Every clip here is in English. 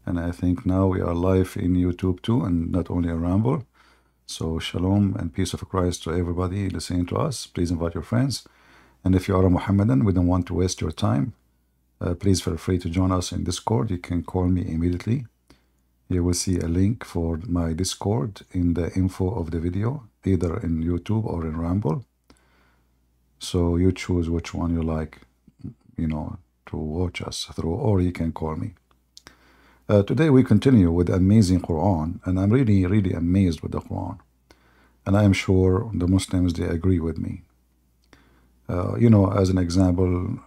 And I think now we are live in YouTube too, and not only in Ramble. So shalom and peace of Christ to everybody listening to us. Please invite your friends. And if you are a Mohammedan, we don't want to waste your time. Please feel free to join us in Discord. You can call me immediately. You will see a link for my Discord in the info of the video, either in YouTube or in Ramble. So you choose which one you like, to watch us through, or you can call me. Today we continue with the amazing Quran, and I'm really, really amazed with the Quran. And I am sure the Muslims, they agree with me. As an example,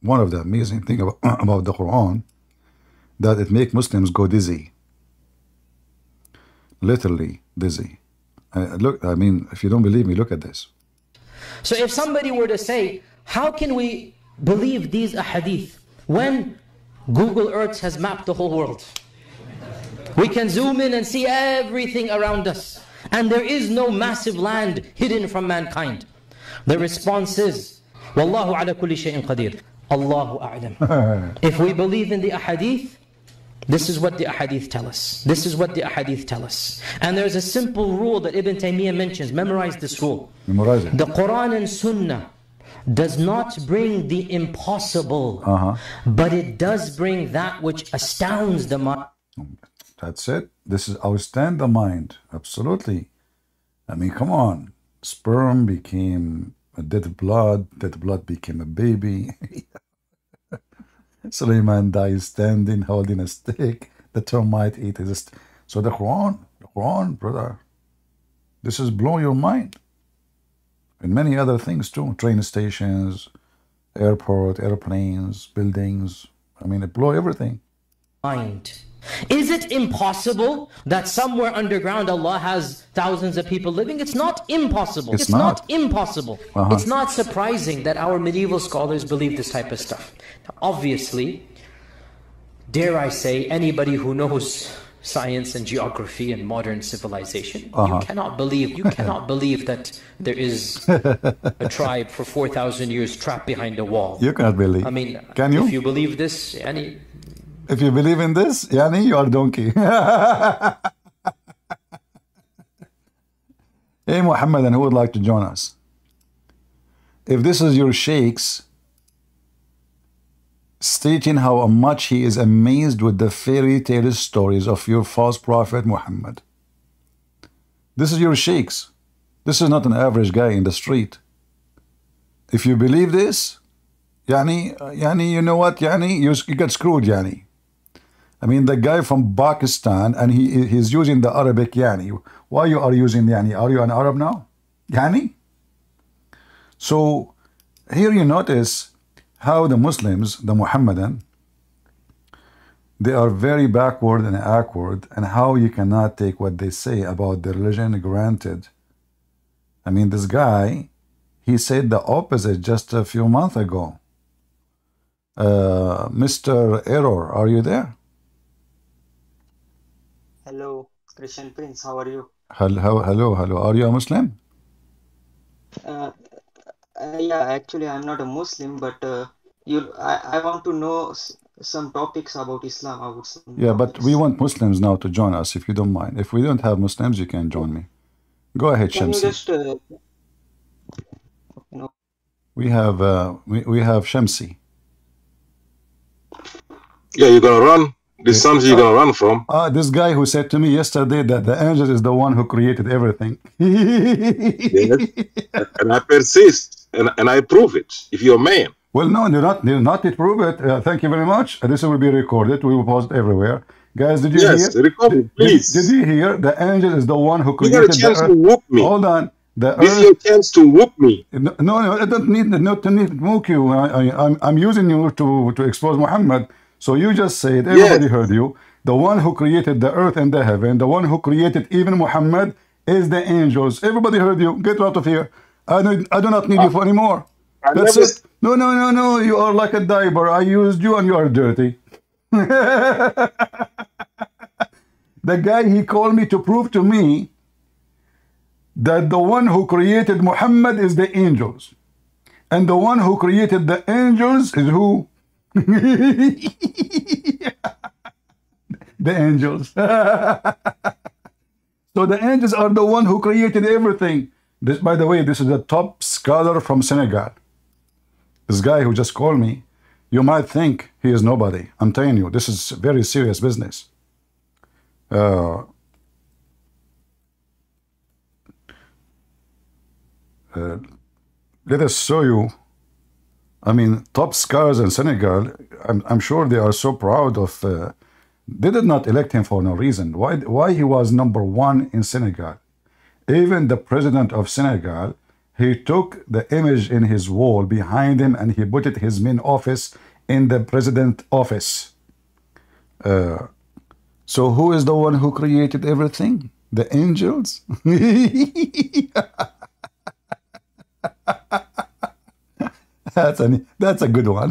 one of the amazing things about the Quran, that it makes Muslims go dizzy. Literally dizzy. If you don't believe me, look at this. So if somebody were to say, how can we believe these ahadith when Google Earth has mapped the whole world? We can zoom in and see everything around us, and there is no massive land hidden from mankind. The response is, Wallahu ala kulli shay'in qadir. Allahu a'lam. If we believe in the ahadith, this is what the ahadith tell us. This is what the ahadith tell us. And there's a simple rule that Ibn Taymiyyah mentions. Memorize this rule. Memorize it. The Quran and Sunnah does not bring the impossible, but it does bring that which astounds the mind. That's it. This is outstand the mind. Absolutely. Come on. Sperm became a dead blood became a baby. Suleiman dies standing, holding a stick. The termite ate his. So the Quran, brother, this is blow your mind. And many other things too. Train stations, airport, airplanes, buildings. It blow everything. Mind. Is it impossible that somewhere underground Allah has thousands of people living? It's not impossible. It's not impossible. It's not surprising that our medieval scholars believe this type of stuff. Now, obviously, dare I say, anybody who knows science and geography and modern civilization, you cannot believe that there is a tribe for 4,000 years trapped behind a wall. You cannot believe. Can you? If you believe this, if you believe in this, you are donkey. Hey, Muhammad, and who would like to join us? If this is your sheikhs stating how much he is amazed with the fairy tale stories of your false prophet Muhammad. This is your sheikhs. This is not an average guy in the street. If you believe this, you know what, you get screwed, the guy from Pakistan, and he's using the Arabic, Why you are using, Are you an Arab now? So, here you notice how the Muslims, the Muhammadan, they are very backward and awkward, and how you cannot take what they say about the religion granted. This guy, he said the opposite just a few months ago. Mr. Error, are you there? Hello, Christian Prince, how are you? Hello. Are you a Muslim? Yeah, actually, I'm not a Muslim, but I want to know some topics about Islam. But we want Muslims now to join us, if you don't mind. If we don't have Muslims, you can join me. Go ahead, Can Shamsi. you just, We have Shamsi. Yeah, you're gonna run. This is something you're gonna run from. This guy who said to me yesterday that the angel is the one who created everything. Yes. And I persist, and I prove it. If you're a man. Well, no, do not prove it. Thank you very much. This will be recorded. We will post it everywhere. Guys, did you hear? Yes, record it, please. Did you hear? The angel is the one who You created got a chance the to earth. whoop me. Hold on. This is your chance to whoop me. No, I don't need to whoop you. I'm using you to expose Muhammad. So you just said, everybody heard you. The one who created the earth and the heaven, the one who created even Muhammad, is the angels. Everybody heard you. Get out of here. I do not need you for anymore. That's it. No. You are like a diaper. I used you and you are dirty. The guy, he called me to prove to me that the one who created Muhammad is the angels. And the one who created the angels is who? The angels. So the angels are the one who created everything. This, by the way, this is a top scholar from Senegal. This guy who just called me, you might think he is nobody. I'm telling you, this is very serious business. Let us show you. I mean, top scholars in Senegal, I'm sure they are so proud of. They did not elect him for no reason. Why he was #1 in Senegal? Even the president of Senegal, he took the image in his wall behind him and he put it his main office in the president office. So who is the one who created everything? The angels? That's a good one.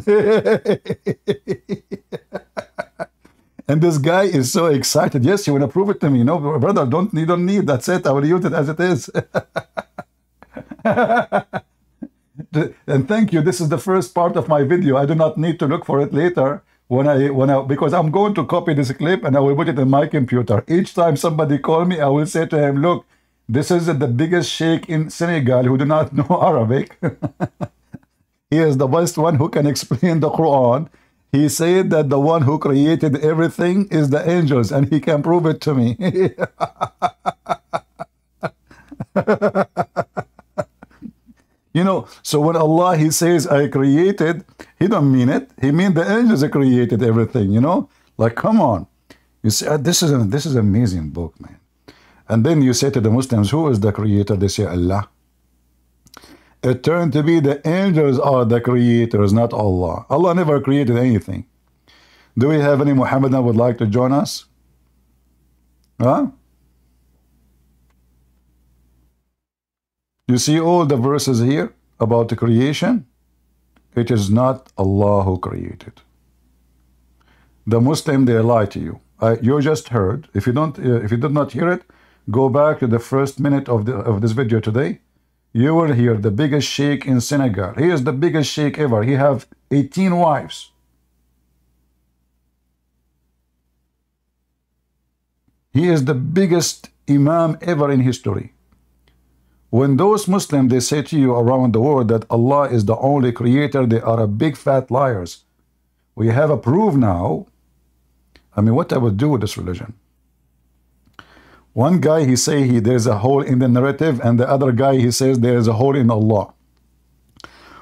And this guy is so excited. Yes, you want to prove it to me? No, brother, you don't need. That's it. I will use it as it is. And thank you. This is the first part of my video. I do not need to look for it later because I'm going to copy this clip and I will put it in my computer. Each time somebody call me, I will say to him, look, this is the biggest sheikh in Senegal who do not know Arabic. He is the best one who can explain the Quran. He said that the one who created everything is the angels, and he can prove it to me. You know, so when Allah, he says, I created, he don't mean it. He mean the angels created everything, you know? Like, come on. You see, this is an amazing book, man. And then you say to the Muslims, who is the creator? They say, Allah. It turned to be the angels are the creators, not Allah. Allah never created anything. Do we have any Muhammadan would like to join us? Huh? You see all the verses here about the creation? It is not Allah who created. The Muslim, they lie to you. You just heard. If you did not hear it, go back to the first minute of this video today. You will hear the biggest sheikh in Senegal. He is the biggest sheikh ever. He have 18 wives. He is the biggest imam ever in history. When those Muslims, they say to you around the world that Allah is the only creator, they are a big fat liars. We have a proof now. I mean, what I would do with this religion? One guy, he say there's a hole in the narrative, and the other guy, he says there is a hole in Allah.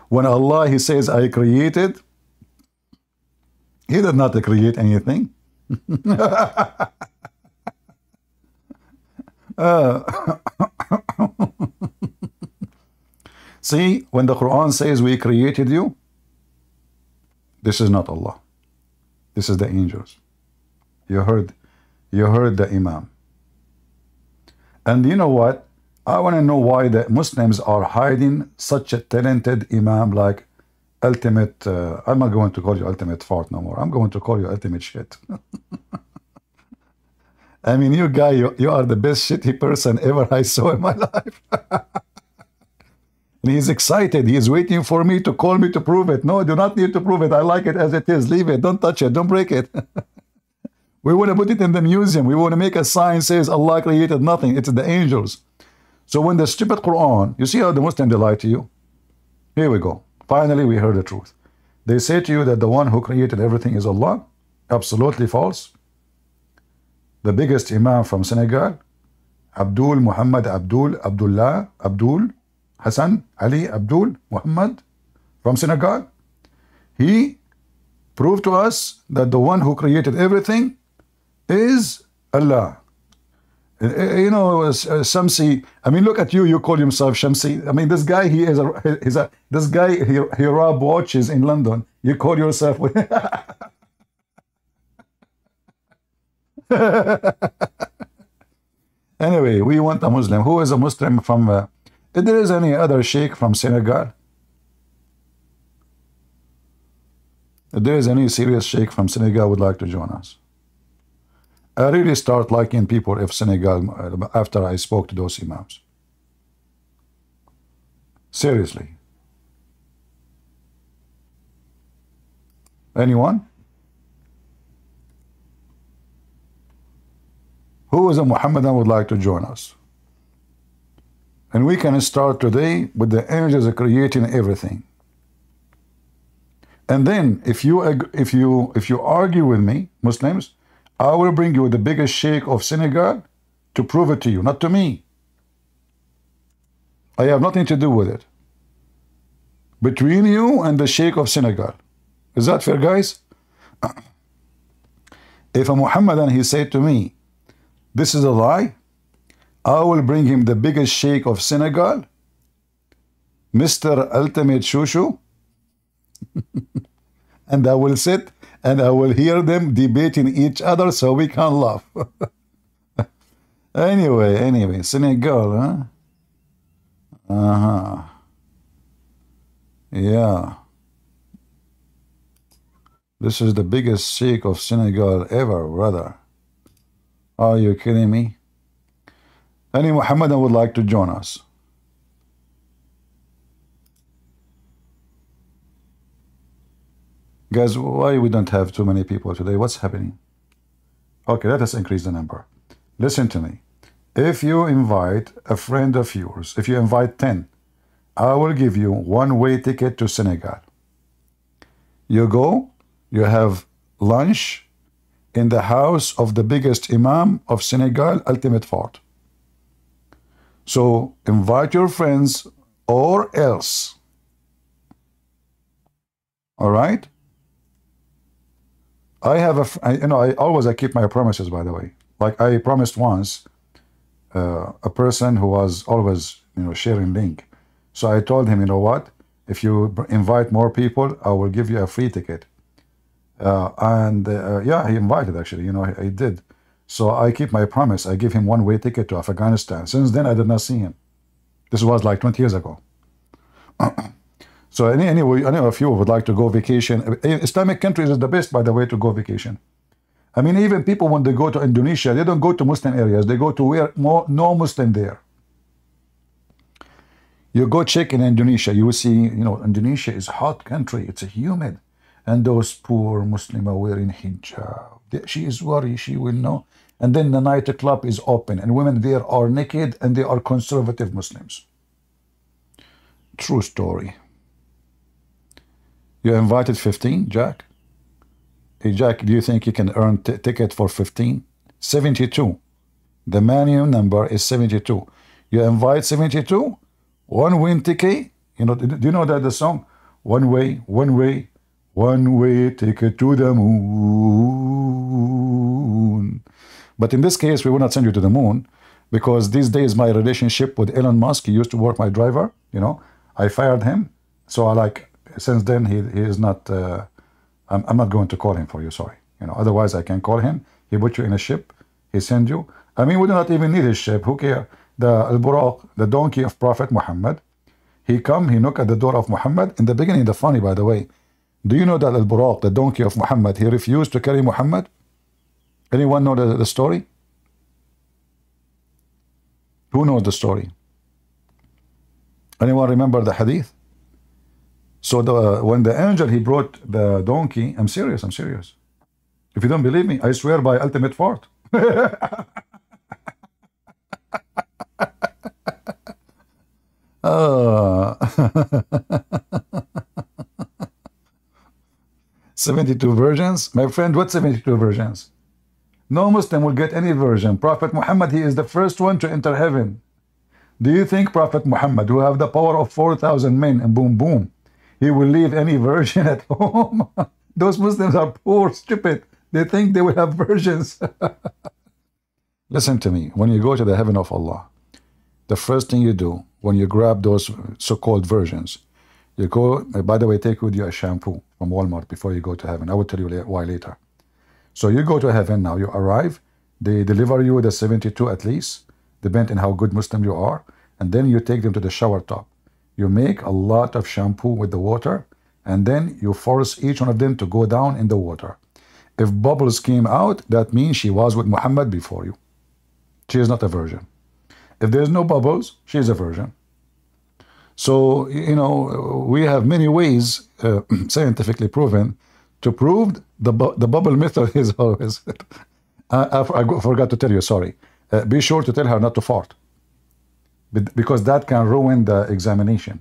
When Allah, he says, I created, he did not create anything. See, when the Quran says we created you, this is not Allah. This is the angels. You heard the Imam. And you know what? I want to know why the Muslims are hiding such a talented Imam like ultimate, I'm not going to call you ultimate fart no more. I'm going to call you ultimate shit. I mean, you guy, you are the best shitty person ever I saw in my life. And he's excited. He's waiting for me to call me to prove it. No, I do not need to prove it. I like it as it is. Leave it. Don't touch it. Don't break it. We want to put it in the museum. We want to make a sign says Allah created nothing. It's the angels. So when the stupid Quran, you see how the Muslim, they lie to you? Here we go. Finally, we heard the truth. They say to you that the one who created everything is Allah. Absolutely false. The biggest Imam from Senegal, Abdul, Muhammad, Abdul, Abdullah, Abdul, Hassan, Ali, Abdul, Muhammad from Senegal. He proved to us that the one who created everything is Allah. You know, Shamsi. I mean, look at you. You call yourself Shamsi. I mean, this guy. This guy. He rob watches in London. You call yourself. Anyway, we want a Muslim. Who is a Muslim from? If there is any other sheikh from Senegal? If there is any serious sheikh from Senegal would like to join us. I really start liking people of Senegal after I spoke to those imams. Seriously. Anyone? Who is a Muhammadan would like to join us? And we can start today with the angels creating everything. And then if you argue with me, Muslims, I will bring you the biggest sheikh of Senegal to prove it to you, not to me. I have nothing to do with it. Between you and the sheikh of Senegal. Is that fair, guys? If a Muhammadan, he said to me, this is a lie, I will bring him the biggest sheikh of Senegal, Mr. Ultimate Shushu, and I will sit and I will hear them debating each other so we can laugh. Anyway, Senegal, huh? Yeah. This is the biggest sheikh of Senegal ever, brother. Are you kidding me? Any Muhammadan would like to join us? Guys, why we don't have too many people today? What's happening? Okay, let us increase the number. Listen to me. If you invite a friend of yours, if you invite 10, I will give you one-way ticket to Senegal. You go, you have lunch in the house of the biggest Imam of Senegal, Ultimate Fort. So invite your friends or else. All right? I have I keep my promises, by the way. Like I promised once, a person who was always, sharing link. So I told him, you know what? If you invite more people, I will give you a free ticket. Yeah, he invited actually, he did. So I keep my promise. I give him one-way ticket to Afghanistan. Since then, I did not see him. This was like 20 years ago. So anyway, I know a few would like to go vacation. Islamic countries is the best, by the way, to go vacation. I mean, even people, when they go to Indonesia, they don't go to Muslim areas. They go to where no Muslim there. You go check in Indonesia, you will see, Indonesia is a hot country. It's humid. And those poor Muslims are wearing hijab. She is worried, she will know. And then the nightclub is open, and women there are naked, and they are conservative Muslims. True story. You invited 15, Jack? Hey, Jack, do you think you can earn ticket for 15? 72. The minimum number is 72. You invite 72, one win ticket. Do you know that the song? One way ticket to the moon. But in this case, we will not send you to the moon, because these days my relationship with Elon Musk, he used to work my driver, I fired him. So since then he is not, I'm not going to call him for you, sorry. Otherwise I can call him. He put you in a ship, he send you. I mean, we do not even need his ship, who cares? The Al-Buraq, the donkey of Prophet Muhammad, he knock at the door of Muhammad. In the beginning, the funny, by the way, do you know that Al-Buraq, the donkey of Muhammad, he refused to carry Muhammad? Anyone know the story? Who knows the story? Anyone remember the hadith? So when the angel, he brought the donkey, I'm serious. If you don't believe me, I swear by Ultimate Fort. 72 versions? My friend, what 72 versions? No Muslim will get any version. Prophet Muhammad, he is the first one to enter heaven. Do you think Prophet Muhammad, who have the power of 4,000 men and boom, boom, he will leave any version at home? Those Muslims are poor, stupid. They think they will have versions. Listen to me. When you go to the heaven of Allah, the first thing you do when you grab those so-called versions, you go, by the way, take with you a shampoo from Walmart before you go to heaven. I will tell you why later. So you go to heaven now, you arrive, they deliver you the 72 at least, depending on how good Muslim you are, and then you take them to the shower tub. You make a lot of shampoo with the water, and then you force each one of them to go down in the water. If bubbles came out, that means she was with Muhammad before you. She is not a virgin. If there's no bubbles, she is a virgin. So, we have many ways, scientifically proven, to prove the bubble method is always. I forgot to tell you, sorry. Be sure to tell her not to fart. Because that can ruin the examination.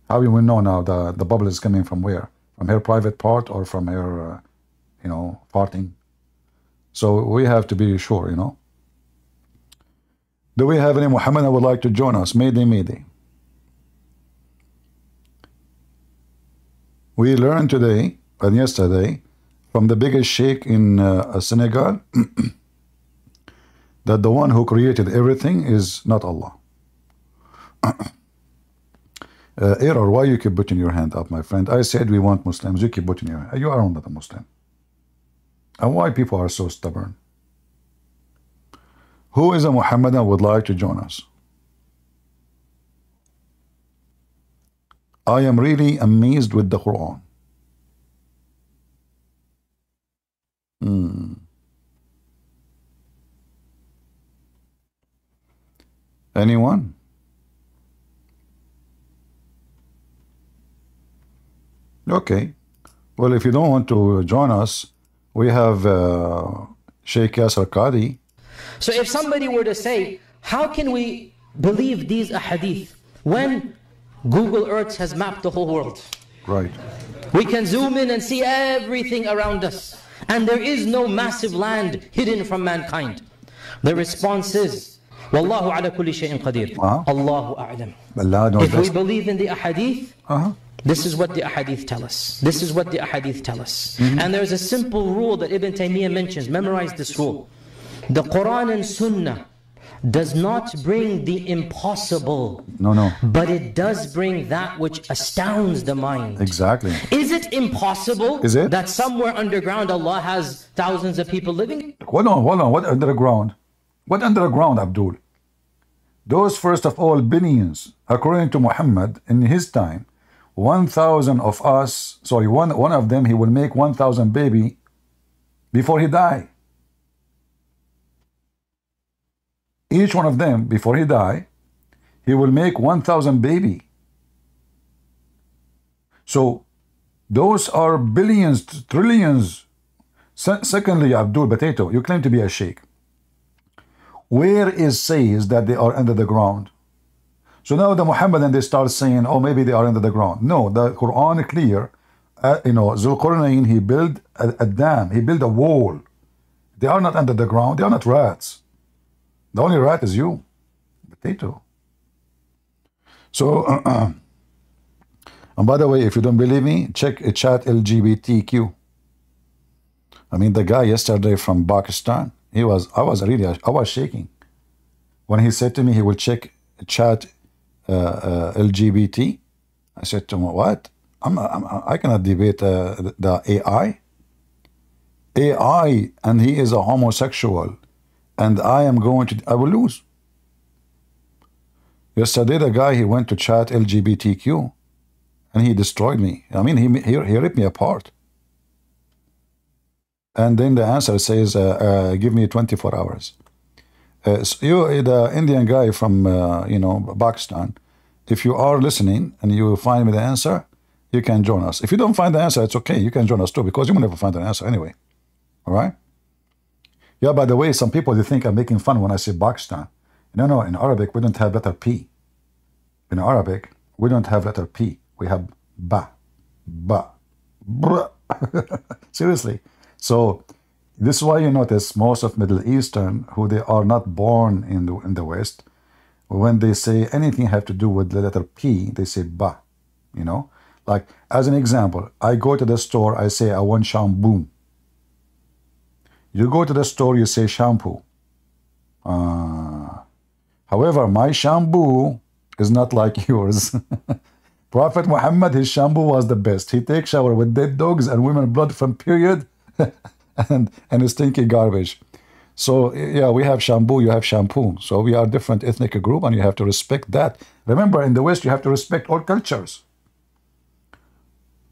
How you will know now the bubble is coming from where? From her private part or from her, farting? So we have to be sure, Do we have any Muhammad that would like to join us? Mayday, mayday. We learned today and yesterday from the biggest sheikh in Senegal that the one who created everything is not Allah. Error, why you keep putting your hand up, my friend? I said we want Muslims. You keep putting your hand. You are not a Muslim. And why people are so stubborn? Who is a Muhammadan would like to join us? I am really amazed with the Quran. Anyone? Okay. Well, if you don't want to join us, we have Sheikh Yasser Qadi. So if somebody were to say, how can we believe these ahadith when Google Earth has mapped the whole world? Right. We can zoom in and see everything around us. And there is no massive land hidden from mankind. The response is, Wallahu ala kulli shay'in qadir. Allahu a'lam. If we believe in the ahadith, this is what the ahadith tell us. This is what the ahadith tell us. And there's a simple rule that Ibn Taymiyyah mentions. Memorize this rule. The Quran and Sunnah does not bring the impossible. No. But it does bring that which astounds the mind. Exactly. Is it impossible that somewhere underground Allah has thousands of people living? Hold on. What underground? What underground, Abdul? Those, first of all, billions, according to Muhammad, in his time, 1,000 of us, sorry, one of them, he will make 1,000 baby before he die. Each one of them, before he die, he will make 1,000 baby. So those are billions, trillions. Secondly, Abdul Potato, you claim to be a sheikh. Where is says that they are under the ground? So now the Muhammadan, they start saying, oh, maybe they are under the ground. No, the Quran clear. Zulqarnain, he built a dam. He built a wall. They are not under the ground. They are not rats. The only rat is you, Potato. So, and by the way, if you don't believe me, check chat LGBTQ. I mean, the guy yesterday from Pakistan, I was shaking when he said to me he will check chat LGBT. I said to him, what? I cannot debate the AI, and he is a homosexual, and I will lose. Yesterday, the guy, he went to chat LGBTQ, and he destroyed me. I mean, he ripped me apart. And then the answer says, give me 24 hours. So you, the Indian guy from, Pakistan, if you are listening and you find me the answer, you can join us. If you don't find the answer, it's okay. You can join us too, because you will never find an answer anyway. All right? Yeah, by the way, some people, they think I'm making fun when I say Pakistan. No, in Arabic, we don't have letter P. In Arabic, we don't have letter P. We have ba, br. Seriously. So this is why you notice most of Middle Eastern, who they are not born in the West, when they say anything have to do with the letter P, they say ba. Like, as an example, I go to the store, I say I want shampoo. You go to the store, you say shampoo. However, my shampoo is not like yours. Prophet Muhammad, his shampoo was the best. He takes shower with dead dogs and women blood from period and stinky garbage. So yeah, we have shampoo, you have shampoo. So we are different ethnic group, and you have to respect that. Remember, in the West, you have to respect all cultures.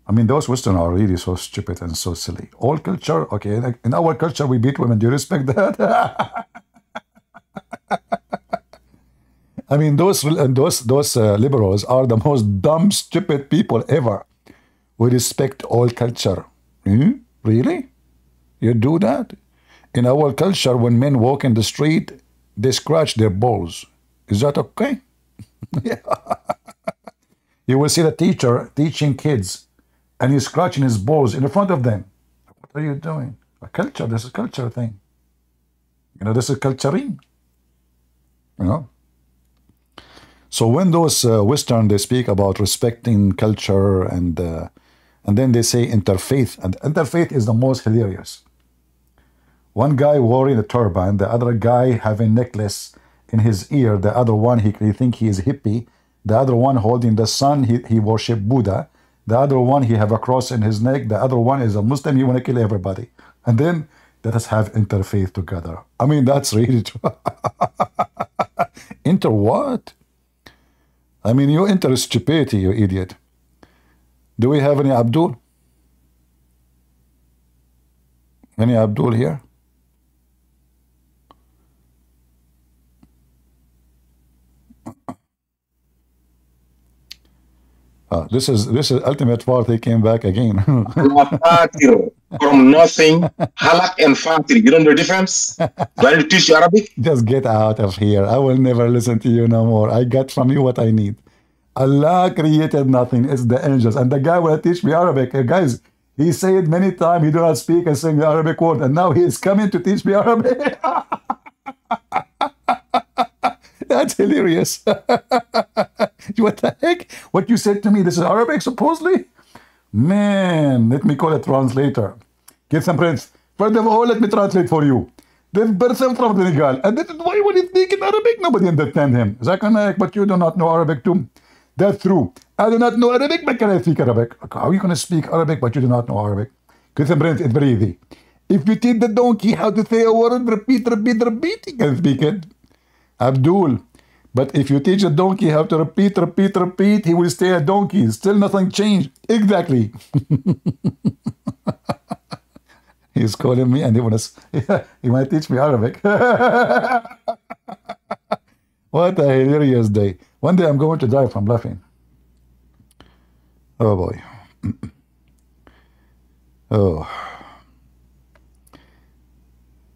I mean, those Western are really so stupid and so silly. All culture, okay, in our culture, we beat women. Do you respect that? I mean, those liberals are the most dumb, stupid people ever. We respect all culture. Really? You do that? In our culture, when men walk in the street, they scratch their balls. Is that okay? You will see the teacher teaching kids, and he's scratching his balls in front of them. What are you doing? A culture. This is a culture thing. You know, this is culturing. You know. So when those Western they speak about respecting culture and then they say interfaith, and interfaith is the most hilarious. One guy wearing a turban, the other guy having necklace in his ear, the other one he think he is hippie, the other one holding the sun, he worship Buddha, the other one he have a cross in his neck, the other one is a Muslim, he want to kill everybody, and then let us have interfaith together. I mean, that's really true. Inter what? I mean, you enter stupidity, you idiot. Do we have any Abdul? Any Abdul here? This is ultimate part. He came back again. Fatir, from nothing, halak and fatir. You don't know the difference? Do I need to teach you Arabic? Just get out of here. I will never listen to you no more. I got from you what I need. Allah created nothing. It's the angels. And the guy will teach me Arabic. Guys, he said many times he do not speak and sing the Arabic word. And now he is coming to teach me Arabic. That's hilarious. What the heck? What you said to me, this is Arabic supposedly? Man, let me call a translator. Get some friends. First of all, let me translate for you. This person from Senegal. And this is why when he speak in Arabic, nobody understand him. Zakanak, but you do not know Arabic too. That's true. I do not know Arabic, but can I speak Arabic? How are you going to speak Arabic, but you do not know Arabic? Get some friends, it's very easy. If you teach the donkey how to say a word, repeat, he can speak it. Abdul. But if you teach a donkey how to repeat, he will stay a donkey. Still nothing changed. Exactly. He's calling me and he wants to teach me Arabic. What a hilarious day. One day I'm going to die from laughing. Oh boy. Oh.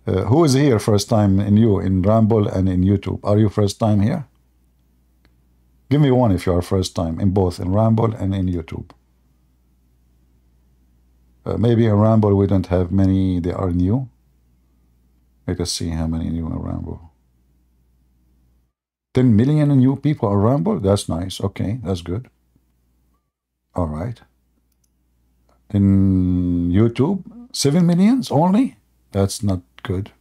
Who is here first time in Ramble and in YouTube? Are you first time here? Give me one if you are first time in both in Ramble and in YouTube. Maybe in Ramble we don't have many, they are new. Let us see how many new in Ramble. 10 million new people on Ramble? That's nice. Okay, that's good. All right. In YouTube, 7 millions only? That's not good.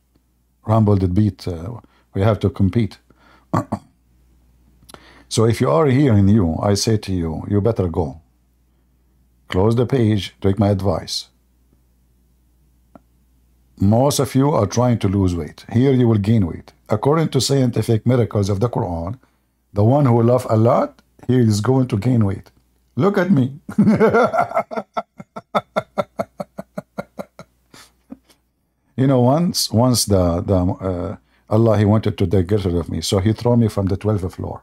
Rumble did beat. We have to compete. So if you are here in you, I say to you, you better go. Close the page, take my advice. Most of you are trying to lose weight. Here you will gain weight. According to scientific miracles of the Quran, the one who laughs a lot, he is going to gain weight. Look at me. You know, once Allah, he wanted to get rid of me, so he threw me from the 12th floor.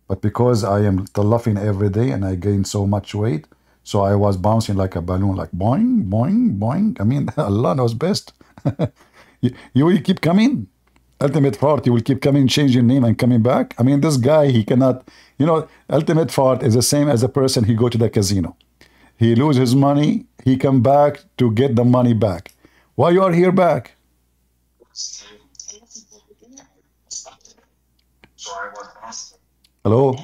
But because I am laughing every day and I gained so much weight, so I was bouncing like a balloon, like boing, boing, boing. I mean, Allah knows best. You will keep coming. Ultimate Fart, you will keep coming, changing name and coming back. I mean, this guy, he cannot, you know, Ultimate Fart is the same as a person, he go to the casino. He lose his money, he come back to get the money back. Why you are here back? Hello?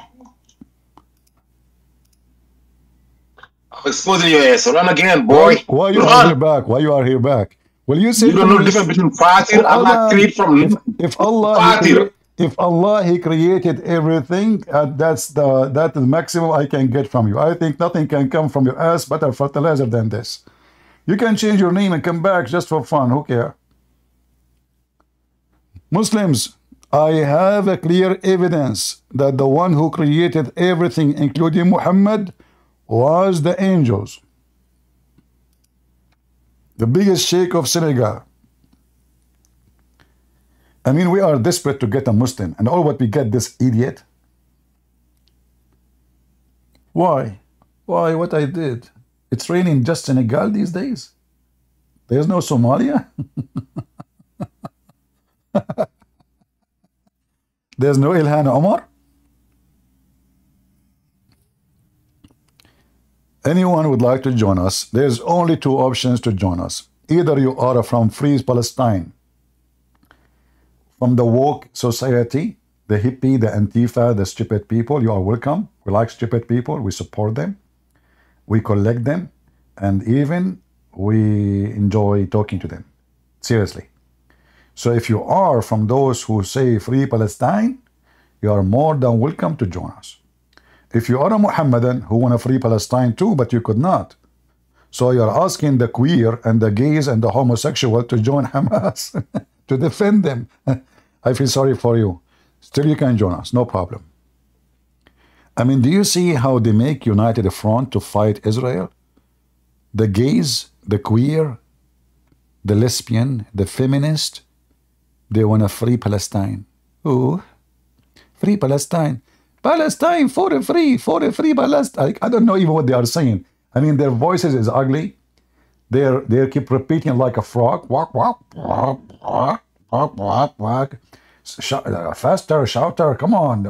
I'm exposing your ass. Run again, boy. Why you are here back? Why you are here back? Well, you said you don't know the difference between Fatir and Allah created from if Allah he created everything, that is the maximum I can get from you. I think nothing can come from your ass better fertilizer than this. You can change your name and come back just for fun. Who cares? Muslims, I have a clear evidence that the one who created everything, including Muhammad, was the angels. The biggest sheikh of Senegal. I mean, we are desperate to get a Muslim, and all what we get, this idiot. Why? Why? What I did? It's raining just Senegal these days. There's no Somalia. There's no Ilhan Omar? Anyone would like to join us? There's only two options to join us. Either you are from Free Palestine, from the woke society, the hippie, the Antifa, the stupid people, you are welcome. We like stupid people. We support them. We collect them. And even we enjoy talking to them. Seriously. So if you are from those who say Free Palestine, you are more than welcome to join us. If you are a Mohammedan who want to free Palestine too, but you could not, so you're asking the queer and the gays and the homosexual to join Hamas to defend them. I feel sorry for you. Still, you can join us, no problem. I mean, do you see how they make united front to fight Israel? The gays, the queer, the lesbian, the feminist, they want to free Palestine. Oh, free Palestine. Palestine for free Palestine. I don't know even what they are saying. I mean, their voices is ugly. They keep repeating like a frog. Walk, walk, walk, walk, walk, walk, walk. Faster, shouter, come on.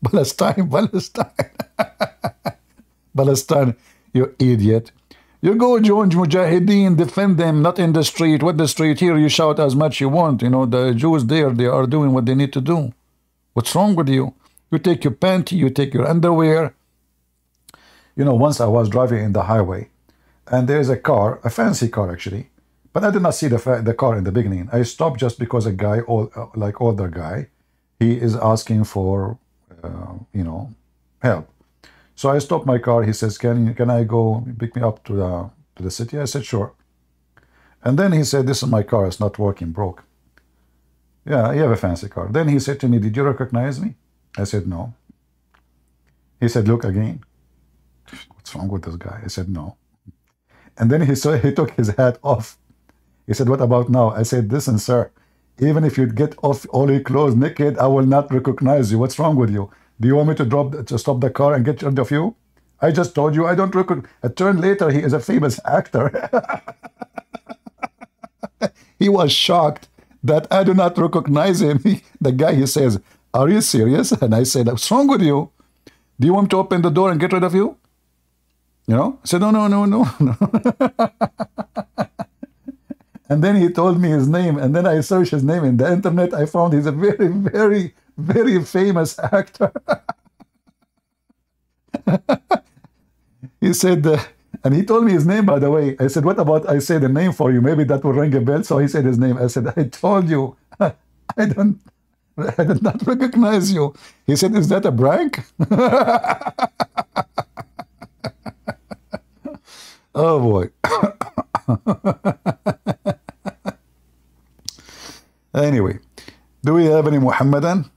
Palestine, Palestine. Palestine, you idiot. You go join Mujahideen, defend them, not in the street. What the street here, you shout as much you want. You know, the Jews there, they are doing what they need to do. What's wrong with you? You take your panty, you take your underwear. You know, once I was driving in the highway, and there's a car, a fancy car actually, but I did not see the car in the beginning. I stopped just because a guy, like older guy, he is asking for, you know, help. So I stopped my car. He says, can I go pick me up to the city? I said, sure. And then he said, this is my car. It's not working, broke. Yeah, you have a fancy car. Then he said to me, did you recognize me? I said, no. He said, look again. What's wrong with this guy? I said, no. And then he took his hat off. He said, what about now? I said, listen, sir, even if you get off all your clothes naked, I will not recognize you. What's wrong with you? Do you want me to stop the car and get rid of you? I just told you I don't recognize. It turned later he is a famous actor. He was shocked that I do not recognize him. The guy, he says, are you serious? And I said, what's wrong with you? Do you want me to open the door and get rid of you? You know? I said, no. And then he told me his name, and then I searched his name in the internet. I found he's a very, very, very famous actor. He said, and he told me his name, by the way. I said, what about I say the name for you? Maybe that will ring a bell. So he said his name. I said, I told you, I did not recognize you. He said, is that a prank? Oh boy. Anyway, do we have any Muhammadan?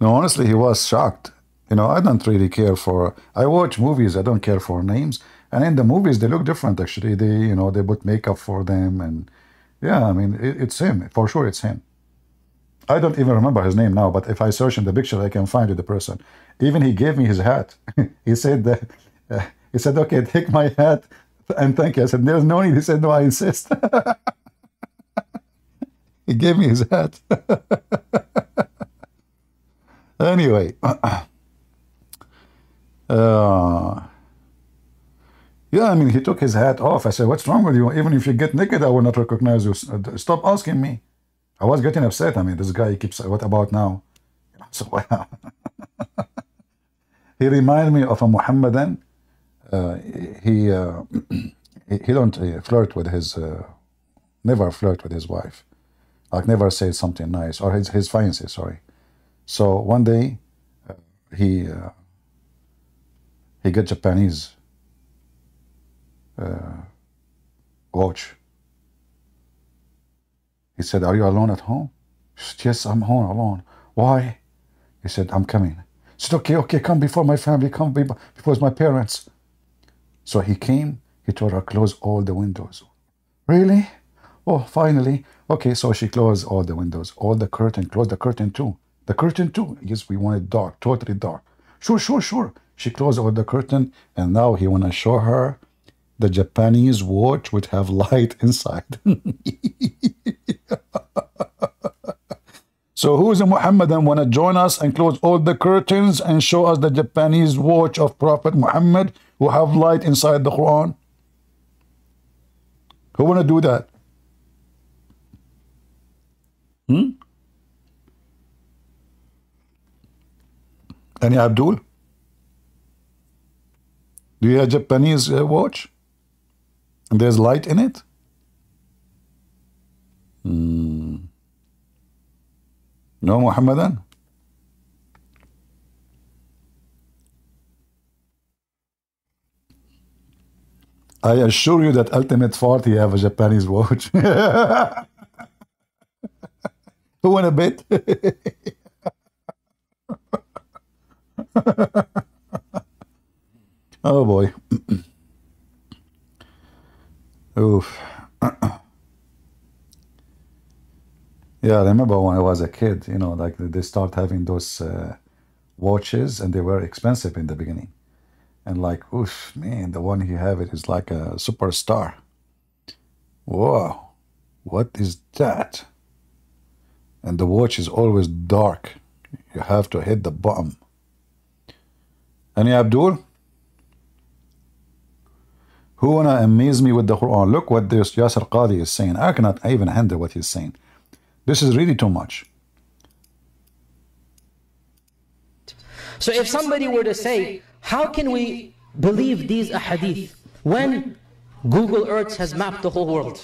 No, honestly, he was shocked. You know, I don't really care for. I watch movies. I don't care for names. And in the movies, they look different. Actually, you know, they put makeup for them, and yeah, I mean, it's him for sure. It's him. I don't even remember his name now. But if I search in the picture, I can find the person. Even he gave me his hat. He said that. He said, "Okay, take my hat and thank you." I said, "There's no need." He said, "No, I insist." He gave me his hat. Anyway, yeah, I mean, he took his hat off. I said, "What's wrong with you? Even if you get naked, I will not recognize you. Stop asking me." I was getting upset. I mean, this guy keeps, what about now? So, wow. He reminded me of a Muhammadan. He don't flirt with his, never flirt with his wife. Like, never say something nice, or his fiancé, sorry. So one day, he got Japanese watch. He said, "Are you alone at home?" She said, "Yes, I'm home alone." "Why?" He said, "I'm coming." She said, okay, come before my family, come before my parents. So he came, he told her, close all the windows. Really? Oh, finally. Okay, so she closed all the windows, all the curtain, closed the curtain too. The curtain too. Yes, we want it dark, totally dark. Sure. She closed all the curtain, and now he want to show her the Japanese watch would have light inside. So who is a Muhammadan want to join us and close all the curtains and show us the Japanese watch of Prophet Muhammad who have light inside the Quran? Who want to do that? Any Abdul? Do you have Japanese watch? And there's light in it? No Muhammadan? I assure you that Ultimate Farty have a Japanese watch. Who want a bet? Oh boy. Oof. Yeah, I remember when I was a kid, you know, like they start having those watches, and they were expensive in the beginning. And like, oof, man, the one he have it is like a superstar. Whoa, what is that? And the watch is always dark. You have to hit the bottom. Any Abdul? Who wanna amaze me with the Quran? Look what this Yasser Qadi is saying. I cannot even handle what he's saying. This is really too much. So if somebody were to say, how can we believe these ahadith when Google Earth has mapped the whole world?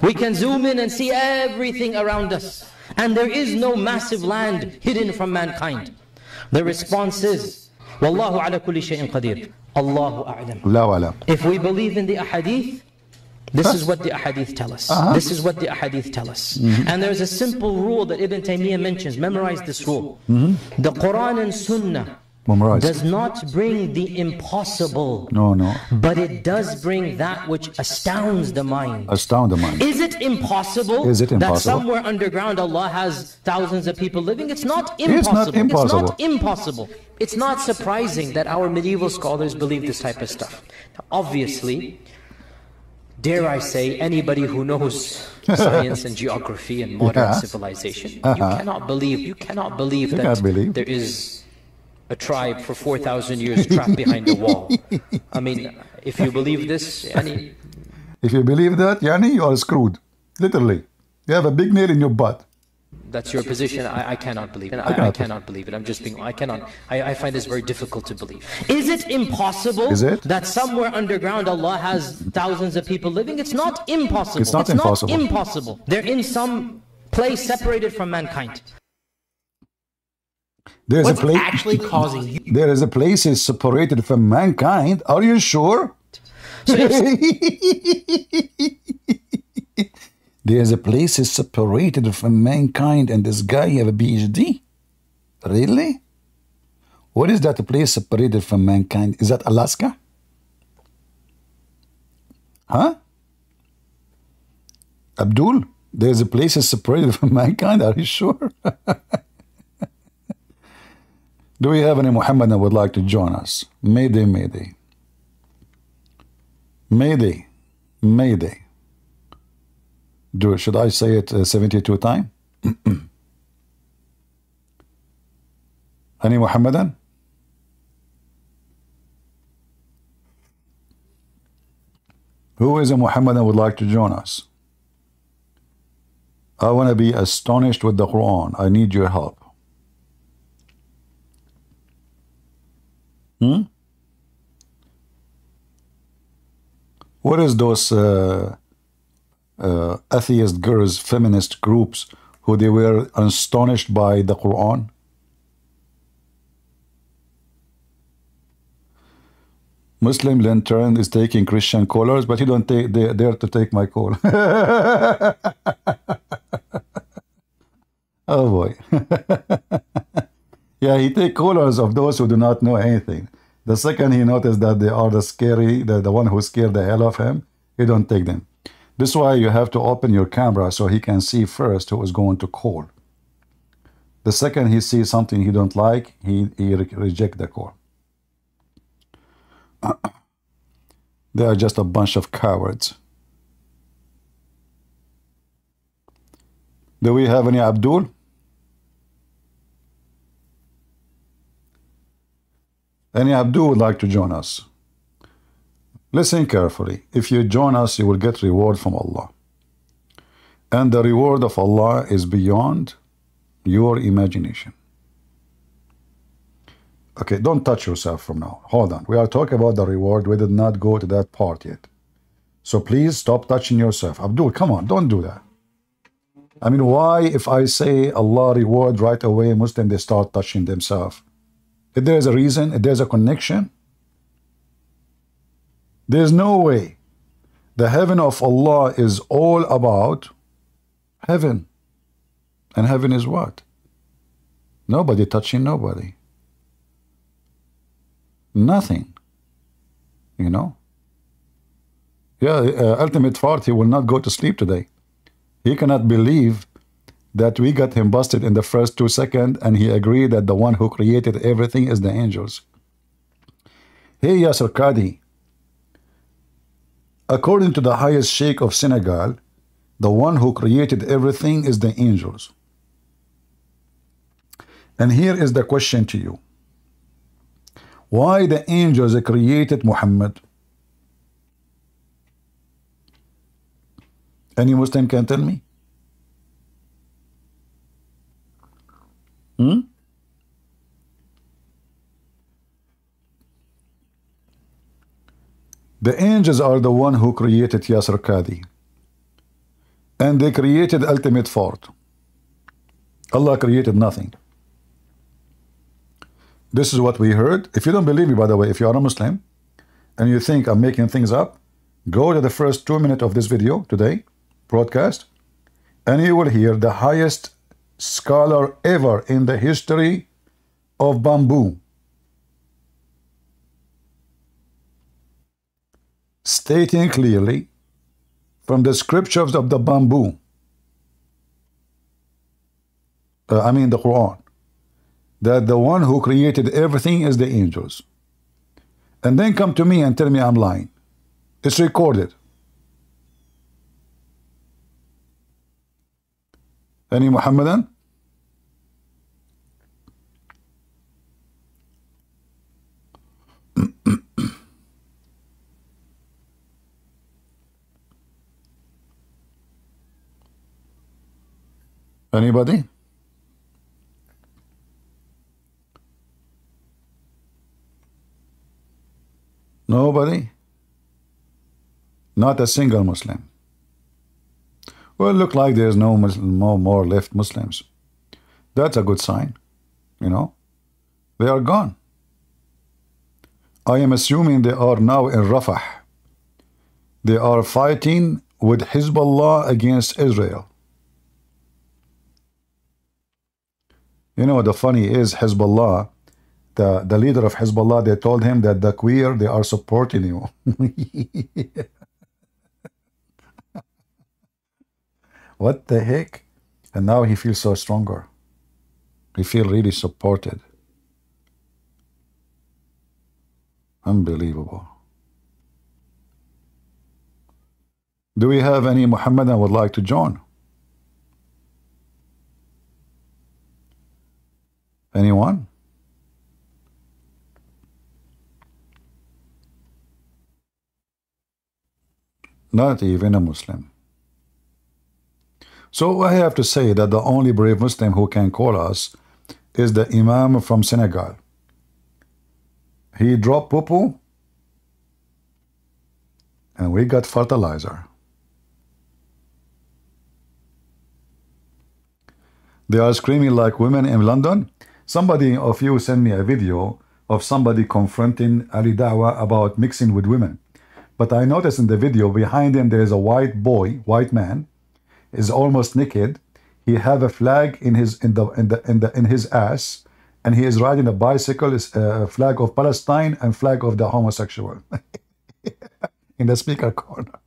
We can zoom in and see everything around us, and there is no massive land hidden from mankind. The response is, Wallahu ala kulli shay'in qadir. Allahu a'lam. Allahu a'lam. If we believe in the ahadith, this is what the ahadith tell us. This is what the ahadith tell us. And there's a simple rule that Ibn Taymiyyah mentions. Memorize this rule. The Quran and Sunnah does not bring the impossible. No. But it does bring that which astounds the mind. Astound the mind. Is it impossible? Is it impossible? That somewhere underground Allah has thousands of people living? It's not impossible. It's not impossible. It's not impossible. It's not surprising that our medieval scholars believe this type of stuff. Now, obviously, dare I say, anybody who knows science and geography and modern civilization, you cannot believe that there is a tribe for 4,000 years trapped behind a wall. I mean, if you believe this, if you believe that, Yani, you are screwed. Literally. You have a big nail in your butt. That's your position. I cannot believe it. I cannot believe it. I'm just being, I find this very difficult to believe. Is it impossible that somewhere underground Allah has thousands of people living? It's not impossible. It's not impossible. They're in some place separated from mankind. There's What's a place actually causing you? There is a place is separated from mankind. Are you sure? So There's a place is separated from mankind, and this guy have a PhD? Really? What is that place separated from mankind? Is that Alaska? Huh? Abdul, there's a place is separated from mankind. Are you sure? Do we have any Muhammad that would like to join us? Mayday, mayday. Mayday, mayday. Should I say it 72 times? Any Muhammadan? Who is a Muhammadan that would like to join us? I want to be astonished with the Quran. I need your help. What is those atheist girls, feminist groups, who they were astonished by the Quran? Muslim lantern is taking Christian colors, but he don't dare to take my call. Oh boy. Yeah, he take colors of those who do not know anything. The second he noticed that they are the one who scared the hell of him, he don't take them. This is why you have to open your camera so he can see first who is going to call. The second he sees something he don't like, he reject the call. They are just a bunch of cowards. Do we have any Abdul? Any Abdul would like to join us? Listen carefully. If you join us, you will get reward from Allah. And the reward of Allah is beyond your imagination. Okay, don't touch yourself from now. Hold on. We are talking about the reward. We did not go to that part yet. So please stop touching yourself. Abdul, come on, don't do that. I mean, why if I say Allah reward right away, Muslim, they start touching themselves? If there is a reason, if there's a connection, there's no way. The heaven of Allah is all about heaven. And heaven is what? Nobody touching nobody. Nothing. You know? Yeah, Ultimate Fart, he will not go to sleep today. He cannot believe that we got him busted in the first 2 seconds, and he agreed that the one who created everything is the angels. Hey, Yasser Qadi, according to the highest sheikh of Senegal, the one who created everything is the angels. And here is the question to you. Why the angels created Muhammad? Any Muslim can tell me? The angels are the one who created Yasser Qadi. And they created Ultimate Fort. Allah created nothing. This is what we heard. If you don't believe me, by the way, if you are a Muslim and you think I'm making things up, go to the first 2 minutes of this video today, broadcast, and you will hear the highest scholar ever in the history of bamboo stating clearly from the scriptures of the bamboo, the Quran, that the one who created everything is the angels. And then come to me and tell me I'm lying. It's recorded. Any Muhammadan? Anybody? Nobody? Not a single Muslim. Well, look like there's no more left Muslims. That's a good sign. You know, they are gone. I am assuming they are now in Rafah. They are fighting with Hezbollah against Israel. You know, the funny is Hezbollah, the leader of Hezbollah, they told him that the queer, they are supporting you. What the heck? And now he feels so stronger. He feels really supported. Unbelievable. Do we have any Muhammadan would like to join? Anyone? Not even a Muslim. So I have to say that the only brave Muslim who can call us is the Imam from Senegal. He dropped poo-poo and we got fertilizer. They are screaming like women in London. Somebody of you sent me a video of somebody confronting Ali Dawah about mixing with women. But I noticed in the video behind him there is a white boy, white man, is almost naked. He have a flag in his ass, and he is riding a bicycle. Is a flag of Palestine and flag of the homosexual in the speaker corner.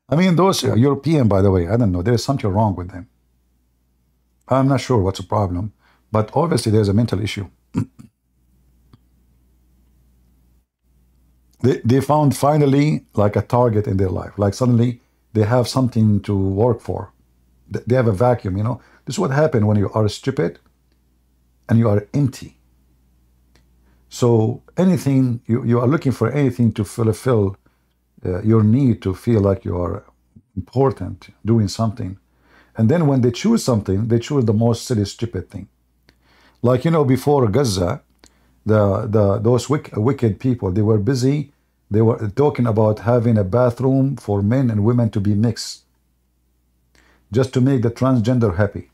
I mean, those are European, by the way. I don't know. There is something wrong with them. I'm not sure what's the problem, but obviously there's a mental issue. They found finally like a target in their life. Like suddenly they have something to work for. They have a vacuum, you know. This is what happened when you are stupid and you are empty. So anything, you are looking for anything to fulfill your need to feel like you are important, doing something. And then when they choose something, they choose the most silly, stupid thing. Like, you know, before Gaza, those wicked people, they were busy. They were talking about having a bathroom for men and women to be mixed, just to make the transgender happy.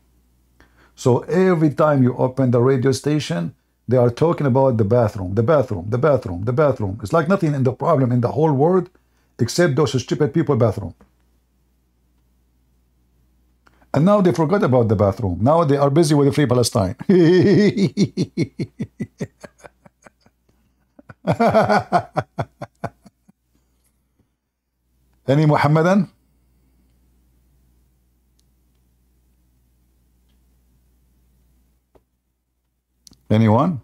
So every time you open the radio station, they are talking about the bathroom, the bathroom, the bathroom, the bathroom. It's like nothing in the problem in the whole world except those stupid people bathroom. And now they forgot about the bathroom. Now they are busy with the Free Palestine. Any Muhammadan? Anyone?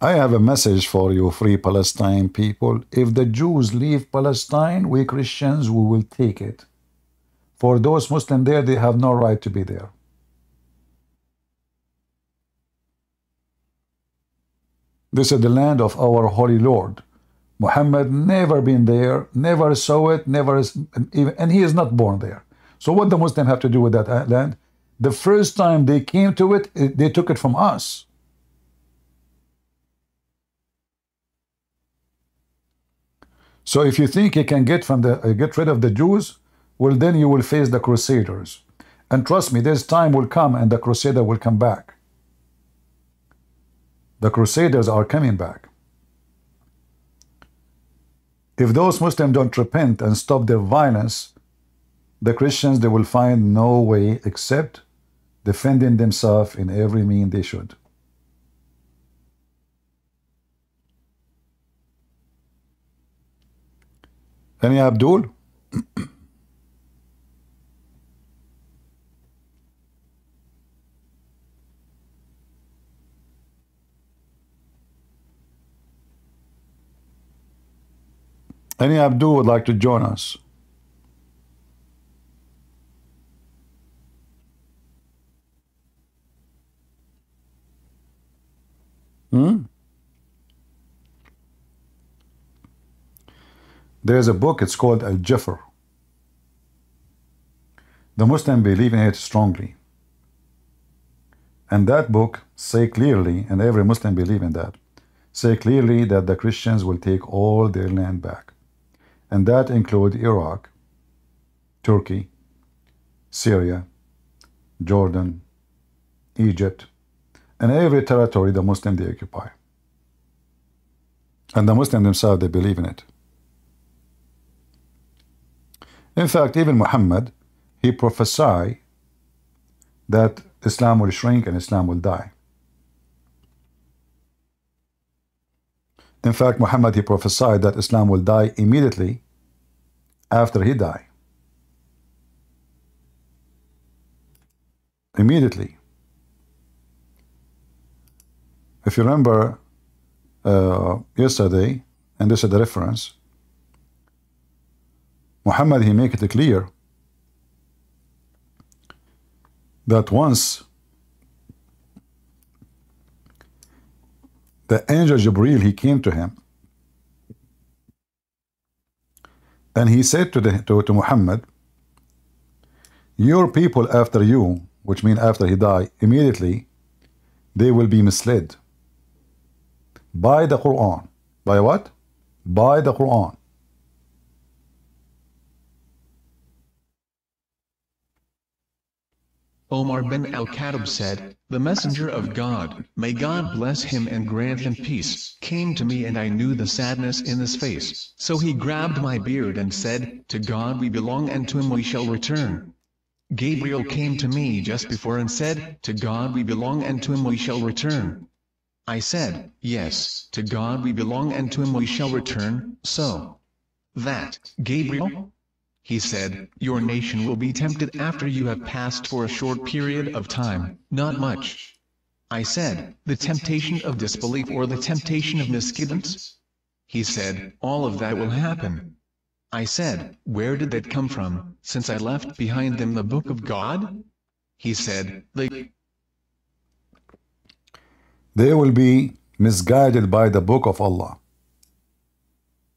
I have a message for you, Free Palestine people. If the Jews leave Palestine, we Christians, we will take it. For those Muslims there, they have no right to be there. This is the land of our Holy Lord. Muhammad never been there, never saw it, never even, and he is not born there. So what the Muslims have to do with that land? The first time they came to it, they took it from us. So if you think you can get rid of the Jews, well, then you will face the Crusaders. And trust me, this time will come and the Crusader will come back. The Crusaders are coming back. If those Muslims don't repent and stop their violence, the Christians, they will find no way except defending themselves in every means they should. Any Abdul? Any Abdul would like to join us? There's a book, it's called Al-Jafr. The Muslims believe in it strongly. And that book say clearly, and every Muslim believe in that, say clearly that the Christians will take all their land back. And that include Iraq, Turkey, Syria, Jordan, Egypt, and every territory the Muslims they occupy. And the Muslims themselves, they believe in it. In fact, even Muhammad, he prophesied that Islam will shrink and Islam will die. In fact, Muhammad, he prophesied that Islam will die immediately after he died. Immediately. If you remember yesterday, and this is the reference, Muhammad, he make it clear that once the angel Jibreel, he came to him and he said to Muhammad, your people after you, which means after he died, immediately they will be misled by the Quran. By what? By the Quran. Omar bin al-Khattab said, the messenger of God, may God bless him and grant him peace, came to me and I knew the sadness in his face. So he grabbed my beard and said, to God we belong and to him we shall return. Gabriel came to me just before and said, to God we belong and to him we shall return. I said, yes, to God we belong and to him we shall return. So that, Gabriel? He said, your nation will be tempted after you have passed for a short period of time, not much. I said, the temptation of disbelief or the temptation of misguidance? He said, all of that will happen. I said, where did that come from, since I left behind them the book of God? He said, they will be misguided by the book of Allah.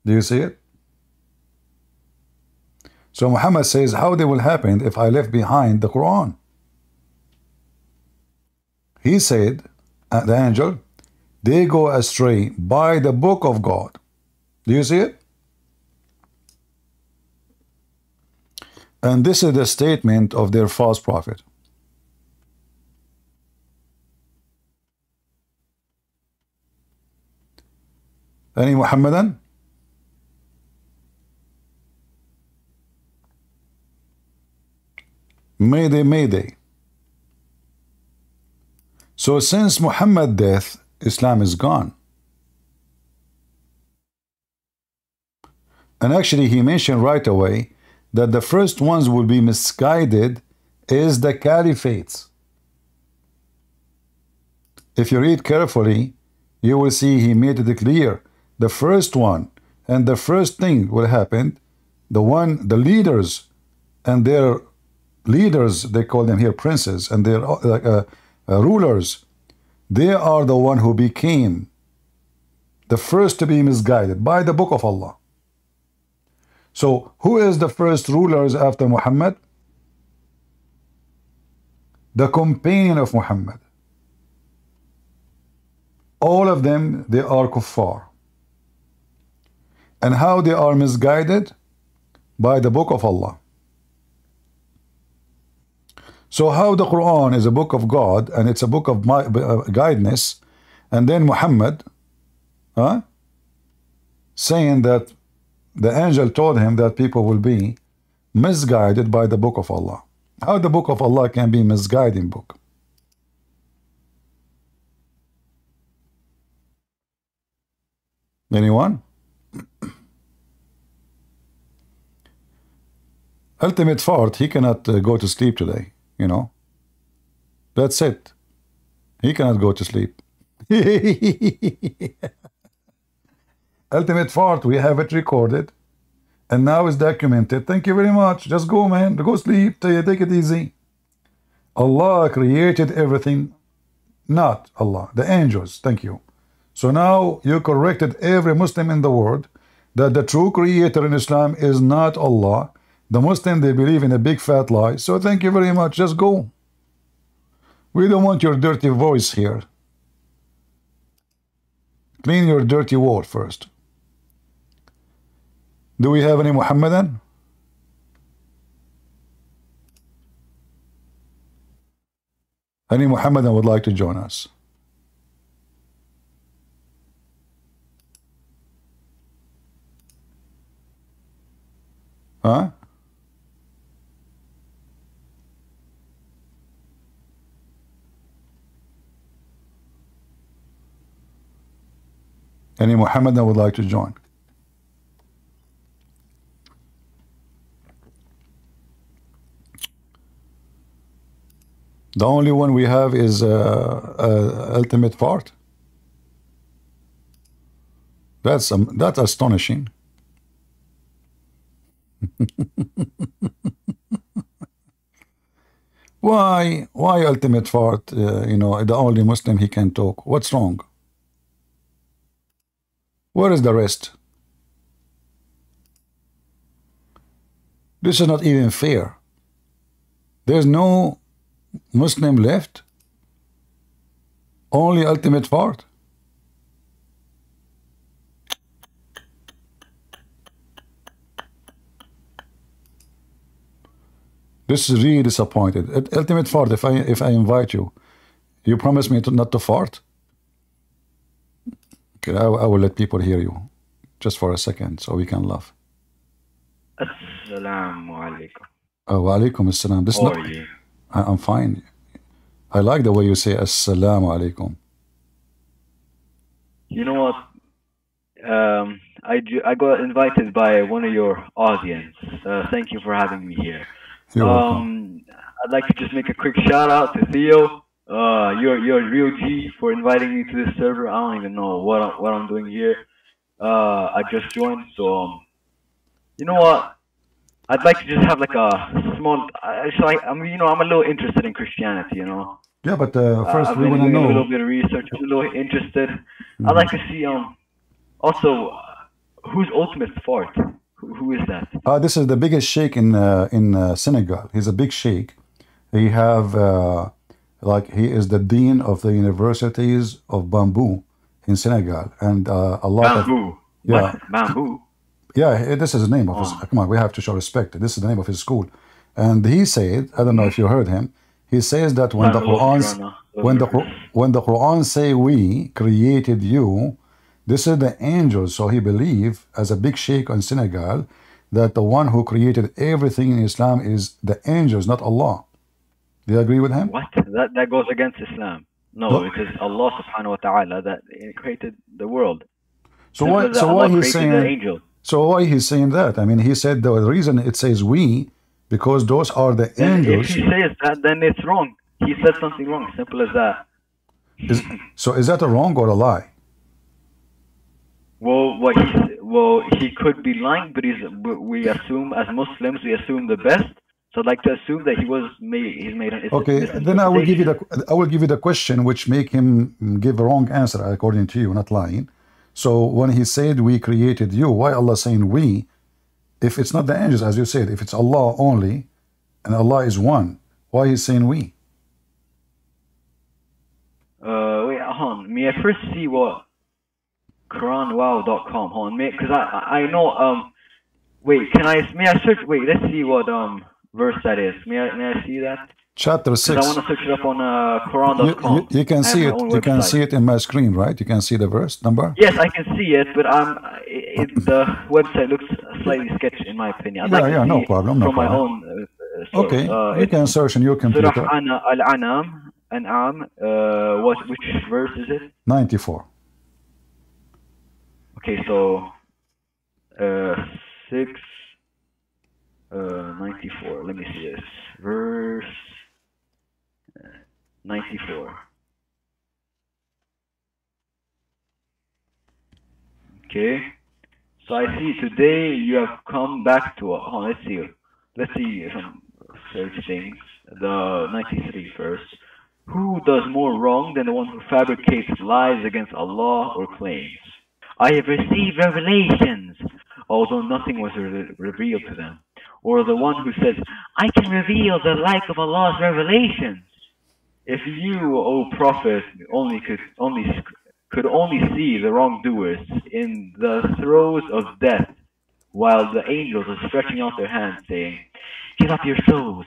Do you see it? So Muhammad says, how they will happen if I left behind the Quran? He said, the angel, they go astray by the book of God. Do you see it? And this is the statement of their false prophet. Any Muhammadan? Mayday, mayday. So since Muhammad's death, Islam is gone. And actually he mentioned right away that the first ones will be misguided is the caliphates. If you read carefully, you will see he made it clear. The first one and the first thing will happen, the leaders and their leaders, they call them here princes, and their rulers, they are the one who became the first to be misguided by the book of Allah. So who is the first rulers after Muhammad? The companion of Muhammad. All of them, they are kuffar. And how they are misguided? By the book of Allah. So how the Quran is a book of God and it's a book of guidance, and then Muhammad saying that the angel told him that people will be misguided by the book of Allah. How the book of Allah can be misguiding book? Anyone? Ultimate Fart, he cannot go to sleep today, you know. That's it. He cannot go to sleep. Ultimate Fart, we have it recorded and now it's documented. Thank you very much. Just go, man. Go sleep. Take it easy. Allah created everything, not Allah. The angels. Thank you. So now you corrected every Muslim in the world that the true creator in Islam is not Allah. The Muslim, they believe in a big fat lie. So thank you very much. Just go. We don't want your dirty voice here. Clean your dirty wall first. Do we have any Muhammadan? Any Muhammadan would like to join us? Huh? Any Muhammadan would like to join? The only one we have is Ultimate Fart. That's astonishing. Why Ultimate Fart? You know, the only Muslim he can talk. What's wrong? Where is the rest? This is not even fair. There's no Muslim left. Only Ultimate Fart. This is really disappointed. Ultimate Fart, if I invite you, you promise me not to fart? Okay, I will let people hear you just for a second so we can laugh. Assalamu alaikum. Oh, wa alaikum assalam. This is not, I'm fine. I like the way you say assalamu alaikum. You know what? I got invited by one of your audience. Thank you for having me here. You're welcome. I'd like to just make a quick shout out to Theo. You're a real G for inviting me to this server. I don't even know what I'm doing here. I just joined, so you know what? I'd like to just have like a small. I'm I'm a little interested in Christianity. Yeah, but first I've we been want to doing a little know. bit of research. I'm a little interested. I'd like to see also who's ultimate fart. Who is that? This is the biggest sheikh in Senegal. He's a big sheikh. He have like he is the dean of the universities of Bamboo in Senegal, and a lot of Bamboo. yeah. What? Bamboo. Yeah, this is the name of his. Come on, we have to show respect. This is the name of his school, and he said, I don't know if you heard him. He says that when the Quran say we created you, this is the angels. So he believe as a big sheikh in Senegal that the one who created everything in Islam is the angels, not Allah. Do you agree with him? What? That goes against Islam. No, it is Allah subhanahu wa ta'ala that created the world. So why he's saying the angel. So why he's saying that? I mean, he said the reason it says we because those are the angels. If he says that, then it's wrong. He said something wrong. Simple as that. So is that a wrong or a lie? Well, he could be lying, but we assume as Muslims we assume the best. So I'd like to assume that he's made an. Okay, then I will give you the question which make him give a wrong answer according to you, not lying. So when he said we created you, why Allah saying we? If it's not the angels, as you said, if it's Allah only, and Allah is one, why he's saying we? Wait, hold on. May I first see what QuranWow.com? Hold on, because I know. Wait, may I search? Wait, let's see what verse that is. May I see that? Chapter 6. I want to search it up on Quran.com. You can see it. You can see it in my screen, right? You can see the verse number. Yes, I can see it, but the website looks slightly sketchy in my opinion. No problem. No from problem. my own. Source. Okay, you can search on your computer. Surah An'am. Which verse is it? 94. Okay, so 6. 94. Let me see this. Verse 94. Okay. So I see today you have come back to let's see some search things. The 93 first. Who does more wrong than the one who fabricates lies against Allah or claims, I have received revelations, although nothing was revealed to them. Or the one who says, I can reveal the like of Allah's revelations. If you, O Prophet, could only see the wrongdoers in the throes of death, while the angels are stretching out their hands, saying, give up your souls.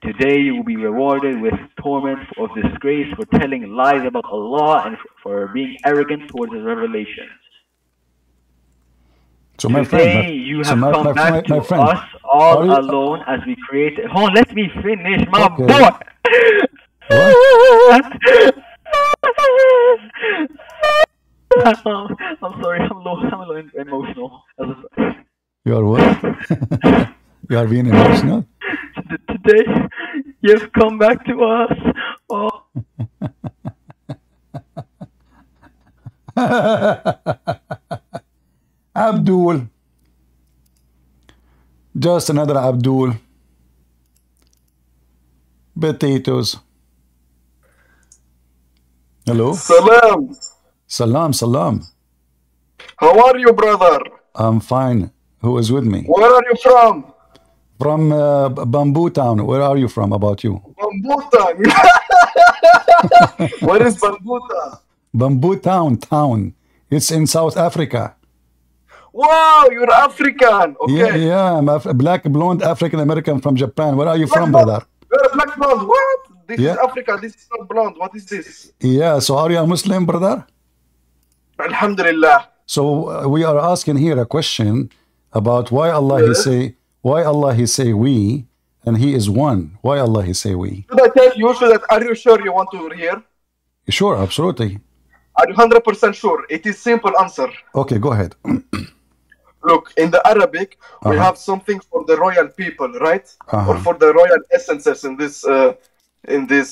Today you will be rewarded with torment of disgrace for telling lies about Allah and for being arrogant towards His revelations. So my Today friend, you have come back to us all alone as we created. Hold on, let me finish, my boy. I'm sorry, I'm a little emotional. You are what? You are being emotional? Today you have come back to us. Abdul. Just another Abdul. Potatoes. Hello? Salam. Salam. How are you, brother? I'm fine. Who is with me? Where are you from? From Bamboo Town. Where are you from? About you? Bamboo Town. Where is Bamboo Town? Bamboo Town. It's in South Africa. Wow, you're African. Okay. Yeah, I'm a black blonde African American from Japan. Where are you from, brother? You're a black blonde. What? This is Africa. This is not blonde. What is this? Yeah. So are you a Muslim, brother? Alhamdulillah. So we are asking here a question about why Allah he say we and He is one. Why Allah he say we? Should I tell you? Are you sure you want to hear? Sure, absolutely. Are you 100% sure? It is simple answer. Okay, go ahead. Look, in the Arabic, we have something for the royal people, right? Or for the royal essences in this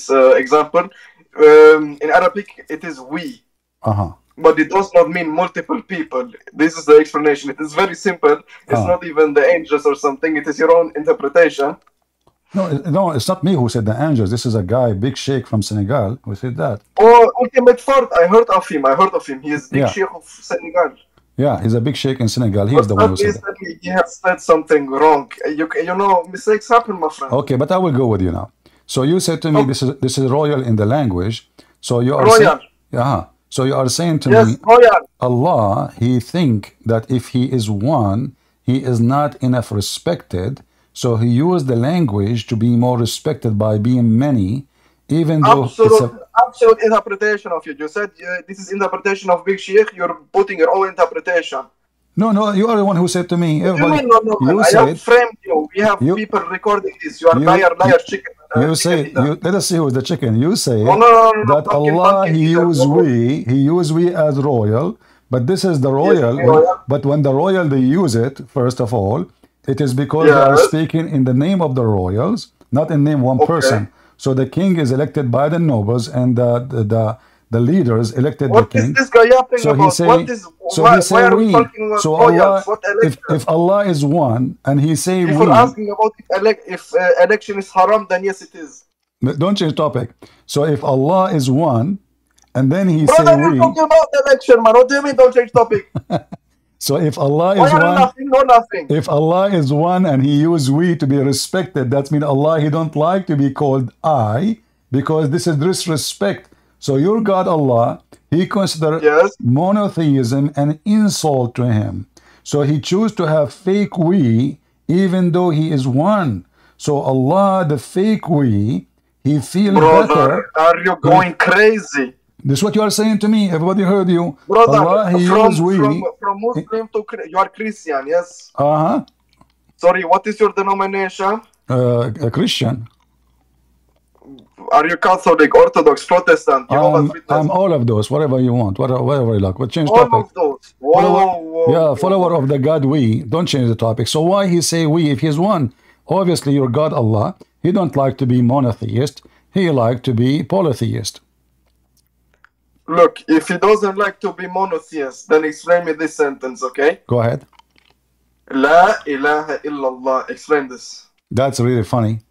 example. in Arabic it is we, Uh-huh. but it does not mean multiple people. This is the explanation. It is very simple. It's not even the angels or something. It is your own interpretation. No, it's not me who said the angels. This is a guy, big sheikh from Senegal, who said that. Oh, Ultimate Ford. I heard of him. He is big Yeah. sheikh of Senegal. Yeah, he's a big sheikh in Senegal. He's the one who said that. Recently, he has said something wrong. You know, mistakes happen, my friend. Okay, but I will go with you now. So you said to me, this is royal in the language. So you are Royal. saying, yeah. So you are saying to Yes, me, royal. Allah, he think that if he is one, he is not enough respected. So he used the language to be more respected by being many, even though Absolute interpretation of you. You said this is interpretation of Big Sheikh. You're putting your own interpretation. No, you are the one who said to me. Everybody, No. I have framed you. We have people recording this. You are liar, chicken. Let us see who's the chicken. You say no, that Allah, he use we as royal, but this is the royal. Yes, but when the royal, they use it, first of all, it is because they are speaking in the name of the royals, not in name one person. So the king is elected by the nobles, and the leaders elected the king. What is this guy yapping about? Why are we talking about royals? What election? If Allah is one, and he say if we... you're asking about if election is haram, then yes, it is. Don't change topic. So if Allah is one, and then he Brother, say we... you're talking about election, man. What do you mean don't change topic? So if Allah Why is are you one... laughing? No laughing. If Allah is one and he use we to be respected, that means Allah, he don't like to be called I, because this is disrespect. So your God Allah, he consider monotheism an insult to him. So he choose to have fake we, even though he is one. So Allah, the fake we, he feel better. Are you going crazy? This is what you are saying to me. Everybody heard you. Brother, Allah, he use we. From Muslim to you are Christian, yes? Uh-huh. Sorry, what is your denomination? A Christian. Are you Catholic, Orthodox, Protestant, Jehovah's Witness? I'm all of those, whatever you want, whatever you like. But change all topic. Of those. Whoa, follower of the God we. Don't change the topic. So why he say we if he's one? Obviously, your God Allah, he don't like to be monotheist. He like to be polytheist. Look, if he doesn't like to be monotheist, then explain me this sentence, okay? Go ahead. La ilaha illallah. Explain this. That's really funny.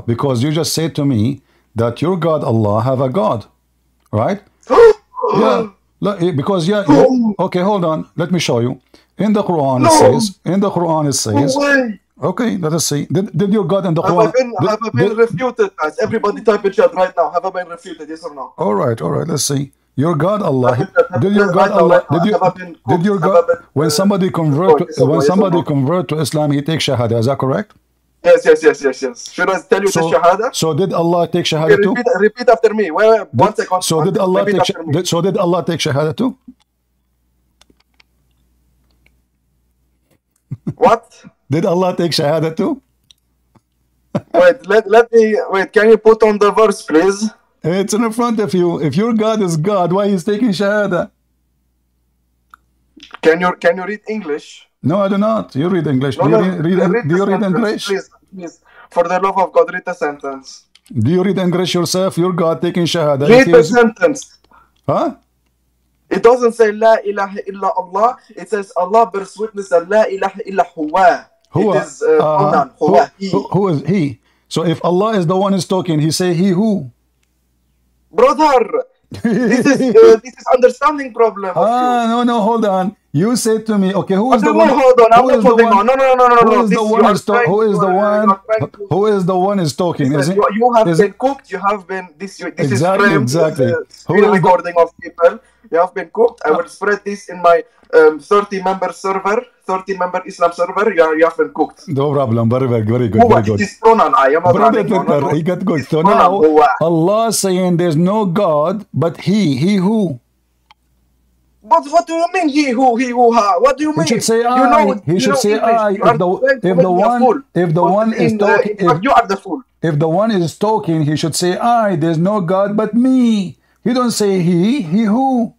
Because you just said to me that your God Allah have a God, right? Yeah. Because okay, hold on. Let me show you. In the Quran it says. Okay, let us see. Did your God in the Quran... Have I been refuted, guys? Everybody type in chat right now. Have I been refuted, yes or no? All right, let's see. Your God Allah... Did your God Allah... Did your God... When somebody convert to Islam, he takes Shahada. Is that correct? Yes. Should I tell you the Shahada? So did Allah take Shahada too? Repeat after me. Wait, 1 second. So did Allah take Shahada too? What? Did Allah take Shahada too? Wait, can you put on the verse, please? It's in front of you. If your God is God, why he's taking Shahada? Can you read English? No, I do not. You read English. Do you read English? Please. For the love of God, read the sentence. Do you read English yourself? Your God taking Shahada. Read the sentence. Huh? It doesn't say La ilaha illa Allah. It says Allah bears witness that La ilaha illa huwa. It is who is he? So if Allah is the one who's talking, he say he who? Brother, this is understanding problem. No, hold on. You said to me, okay, who is the one? Hold on, I'm not holding on. No. Who is the one is talking? You have been cooked. You have been this is framed. Exactly. Screen recording of people. You have been cooked. I will spread this in my 30-member server, 30-member Islam server. You have been cooked. No problem. Very good. It is pronoun. I am not running. He got good. So now Allah saying there's no God but He who. But what do you mean he who ha? What do you mean? He should say I. He should say I. If the one is talking, you are the fool. If the one is talking, he should say I. There's no God but me. He don't say he who.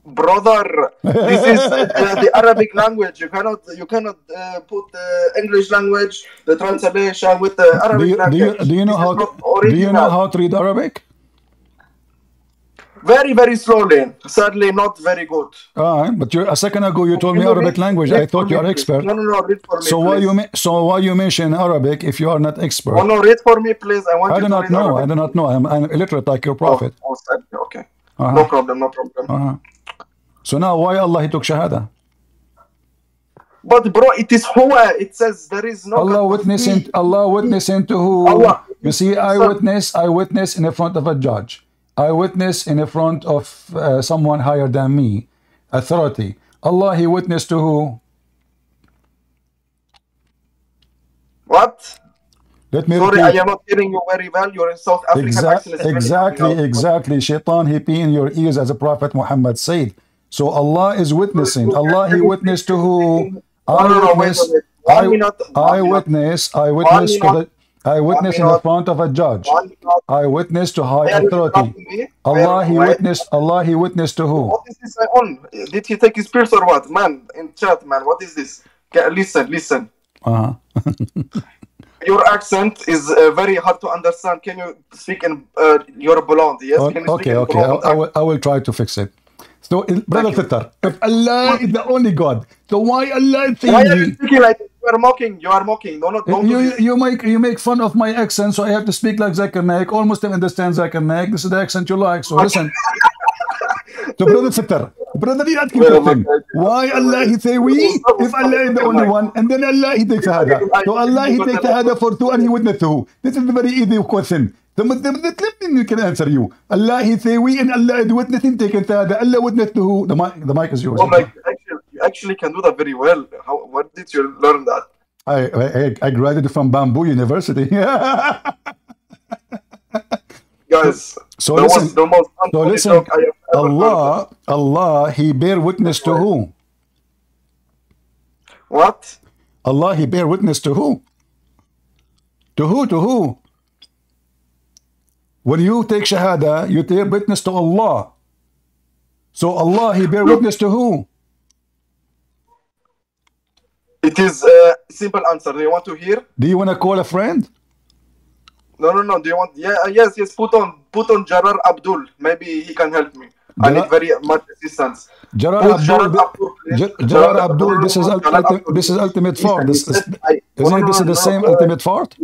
Brother, this is the Arabic language. You cannot put the English language, the translation with the Arabic language. Do you know This how is not do you original. know how to read Arabic? Very, very slowly. Sadly, not very good. But a second ago you told me Can you Arabic read- language. read I thought for you me, are please? expert. No, read for me, So please. why you mention Arabic if you are not expert? Oh, no, read for me, please. I want I you do to not read know. Arabic. I do not know. I'm illiterate like your Oh, prophet. sadly, okay. Uh-huh. No problem, no problem. So now why Allah he took shahada? But bro, it is huwa. It says there is no Allah God but witnessing. me. Allah witnessing to who? Allah. You see, I witness in the front of a judge. I witness in the front of someone higher than me, authority. Allah he witnessed to who? What? Let me Sorry, repeat. I am not hearing you very well. You're in South African accent. is very Exactly. Shaitan, he pee in your ears as the Prophet Muhammad said. So Allah is witnessing. Allah, he witnessed to who? I witness in the front of a judge. I witness to high authority. Allah, he witnessed to who? What is this I on? Did he take his pills or what? Man, in chat, man, what is this? Okay, listen. Your accent is very hard to understand. Can you speak in your blonde? Yes. Can you speak in blonde? I will try to fix it. So, brother Fitar, if Allah is the only God, so why Allah is Why are you speaking like this? You are mocking. You are mocking. Don't do this. You make fun of my accent, so I have to speak like Zakir Naik. All Muslim understand Zakir Naik. This is the accent you like. So listen. So brother Fitar, brother, you asking question. Why Allah he say we if Allah is the only one, and then Allah he takes shahada. So Allah he takes shahada for two and he witness to who? This is a very easy question. You can answer you. Allah he say we and Allah is witnessing taking shahada. Allah witness to who? The mic is yours. Oh my, you actually can do that very well. Where did you learn that? I graduated from Bamboo University. Guys, so listen, Allah, he bear witness to who? What? Allah, he bear witness to who? To who? When you take shahada, you bear witness to Allah. So Allah, he bear witness to who? It is a simple answer. Do you want to hear? Do you want to call a friend? No. Do you want? Yes. Put on Jarar Abdul. Maybe he can help me. I need very much assistance. Jarar Abdul. This is ultimate fort. This is the same ultimate fort?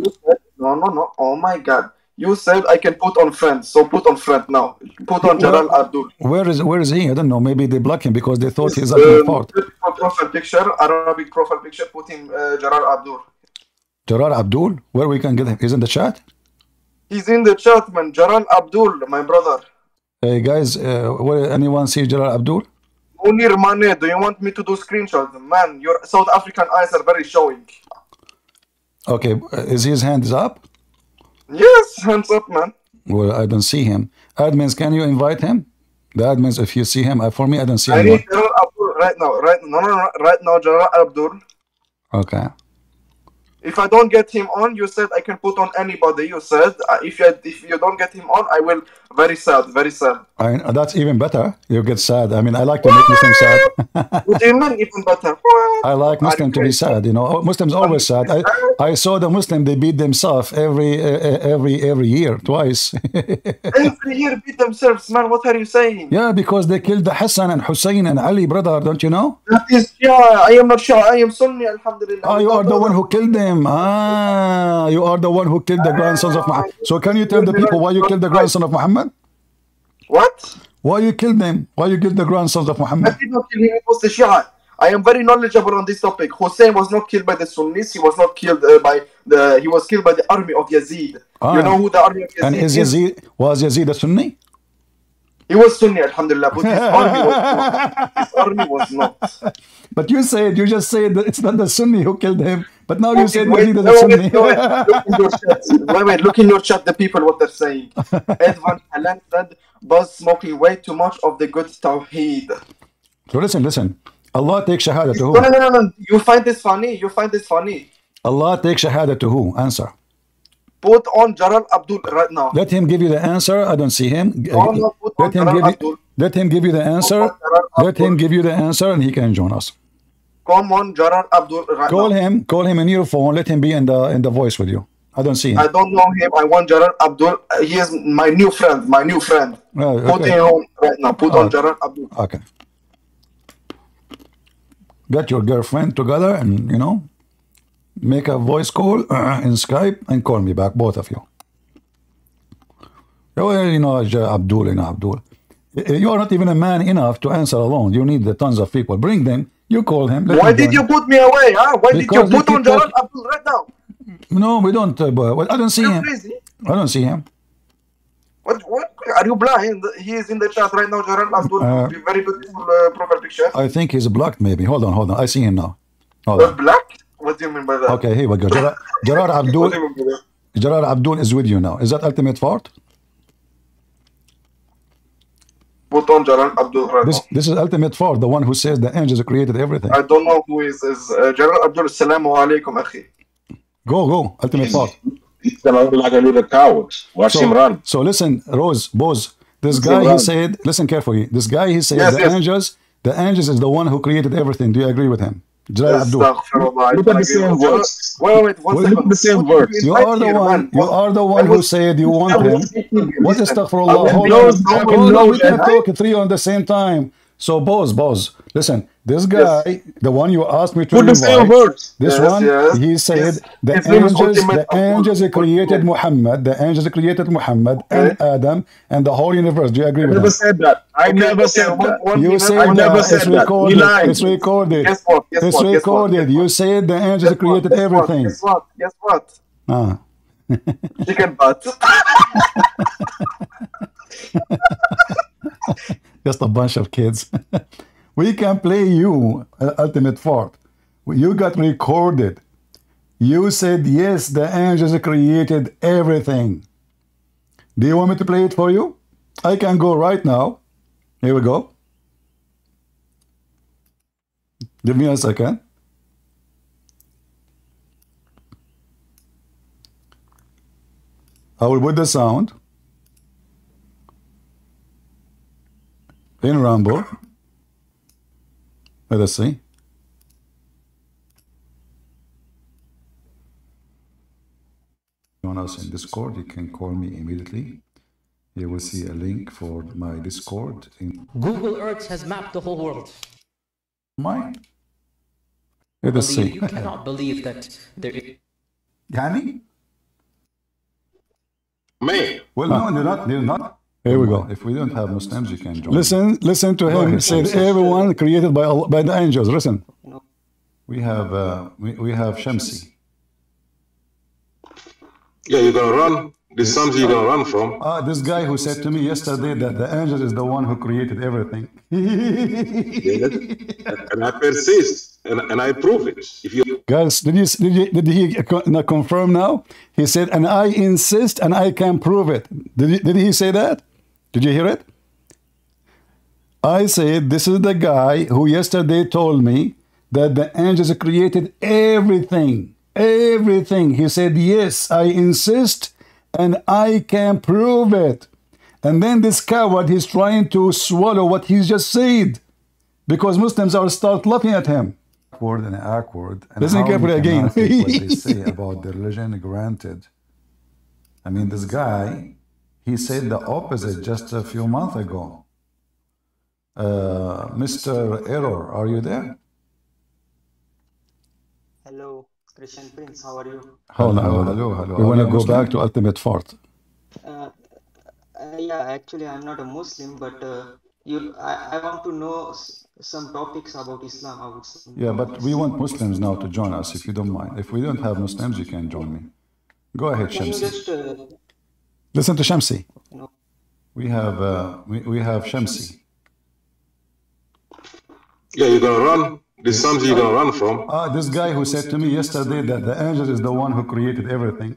No. Oh my God. You said I can put on friend, so put on friend now. Put on Jarar Abdul. Where is he? I don't know. Maybe they block him because they thought he's ultimate fort. Profile picture, Arabic profile picture. Put him Jarar Abdul. Jarar Abdul? Where we can get him? He's in the chat? He's in the chat, man. Jarar Abdul, my brother. Hey guys, anyone see Jarar Abdul? Munir Mane, do you want me to do screenshots? Man, your South African eyes are very showing. Okay, is his hands up? Yes, hands up, man. Well, I don't see him. Admins, can you invite him? The admins, if you see him, for me, I don't see I anyone. need Jarar Abdul right now, Jarar Abdul. Okay. If I don't get him on, you said I can put on anybody. You said if you don't get him on, I will very sad. That's even better. You get sad. I mean, I like to make Muslims sad. What do you mean even better? I like Muslims to be sad. You know, Muslims always sad. I saw the Muslim, they beat themselves every year, twice. Every year beat themselves, man. What are you saying? Yeah, because they killed the Hassan and Hussein and Ali, brother. Don't you know? That is, I am not sure. I am Sunni, alhamdulillah. You are the one who killed them. You are the one who killed the grandsons of Muhammad. So can you tell the people why you killed the grandson of Muhammad? What? Why you killed them? Why you killed the grandsons of Muhammad? I did not kill him. It was the Shia. I am very knowledgeable on this topic. Hussein was not killed by the Sunnis. He was not killed He was killed by the army of Yazid. You know who the army of Yazid and is? Was Yazid a Sunni? He was Sunni, alhamdulillah, but his army was not. But you just said that it's not the Sunni who killed him. But now you said Yazid is a Sunni. Look in your chat, the people, what they're saying. Edvan Halan said, Buzz smoking way too much of the good Tawheed. So listen. Allah takes shahada to who? No. You find this funny? Allah takes shahada to who? Answer. Put on Jarar Abdul right now. Let him give you the answer. I don't see him. No, put on Jarar Abdul. Let him give you the answer. Let him give you the answer, and he can join us. Come on, Gerard Abdul. Right Call now. him. Call him in your phone. Let him be in the voice with you. I don't see him. I don't know him. I want Gerard Abdul. He is my new friend. My new friend. Okay. Put him on right now. Put on Gerard Abdul. Okay. Get your girlfriend together and, you know, make a voice call in Skype and call me back, both of you. You know, Abdul, Abdul. You are not even a man enough to answer alone. You need the tons of people. Bring them. You call him. Why did you put me away? Huh? Why did you put on Gerard Abdul right now? No, we don't. I don't see him. Crazy? I don't see him. What? Are you blind? He is in the chat right now. Gerard Abdul. Very beautiful profile picture. I think he's blocked. Maybe. Hold on. I see him now. Black? What do you mean by that? Okay, here we go. Gerard Abdul. Gerard Abdul is with you now. Is that Ultimate Fort? Put on Gerard Abdul right now. This is Ultimate Fort, the one who says the angels created everything. I don't know who is Gerard Abdul. Assalamu alaikum, akhi. Go, Ultimate Fort. He's gonna look like a little coward. Watch him run. So listen, Boz. This guy, he said, listen carefully. This guy, he said, the angels is the one who created everything. Do you agree with him? Gerard Abdul. Look at the same words. Wait, one second. Look at the same words. You are the one who said you want him. What is astaghfirullah? Hold on, we can't talk three on the same time. So Boz, listen, this guy, the one you asked me to invite, this one, he said the angels created Muhammad, and Adam and the whole universe. Do you agree with that? I never said that. I never said that. You said I never said that. He lied. It's recorded. It's recorded. You said the angels created everything. Guess what? Chicken butt. Just a bunch of kids. We can play you, Ultimate Fort. You got recorded. You said, yes, the angels created everything. Do you want me to play it for you? I can go right now. Here we go. Give me a second. I will put the sound in Rumble. Let us see. Join us in Discord. You can call me immediately. You will see a link for my Discord. Google Earth has mapped the whole world. Mine. Let us see. You cannot believe that there is. Yani? Man. Well, no, they're not. Here we go. If we don't have Muslims, you can join. Listen to him. He said everyone created by Allah, by the angels. Listen. We have Shamsi. Yeah, you're gonna run. There's something you're gonna run from. This guy who said to me yesterday that the angels is the one who created everything. And I persist, and I prove it. If you guys, did he confirm now? He said, and I insist, and I can prove it. Did he say that? Did you hear it? I said, this is the guy who yesterday told me that the angels created everything. Everything. He said, yes, I insist, and I can prove it. And then this coward, he's trying to swallow what he just said, because Muslims are start laughing at him. Awkward and awkward. And listen carefully again. What they say about the religion granted. I mean, this guy, he said the opposite just a few months ago. Mr. Error, are you there? Hello, Christian Prince, how are you? Hello. We want to go back to Ultimate Fort. Yeah, actually, I'm not a Muslim, but I want to know some topics about Islam. Yeah, but we want Muslims now to join us, if you don't mind. If we don't have Muslims, you can join me. Go ahead, Shamsi. Listen to Shamsi. No. We have Shamsi. Yeah, you're gonna run. There's something you're gonna run from. This guy who said to me yesterday that the angel is the one who created everything.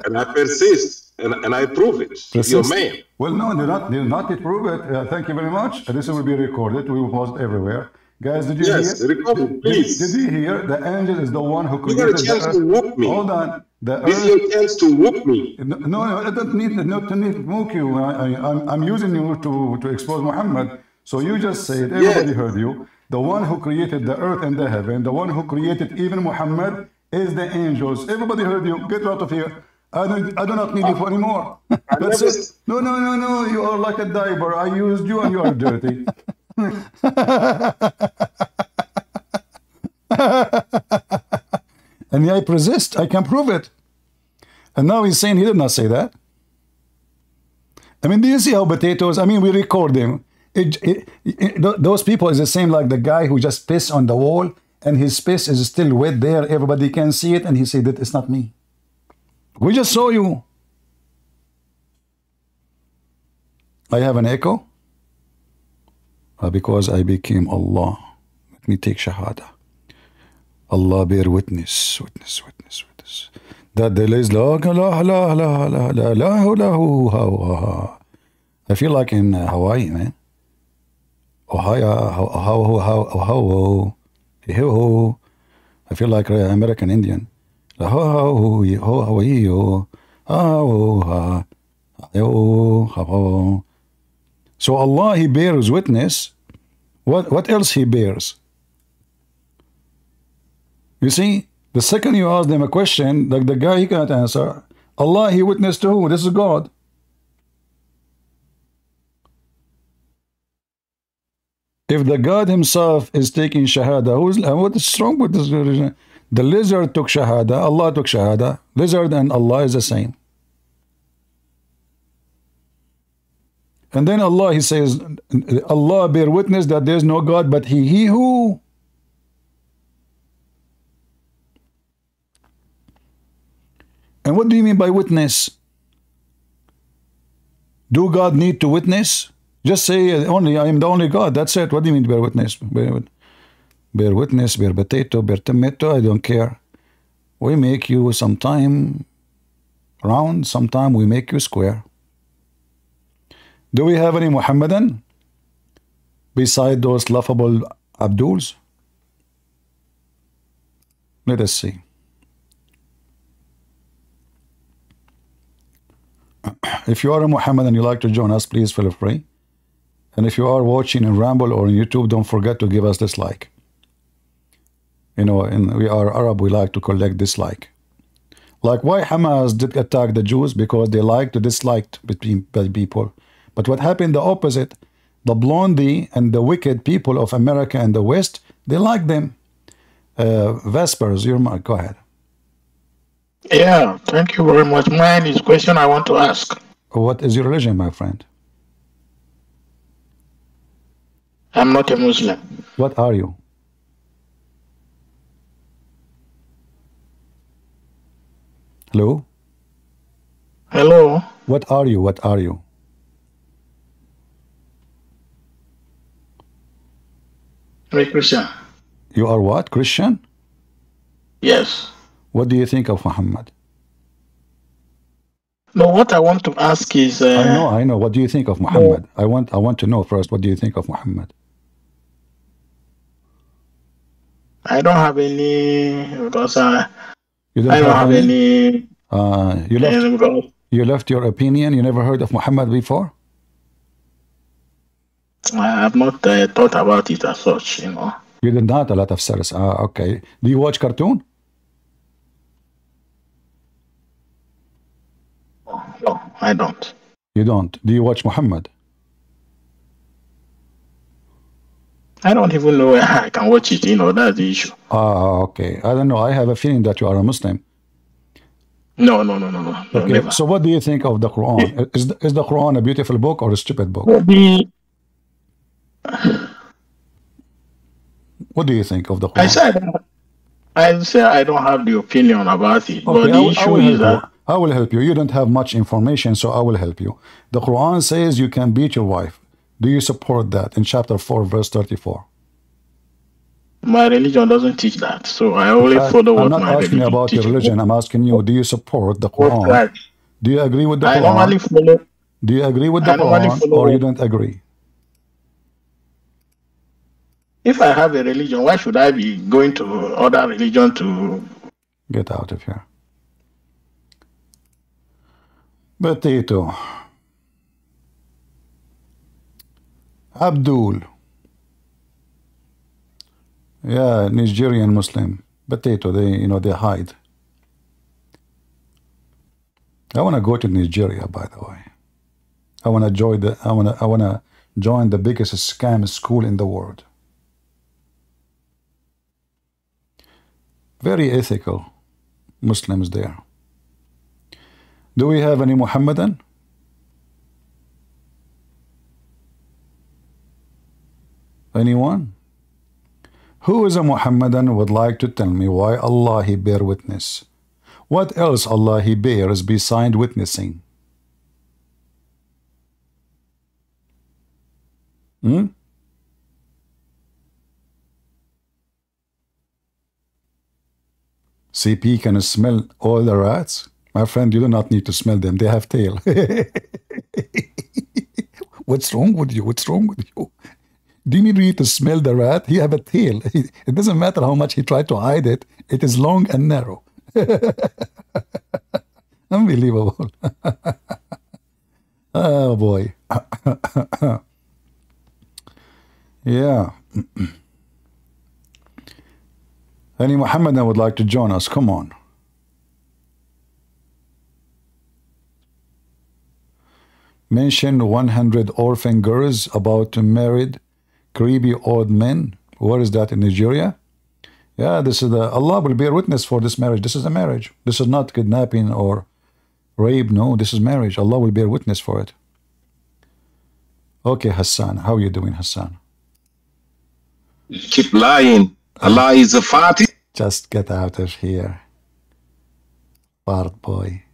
And I persist, and I prove it. If you're a man. Well, no, they're not to prove it. Thank you very much. This will be recorded. We will post it everywhere. Guys, did you Yes, hear? recover, please. Did you hear? The angel is the one who You got a created the chance earth. to whoop me. Hold on. The This is earth. your chance to whoop me. No, I don't need not to need to mock you. I'm using you to expose Muhammad. So you just said, everybody heard you. The one who created the earth and the heaven, the one who created even Muhammad is the angels. Everybody heard you. Get out of here. I do not need you for anymore. That's it. No. You are like a diaper. I used you and you are dirty. And I persist. I can prove it. And now he's saying he did not say that. I mean, do you see how potatoes? I mean, we record them. Those people is the same like the guy who just pissed on the wall and his piss is still wet there. Everybody can see it. And he said that it's not me. We just saw you. I have an echo. Because I became Allah. Let me take Shahada. Allah bear witness. That there is la. I feel like in Hawaii, man. Ohio. I feel like American Indian. So Allah, he bears witness. What else he bears? You see, the second you ask them a question, like the guy, he cannot answer. Allah, he witnessed to who? This is God. If the God himself is taking Shahada, what is wrong with this religion? The lizard took Shahada, Allah took Shahada. Lizard and Allah is the same. And then Allah, he says, Allah bear witness that there is no God but He who. And what do you mean by witness? Do God need to witness? Just say only, I am the only God. That's it. What do you mean bear witness? Bear witness, bear potato, bear tomato, I don't care. We make you sometime round, sometime we make you square. Do we have any Muhammadan beside those laughable Abduls? Let us see. If you are a Muhammadan and you like to join us, please feel free. And if you are watching in Ramble or on YouTube, don't forget to give us this like. You know, and we are Arab, we like to collect dislike. Like why Hamas did attack the Jews? Because they like to dislike between people. But what happened the opposite? The blondie and the wicked people of America and the West, they like them. Vespers, go ahead. Yeah, thank you very much. Mine is a question I want to ask. What is your religion, my friend? I'm not a Muslim. What are you? Hello? Hello? What are you? What are you? I'm a Christian. You are what? Christian? Yes. What do you think of Muhammad? No, what I want to ask is... I know. What do you think of Muhammad? I want to know first, what do you think of Muhammad? I don't have any... Because you don't have any... You left your opinion? You never heard of Muhammad before? I have not thought about it as such, you know. You did not? A lot of series. Okay. Do you watch cartoon? No, I don't. You don't? Do you watch Muhammad? I don't even know where I can watch it, you know, that's the issue. Okay. I don't know. I have a feeling that you are a Muslim. No. Okay. Never. So what do you think of the Quran? Is the Quran a beautiful book or a stupid book? What do you think of the Quran? I say I don't have the opinion about it, okay, but the issue is that... I will help you. You don't have much information, so I will help you. The Quran says you can beat your wife. Do you support that in chapter 4, verse 34? My religion doesn't teach that, so I only follow what my religion teaches. I'm not asking about your religion. I'm asking you, do you support the Quran? Do you agree with the Quran? I normally follow. Do you agree with the Quran or you don't agree? If I have a religion, why should I be going to other religion to get out of here? Potato. Abdul. Yeah, Nigerian Muslim. Potato, they hide. I want to go to Nigeria, by the way. I want to join the biggest scam school in the world. Very ethical Muslims there. Do we have any Muhammadan? Anyone? Who is a Muhammadan would like to tell me why Allah He bear witness? What else Allah He bears beside witnessing? CP can smell all the rats? My friend, you do not need to smell them. They have tail. What's wrong with you? What's wrong with you? Do you need to smell the rat? He have a tail. It doesn't matter how much he tried to hide it. It is long and narrow. Unbelievable. Oh boy. Yeah. Any Muhammadan would like to join us? Come on. Mention 100 orphan girls about to married creepy old men. Where is that, in Nigeria? Yeah, this is Allah will bear witness for this marriage. This is a marriage. This is not kidnapping or rape. No, this is marriage. Allah will bear witness for it. Okay, Hassan. How are you doing, Hassan? Keep lying. Allah is a fatih. Just get out of here. Fart boy.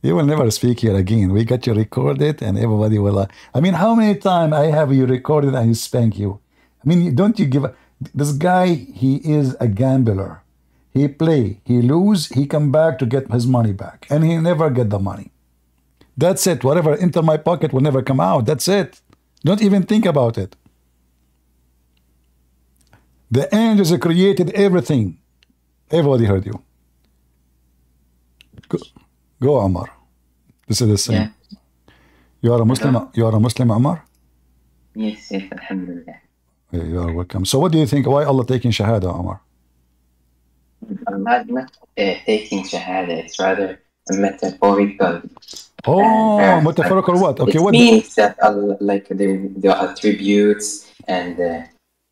You will never speak here again. We got you recorded and everybody will... I mean, how many times I have you recorded and he spank you? I mean, don't you give... This guy, he is a gambler. He play, he lose, he come back to get his money back. And he never get the money. That's it. Whatever enter my pocket will never come out. That's it. Don't even think about it. The angels created everything. Everybody heard you. Go, Amar. This is the same. Yeah. You are a Muslim. You are a Muslim, Amar? Yes, yes, alhamdulillah. Yeah, you are welcome. So what do you think? Why Allah taking Shahada, Amar? I'm not taking Shahada. It's rather a metaphorical. Metaphorical what? Okay, it what means that Allah, like the attributes and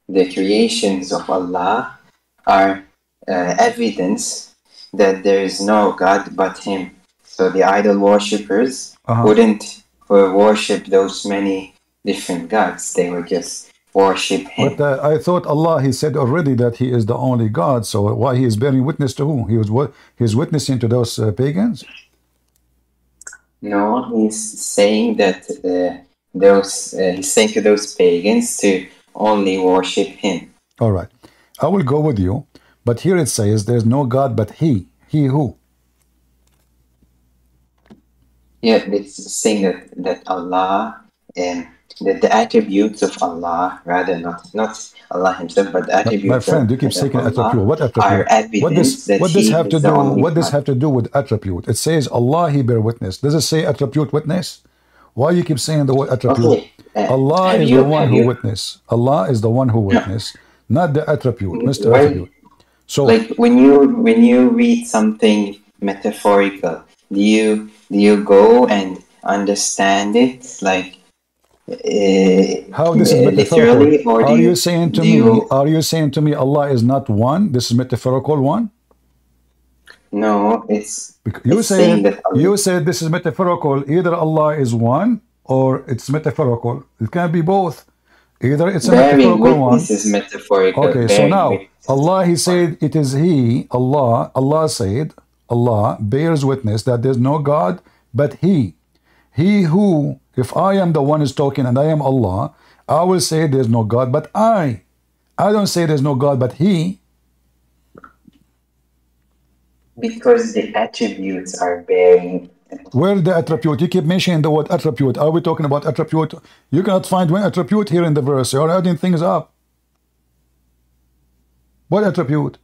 the creations of Allah are evidence that there is no God but Him. So the idol worshippers wouldn't worship those many different gods. They would just worship Him. But I thought Allah, He said already that He is the only God. So why He is bearing witness to whom? He is witnessing to those pagans? No, He's saying that He's saying to those pagans to only worship Him. All right. I will go with you. But here it says there's no God but He. He who? Yeah, it's saying that Allah and the attributes of Allah, rather not Allah Himself, but the attributes. My friend, you keep saying attribute. What attribute? What this have to do? What this have to do with attribute? It says Allah He bear witness. Does it say attribute witness? Why you keep saying the word attribute? Okay. Allah is the one who witness. Allah is the one who witness, not the attribute, Mr. Attribute. So, like when you read something metaphorical, do you go and understand it like how this is metaphorical? Or are you saying to me? Are you saying to me Allah is not one? This is metaphorical one. No, it's you said this is metaphorical. Either Allah is one or it's metaphorical. It can be both. Either it's a metaphorical one. This is metaphorical. Okay, so now Allah He said it is He. Allah said Allah bears witness that there's no God but He. He who, if I am the one who's talking and I am Allah, I will say there's no God but I. I don't say there's no God but He. Because the attributes are bearing Where the attribute? You keep mentioning the word attribute. Are we talking about attribute? You cannot find one attribute here in the verse. You're adding things up. What attribute?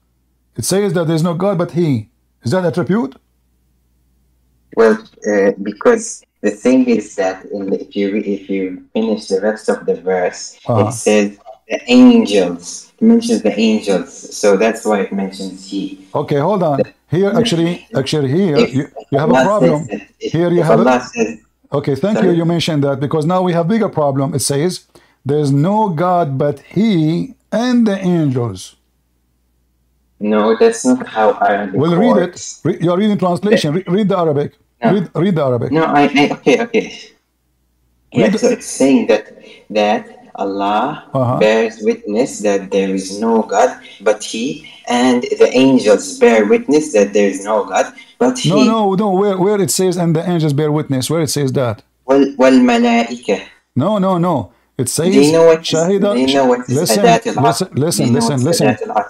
It says that there's no God but He. Is that attribute? Well, because the thing is that if you finish the rest of the verse, it says the angels. It mentions the angels, so that's why it mentions He. Okay, hold on. Here, actually, here you have a problem. Here you have a. Okay, thank you. You mentioned that because now we have bigger problem. It says there's no God but He and the angels. No, that's not how Arabic works. Read it. You're reading translation. Read the Arabic. No. Read the Arabic. No, okay. Yeah, so it's saying that Allah bears witness that there is no God but He, and the angels bear witness that there is no God but He. No. Where it says and the angels bear witness? Where it says that? وَالْمَلَائِكَةِ. No. It says listen.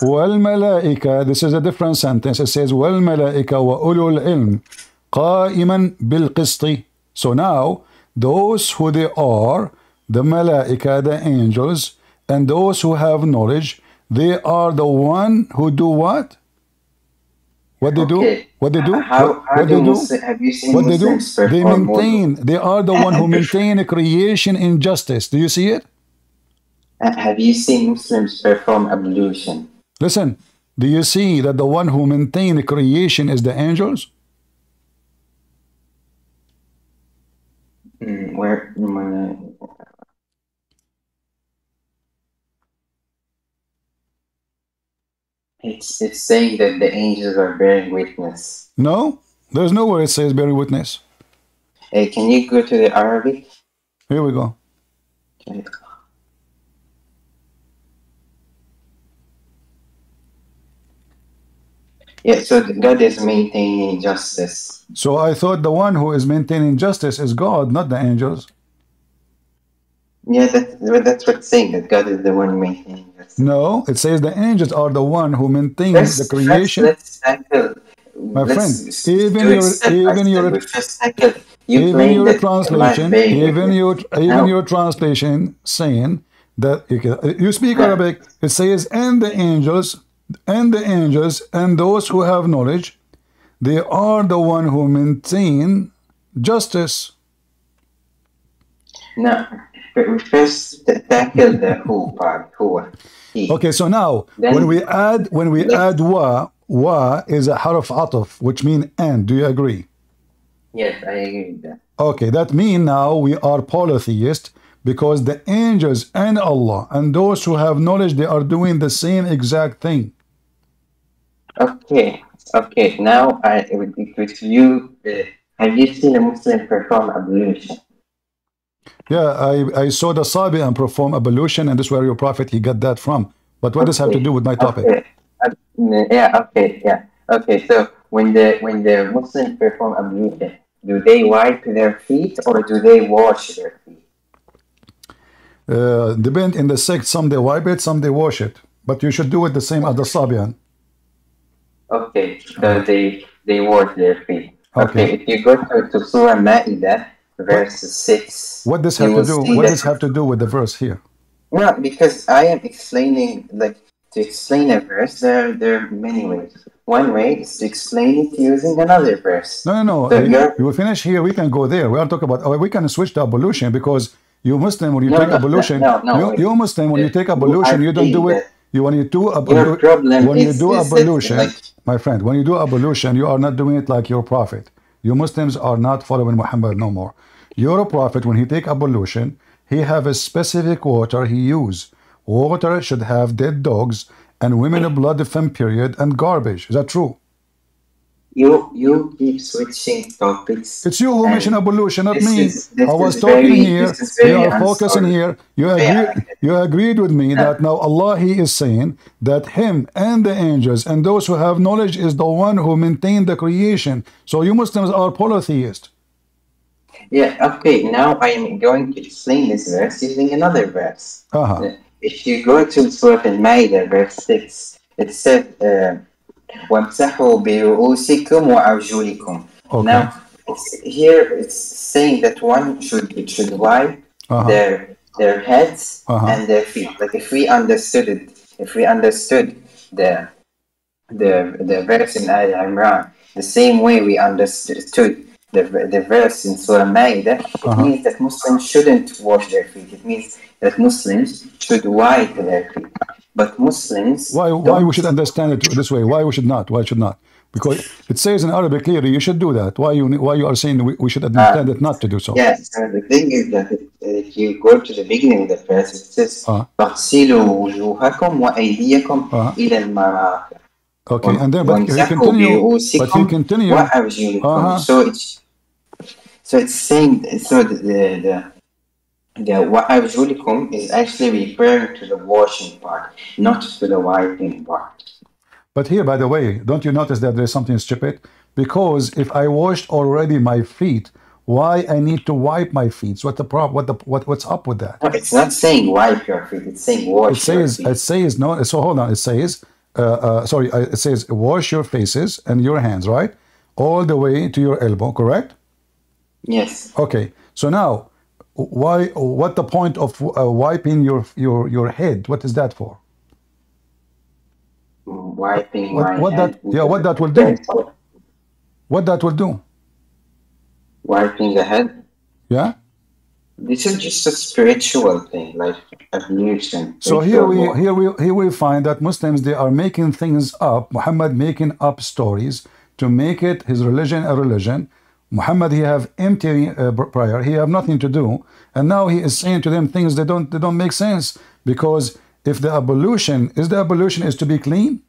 وَالْمَلَائِكَةِ. This is a different sentence. It says وَالْمَلَائِكَةِ وَأُولُو الْعِلْمِ قَائِمًا بِالْقِسْطِ. So now those who they are, the malaika, the angels, and those who have knowledge, they are the one who do what? What they do? What they do? What they do? Have you seen Muslims perform? They maintain. They are the one who maintain a creation in justice. Do you see it? Have you seen Muslims perform ablution? Listen. Do you see that the one who maintain a creation is the angels? Where? It's saying that the angels are bearing witness. No, there's nowhere it says bearing witness. Hey, can you go to the Arabic? Here we go. Okay. Yeah, so God is maintaining justice. So I thought the one who is maintaining justice is God, not the angels. Yeah, that's what it's saying, that God is the one maintaining justice. No, it says the angels are the one who maintains the creation. Let's tackle. My friend, even your translation saying that you speak Arabic, it says and the angels and those who have knowledge, they are the one who maintain justice. No, we first tackle the who part. Who? He. Okay, so now when we add wa is a harf ataf, which means and. Do you agree? Yes, I agree with that. Okay, that means now we are polytheist because the angels and Allah and those who have knowledge, they are doing the same exact thing. Okay. Now, with you, have you seen a Muslim perform ablution? Yeah, I saw the Sabi and perform ablution, and this is where your prophet he got that from. But what does have to do with my topic? Okay. So when the Muslims perform ablution, do they wipe their feet or do they wash their feet? Depend in the sect. Some they wipe it, some they wash it. But you should do it the same as the Sabian. Okay, so they wash their feet. Okay, if you go to Surah Ma'idah, verse 6. What does have to do? What does have to do with the verse here? No, because I am explaining, to explain a verse, there are many ways. One way is to explain it using another verse. No. So you will finish here. We can go there. We are talking about. We can switch to ablution because you Muslim when you take ablution. You Muslim when you take ablution, you don't do it. When you do ablution, my friend, when you do ablution, you are not doing it like your prophet. You Muslims are not following Muhammad no more. Your prophet, when he take ablution, he have a specific water he use. Water should have dead dogs and women blood from period and garbage. Is that true? You keep switching topics. It's you who mentioned ablution, not me. I was talking here. We are focusing here. You agreed with me that now Allah, He is saying that Him and the angels and those who have knowledge is the one who maintained the creation. So you Muslims are polytheist. Yeah, okay. Now I am going to explain this verse using another verse. If you go to Surah Al-Ma'idah, verse 6, it said, وَامْسَحُوا بِرُؤُوسِكُمْ وَأَرْجُلِكُمْ. Now, Here it's saying that one should wipe their heads and their feet. Like if we understood the verse in Al Imran the same way we understood the verse in Surah Ma'idah, it means that Muslims shouldn't wash their feet. It means that Muslims should wipe their feet. But Muslims why we should understand it this way? Why we should not? Why should not? Because it says in Arabic clearly you should do that. Why you are saying we should understand it not to do so? Yes, the thing is that if you go to the beginning of the verse, it says فَاغْسِلُوا وُجُوهَكُمْ وَأَيْدِيَكُمْ إِلَى الْمَرَافِقِ. Okay, and then but he continue. So it's saying the وَأَرْجُلِكُمْ is actually referring to the washing part, not to the wiping part. But here, by the way, don't you notice that there's something stupid? Because if I washed already my feet, why I need to wipe my feet? So what the problem? What's up with that? No, it's not saying wipe your feet. It's saying wash your feet. It says no. So hold on. It says it says wash your faces and your hands, right? All the way to your elbow, correct? Yes. Okay. So now, what the point of wiping your head? What is that for? Wiping what that will do? What that will do? Wiping the head. Yeah. This is just a spiritual thing, like ablution. So here we find that Muslims, they are making things up. Muhammad making up stories to make it his religion a religion. Muhammad, he have empty prayer. He have nothing to do, and now he is saying to them things they don't make sense. Because if the ablution is to be clean.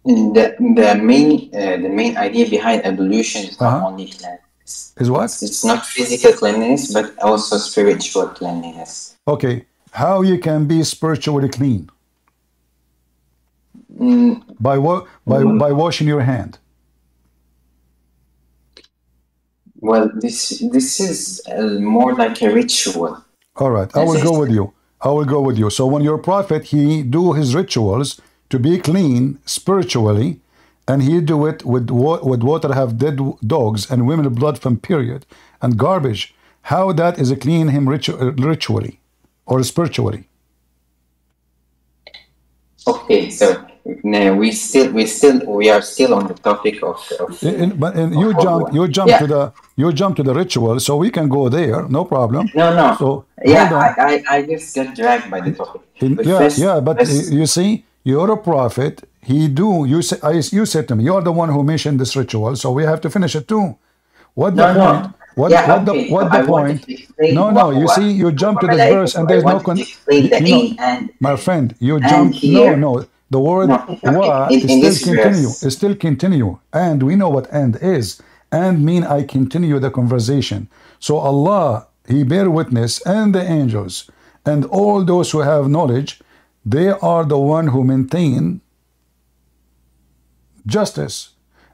The main idea behind ablution is not only cleanliness. Is what? It's not physical cleanliness, but also spiritual cleanliness. Okay, how you can be spiritually clean? By washing your hand. Well, this is more like a ritual. All right, I will go with you. So when your prophet, he do his rituals to be clean spiritually, and he do it with water have dead dogs and women blood from period and garbage, how that is a clean him ritually or spiritually? Okay, so we are still on the topic of you jump to the ritual, so we can go there, no problem. No. So I just got dragged by the topic. But you see, you're a prophet. You said to me, you're the one who mentioned this ritual, so we have to finish it too. What the point? What the point? No. You see, you jump to this verse, and there's no my friend. You jump. No. The word wa is still continue, and we know what "and" is. And mean I continue the conversation. So Allah, He bear witness, and the angels, and all those who have knowledge, they are the one who maintain justice.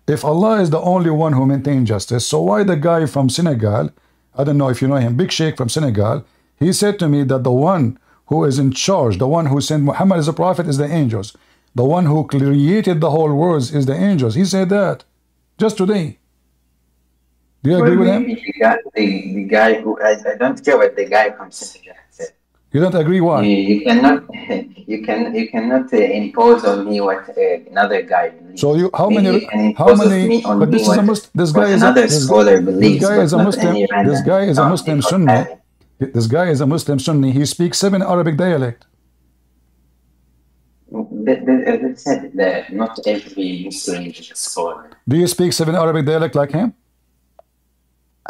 If Allah is the only one who maintains justice, so why the guy from Senegal, I don't know if you know him, Big Sheikh from Senegal, he said to me that the one who is in charge, the one who sent Muhammad as a prophet is the angels. The one who created the whole world is the angels. He said that just today. Do you agree with him? The guy who I don't care what the guy from Senegal said. You don't agree? Why? You cannot impose on me what another guy believes. So how many? But this guy is another scholar believes. This guy is a Muslim Sunni. This guy is a Muslim Sunni. He speaks 7 Arabic dialect. As I said, that not every Muslim is a scholar. Do you speak 7 Arabic dialect like him?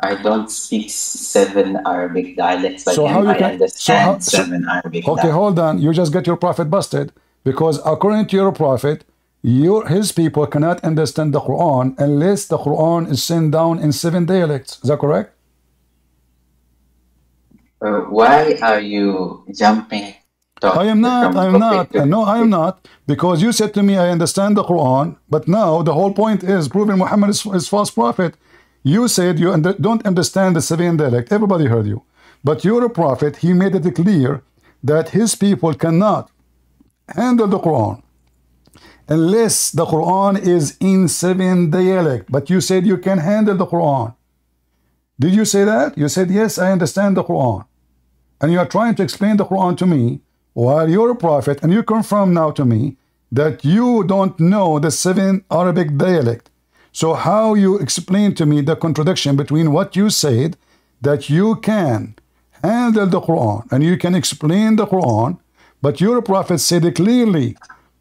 I don't speak 7 Arabic dialects like him. I understand 7 Arabic dialects. Okay, hold on. You just get your prophet busted because according to your prophet, his people cannot understand the Quran unless the Quran is sent down in 7 dialects. Is that correct? Why are you jumping? I am not. No, I am not. Because you said to me, I understand the Quran, but now the whole point is proving Muhammad is false prophet. You said you don't understand the 7 dialect. Everybody heard you. But you're a prophet. He made it clear that his people cannot handle the Quran unless the Quran is in 7 dialect. But you said you can handle the Quran. Did you say that? You said, yes, I understand the Quran. And you are trying to explain the Quran to me while you're a prophet, and you confirm now to me that you don't know the 7 Arabic dialect. So how you explain to me the contradiction between what you said, that you can handle the Quran and you can explain the Quran, but your prophet said it clearly,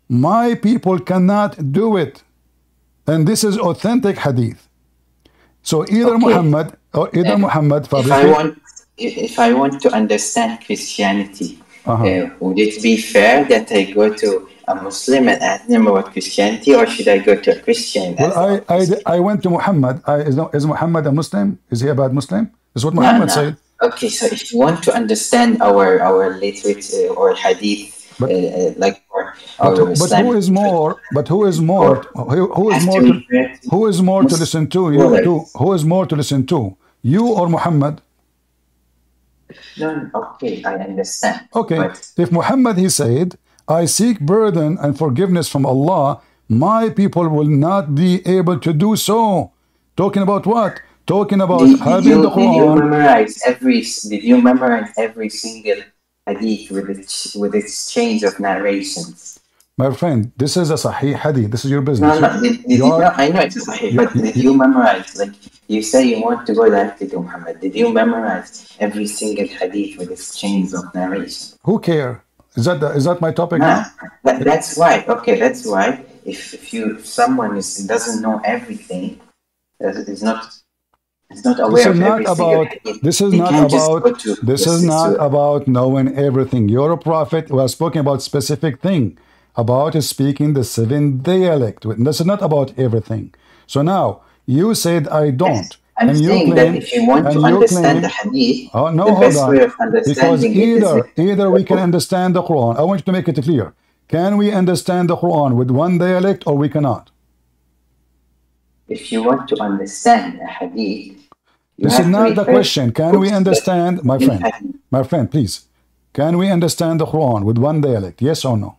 my people cannot do it. And this is authentic hadith. So either Muhammad or either Muhammad if I want to understand Christianity, would it be fair that I go to a Muslim and ask them about Christianity, or should I go to a Christian? Well, I went to Muhammad. Is Muhammad a Muslim? Is he a bad Muslim? That's what Muhammad said. Okay, so if you want to understand our literature or hadith, like but who is more? But who is more? Who is more to listen to? You? Who is more to listen to? You or Muhammad? No, okay, I understand. Okay, if Muhammad, he said, I seek burden and forgiveness from Allah, my people will not be able to do so. Talking about what? Talking about having the Quran. Did you memorize every single hadith with its change of narrations? My friend, this is a Sahih hadith. This is your business. No, I know it's a Sahih, but did you memorize, like you say you want to go directly to Muhammad, did you memorize every single hadith with its chains of narration? Who care? Is that my topic now? That's why. Okay, that's why. If someone doesn't know everything, is not aware of every single hadith. This is not about knowing everything. You're a prophet who has spoken about specific thing, about speaking the 7 dialect. This is not about everything. So now you said I don't. Yes, I'm saying that if you want to understand the hadith, the best way of understanding because either we can understand the Quran. I want you to make it clear. Can we understand the Quran with 1 dialect or we cannot? If you want to understand the hadith, this is not the question. Can we understand, my friend, please? Can we understand the Quran with 1 dialect? Yes or no?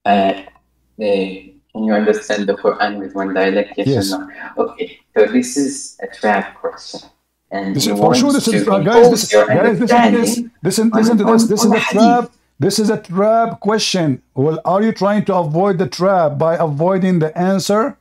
Can you understand the Quran with 1 dialect? Yes or no? Okay, so this is a trap question. And for sure, this is a trap. This is a trap question. Well, are you trying to avoid the trap by avoiding the answer?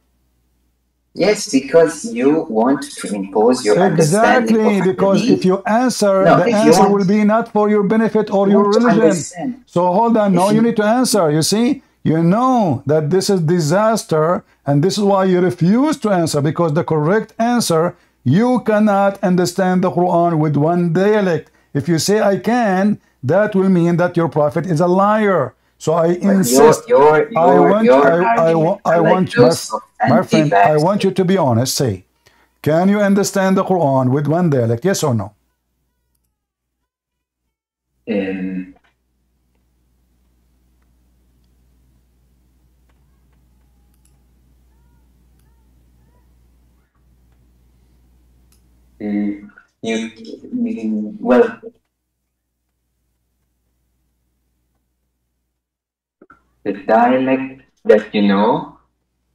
Yes, because you want to impose your understanding. Exactly, because if you answer, the answer will be not for your benefit or your religion. So hold on, no, you need to answer. You see, you know that this is disaster, and this is why you refuse to answer, because the correct answer, you cannot understand the Quran with 1 dialect. If you say I can, that will mean that your prophet is a liar. So I insist. I want my friend. I want you to be honest. Say, can you understand the Quran with 1 dialect? Yes or no? Well, the dialect that you know,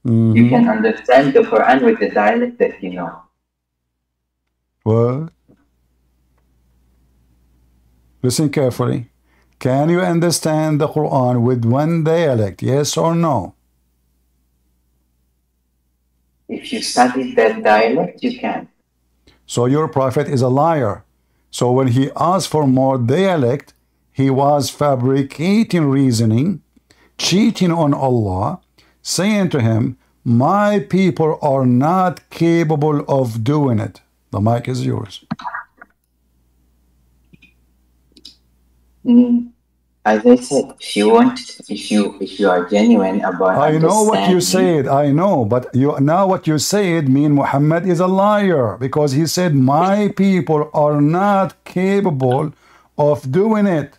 you can understand the Quran with the dialect that you know. What? Listen carefully. Can you understand the Quran with 1 dialect? Yes or no? If you study that dialect, you can. So your prophet is a liar. So when he asked for more dialect, he was fabricating reasoning, cheating on Allah, saying to him, my people are not capable of doing it. The mic is yours. As I said, if you are genuine about I know what you said, I know, but now what you said mean Muhammad is a liar, because he said my people are not capable of doing it.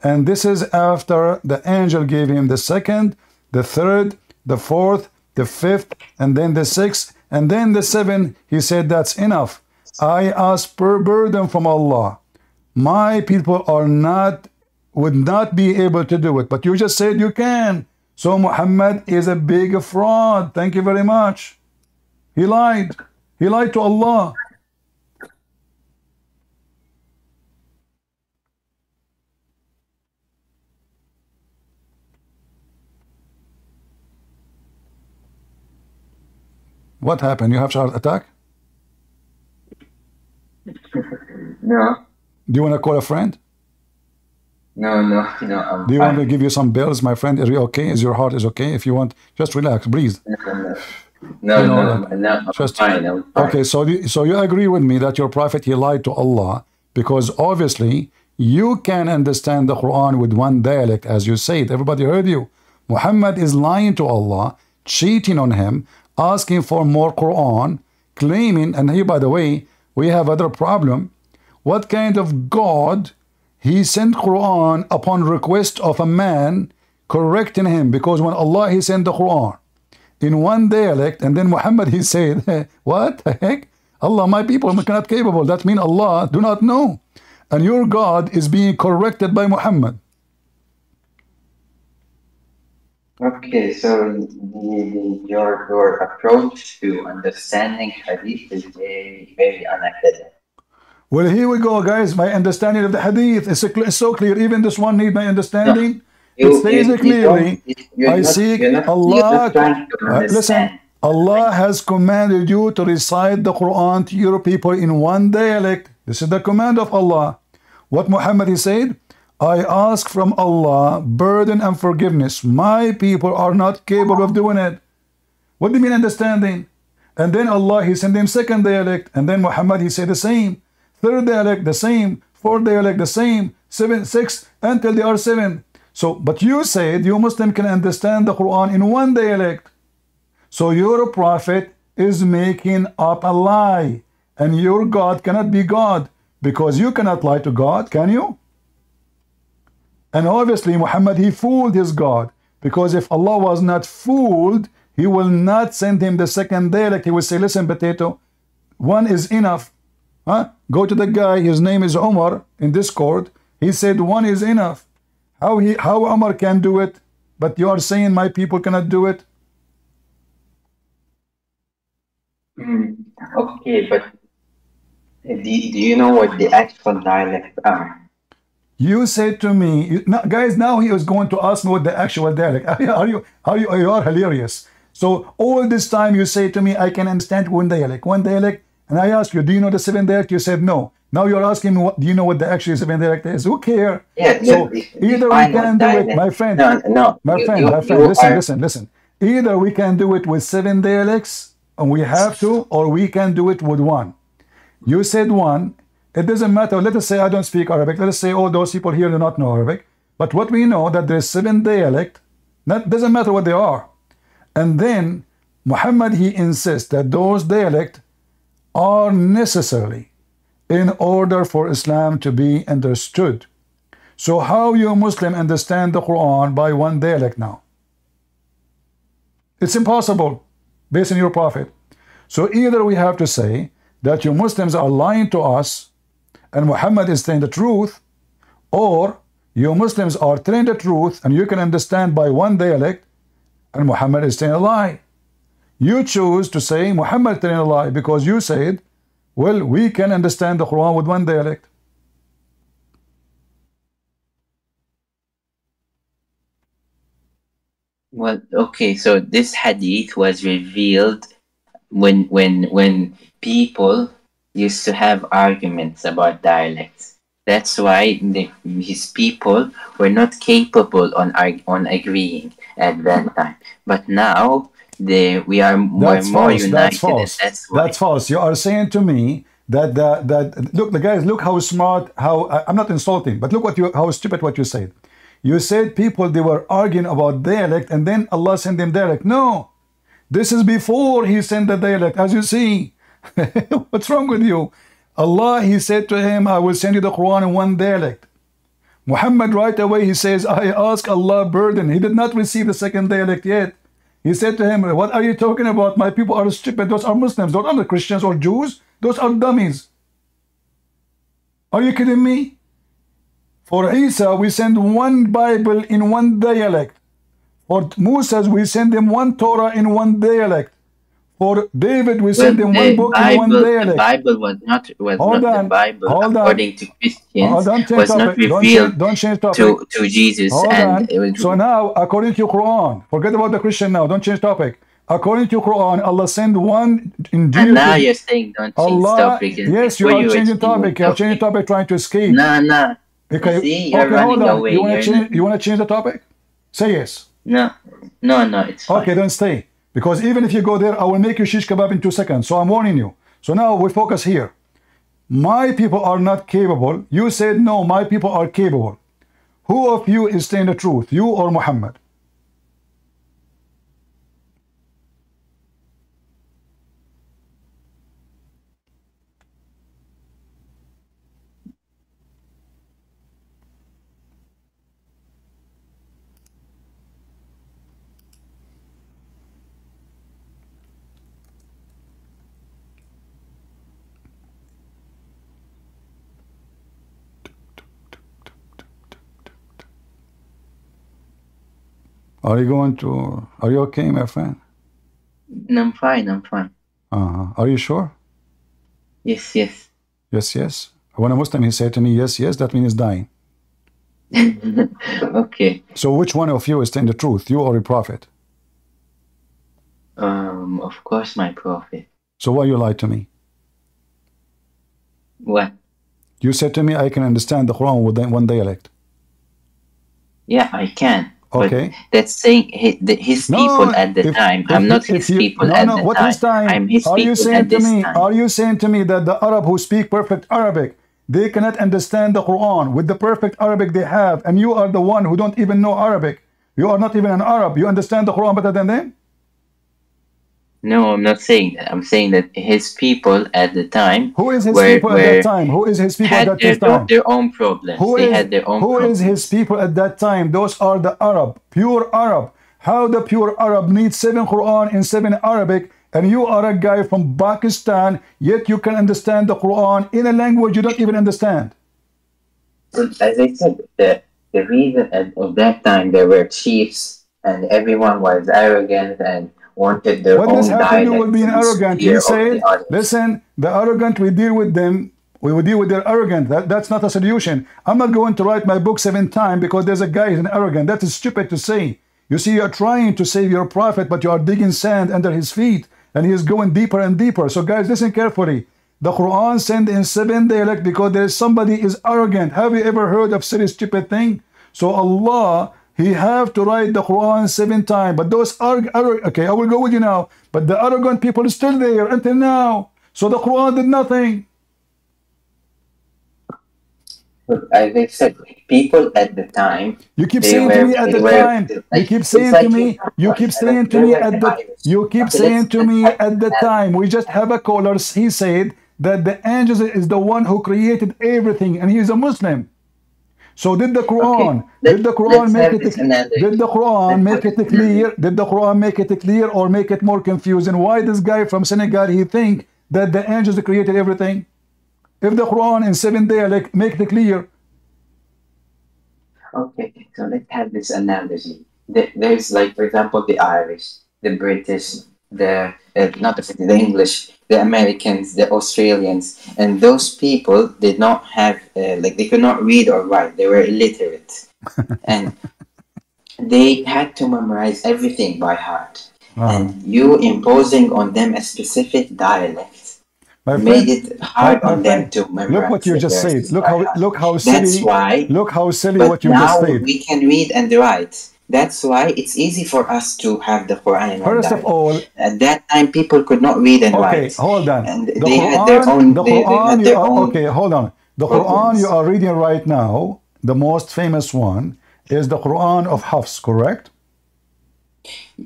And this is after the angel gave him the 2nd, the 3rd, the 4th, the 5th, and then the 6th, and then the 7th. He said that's enough. I ask per burden from Allah. My people are not would not be able to do it. But you just said you can. So Muhammad is a big fraud. Thank you very much. He lied. He lied to Allah. What happened? You have heart attack? No. Do you want to call a friend? No, I'm Do you fine. want to give you some pills, my friend? Are you okay? Is your heart is okay? If you want, just relax, breathe. No, You know, I'm just fine. I'm fine. okay. So you agree with me that your prophet he lied to Allah because obviously you can understand the Quran with one dialect, as you said. Everybody heard you. Muhammad is lying to Allah, cheating on him, asking for more Quran, claiming. And here, by the way, we have other problem. What kind of God? He sent Quran upon request of a man correcting him, because when Allah he sent the Quran in one dialect, and then Muhammad he said, what the heck? Allah, my people are not capable. That means Allah do not know. And your God is being corrected by Muhammad. Okay, so your approach to understanding hadith is very unacademic. Well, here we go, guys. My understanding of the hadith is so clear. Even this one need my understanding. No, It says clearly, I seek Allah. Listen, Allah has commanded you to recite the Quran to your people in one dialect. This is the command of Allah. What Muhammad he said, I ask from Allah burden and forgiveness. My people are not capable of doing it. What do you mean understanding? And then Allah he sent him second dialect, and then Muhammad he said the same. Third dialect the same, fourth dialect the same, 7, 6 until they are 7. So, but you said you Muslim can understand the Quran in one dialect. So your prophet is making up a lie, and your God cannot be God, because you cannot lie to God, can you? And obviously Muhammad he fooled his God, because if Allah was not fooled, he will not send him the second dialect. He will say, listen, potato, one is enough. Huh? Go to the guy, his name is Omar in Discord. He said one is enough. How Omar can do it, but you are saying my people cannot do it? Okay, but do you know what the actual dialects are? You said to me, guys, now he is going to ask me what the actual dialect. You are hilarious. So all this time you say to me, I can understand one dialect, and I ask you, do you know the 7 dialect? You said no. Now you're asking me, do you know what the actual 7 dialect is? Who cares? Yeah, so either we can do it, my friend. My friend, listen. Either we can do it with 7 dialects, and we have to, or we can do it with one. You said one. It doesn't matter. Let us say I don't speak Arabic. Let us say all those people here do not know Arabic. But what we know that there's 7 dialect. That doesn't matter what they are. And then Muhammad he insists that those dialect are necessary in order for Islam to be understood. So how you Muslim understand the Quran by one dialect now? It's impossible based on your prophet. So either we have to say that you Muslims are lying to us and Muhammad is telling the truth, or you Muslims are telling the truth and you can understand by one dialect and Muhammad is telling a lie. You choose to say Muhammad telling a lie because you said, well, we can understand the Quran with one dialect. Well, okay, so this hadith was revealed when people used to have arguments about dialects. That's why his people were not capable on agreeing at that time. But now we are more united. That's false. That's false. You are saying to me that look, the guys, look how smart. I'm not insulting, but look how stupid what you said. You said people they were arguing about dialect, and then Allah sent them dialect. No, this is before He sent the dialect. As you see, what's wrong with you? Allah He said to him, I will send you the Quran in one dialect. Muhammad right away he says, I ask Allah burden. He did not receive the second dialect yet. He said to him, what are you talking about? My people are stupid. Those are Muslims. Those are not Christians or Jews. Those are dummies. Are you kidding me? For Isa, we send one Bible in one dialect. For Moses, we send him one Torah in one dialect. For David, we send him one book in one dialect. The Bible was not the Bible hold according to Christians don't change was topic. not revealed Don't change topic. to Jesus. Hold and on. It was, so now, according to Quran, forget about the Christian now. Don't change topic. According to Quran, Allah send one in Jesus. And now you're saying don't change topic. Yes, you are changing topic. You are changing topic, trying to escape. No. Okay, see, you're running away. You want to change the topic? Say yes. No, it's fine. Okay, then stay. Because even if you go there, I will make you shish kebab in 2 seconds. So I'm warning you. So now we focus here. My people are not capable. You said no, my people are capable. Who of you is saying the truth? You or Muhammad? Are you okay, my friend? No, I'm fine. Are you sure? Yes. Yes. When a Muslim, he said to me, yes, that means he's dying. Okay. So which one of you is telling the truth, you or a prophet? Of course my prophet. So why you lied to me? What? You said to me, I can understand the Quran with one dialect. Yeah, I can. Okay. But that's saying his people at the time. I'm not his people at the time. I'm his people at this time. Are you saying to me that the Arab who speak perfect Arabic, they cannot understand the Quran with the perfect Arabic they have, and you are the one who don't even know Arabic? You are not even an Arab. You understand the Quran better than them? No, I'm not saying that. I'm saying that his people at the time. Who is his people at that time? Who is his people at that time? Their own problems. They had their own problems. Who is his people at that time? Those are the Arab, pure Arab. How the pure Arab needs 7 Quran in 7 Arabic, and you are a guy from Pakistan, yet you can understand the Quran in a language you don't even understand. As I said, the reason of that time there were chiefs and everyone was arrogant and wanted their own dialect. What does have to do with being arrogant? He said, listen, the arrogant, we deal with them. We will deal with their arrogant. That's not a solution. I'm not going to write my book 7 times because there's a guy who's an arrogant. That is stupid to say. You see, you're trying to save your prophet, but you are digging sand under his feet, and he is going deeper and deeper. So guys, listen carefully. The Quran sent in 7 dialects because there is somebody is arrogant. Have you ever heard of such a stupid thing? So Allah, He have to write the Quran 7 times. But those okay, I will go with you now. But the arrogant people are still there until now. So the Quran did nothing. As I said, people at the time. You keep saying to me at the time. You keep saying to me. You keep saying to me at the. You keep saying to me at the time. We just have a caller. He said that the angels is the one who created everything, and he is a Muslim. So did the Quran? Did the Quran make it? Did the Quran make it clear? Did the Quran make it clear or make it more confusing? Why this guy from Senegal he think that the angels created everything? If the Quran in 7 dialects make it clear. Okay, so let's have this analogy. There's like, for example, the Irish, the British, the English, the Americans, the Australians, and those people did not have, they could not read or write. They were illiterate. And they had to memorize everything by heart. And you imposing on them a specific dialect made it hard on them to memorize. Look what you just said. Look how silly. That's why. Look how silly what you just said. Now we can read and write. That's why it's easy for us to have the Quran in one First of all, at that time people could not read and write. Okay, hold on. And they had their own. Okay, hold on. The Quran you are reading right now, the most famous one, is the Quran of Hafs, correct?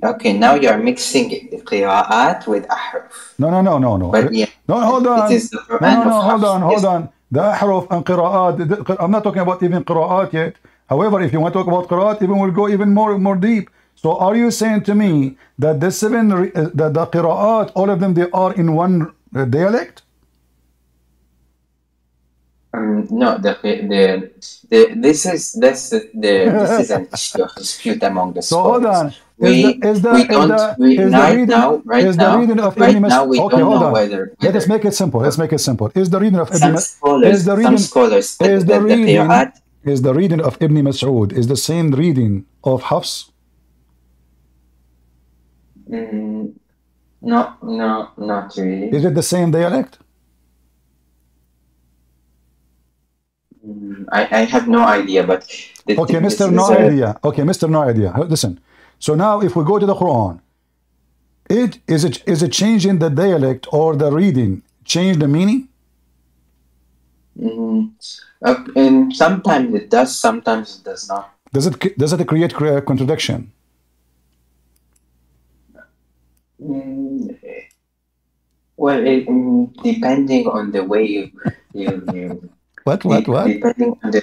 Okay, now you are mixing the qira'at with ahruf. No. But yeah, no, hold on. It is the Quran hold on. The ahruf and qira'at, I'm not talking about even qira'at yet. However, if you want to talk about qira'at, even we'll go even more deep. So are you saying to me that the 7, the qira'at, all of them, they are in one dialect? No, this is an issue of dispute among the So hold scholars. on. Is the reading Right now we okay, don't hold know on. Let us whether make it simple. Let's make it simple. Is the reading of Ibn some scholars said that the qira'at. is the reading of Ibn Mas'ud is the same reading of Hafs? No, not really. Is it the same dialect? I have no idea, but okay, Mr. No idea. Okay, Mr. No idea. Listen. So now, if we go to the Quran, is it changing the dialect or the reading change the meaning? And sometimes it does, sometimes it does not. Does it create contradiction? Well, depending on the way you what? Depending on the